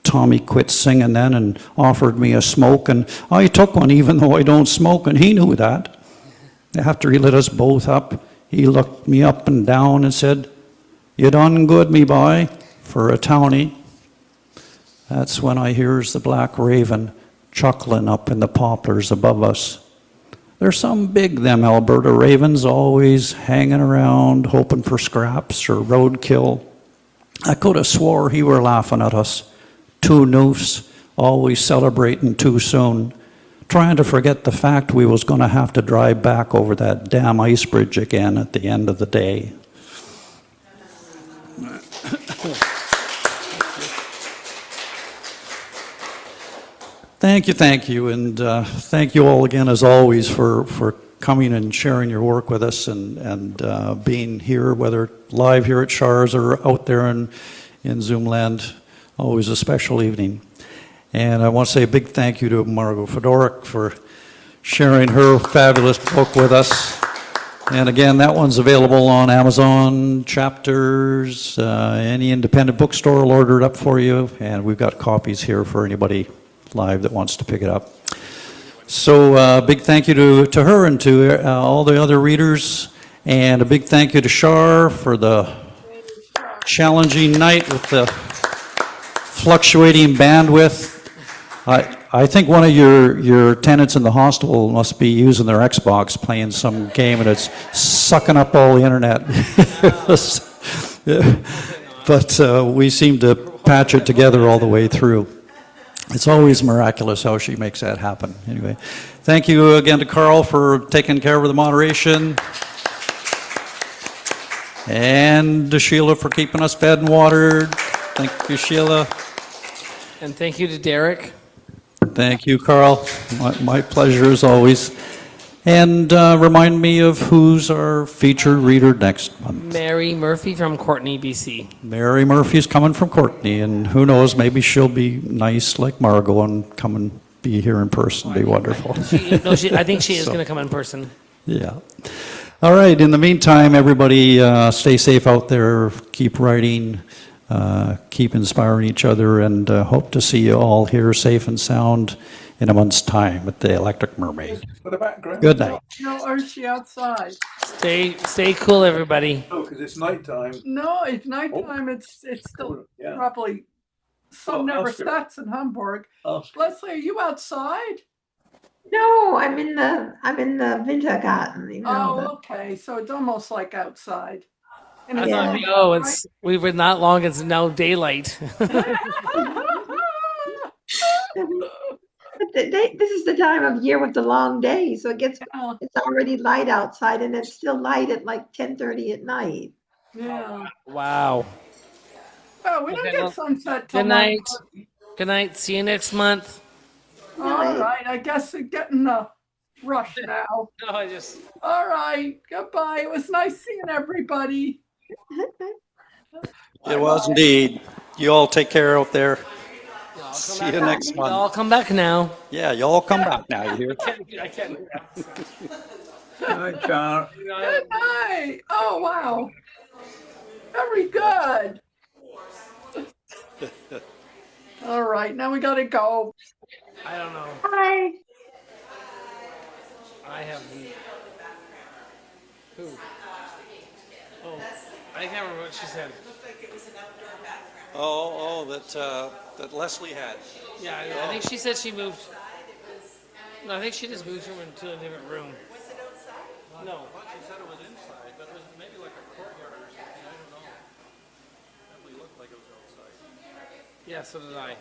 Tommy quit singing then and offered me a smoke, and I took one even though I don't smoke, and he knew that. After he lit us both up, he looked me up and down and said, you done good, me boy, for a townie. That's when I hears the black raven chuckling up in the poplars above us. They're some big, them Alberta ravens, always hanging around, hoping for scraps or roadkill. I could have swore he were laughing at us. Two noofs, always celebrating too soon, trying to forget the fact we was going to have to drive back over that damn ice bridge again at the end of the day. Thank you, and thank you all again, as always, for coming and sharing your work with us and being here, whether live here at Char's or out there in Zoom land. Always a special evening. And I want to say a big thank you to Margot Fedoruk for sharing her fabulous book with us. And again, that one's available on Amazon, Chapters, any independent bookstore will order it up for you. And we've got copies here for anybody live that wants to pick it up. So big thank you to her and to all the other readers. And a big thank you to Char for the challenging night with the fluctuating bandwidth. I think one of your tenants in the hostel must be using their Xbox playing some game and it's sucking up all the internet. But we seem to patch it together all the way through. It's always miraculous how she makes that happen. Anyway, thank you again to Karl for taking care of the moderation. And to Sheila for keeping us fed and watered. Thank you, Sheila. And thank you to Derek. Thank you, Karl. My pleasure as always. And remind me of who's our featured reader next month. Mary Murphy from Courtney, BC. Mary Murphy's coming from Courtney, and who knows, maybe she'll be nice like Margot and come and be here in person. Be wonderful. I think she is So, going to come in person. Yeah. All right. In the meantime, everybody stay safe out there. Keep writing. Keep inspiring each other, and hope to see you all here safe and sound in a month's time at the Electric Mermaid. Good night. No, or is she outside? Stay cool, everybody. Oh, because it's nighttime. No, it's nighttime. It's still Yeah. probably sun never ask her. sets in Hamburg. Ask Leslie, are you outside? No, I'm in the Wintergarten. You know, Oh, okay. So it's almost like outside. And I it's thought, night, oh, right? we've been not long. It's now daylight. But this is the time of year with the long day, so it's already light outside, and it's still light at like 10:30 at night. Yeah. Wow. Oh, we don't Okay, get well, sunset till Good night. 9:30. Good night. See you next month. All right. I guess we're getting the rush now. No, I just. All right. Goodbye. It was nice seeing everybody. It was indeed. You all take care out there. See you next month. Y'all come back now. Yeah, y'all come back now. You hear? I can't. Good night, Char. Good night. Oh, wow. Very good. All right. Now we got to go. I don't know. Bye. I have the. Who? Oh, I can't remember what she said. Oh, that Lesli had. Yeah, I think she said she moved. No, I think she just moved into a different room. Was it outside? No. She said it was inside, but it was maybe like a courtyard or something. I don't know. It definitely looked like it was outside. Yeah, so did I.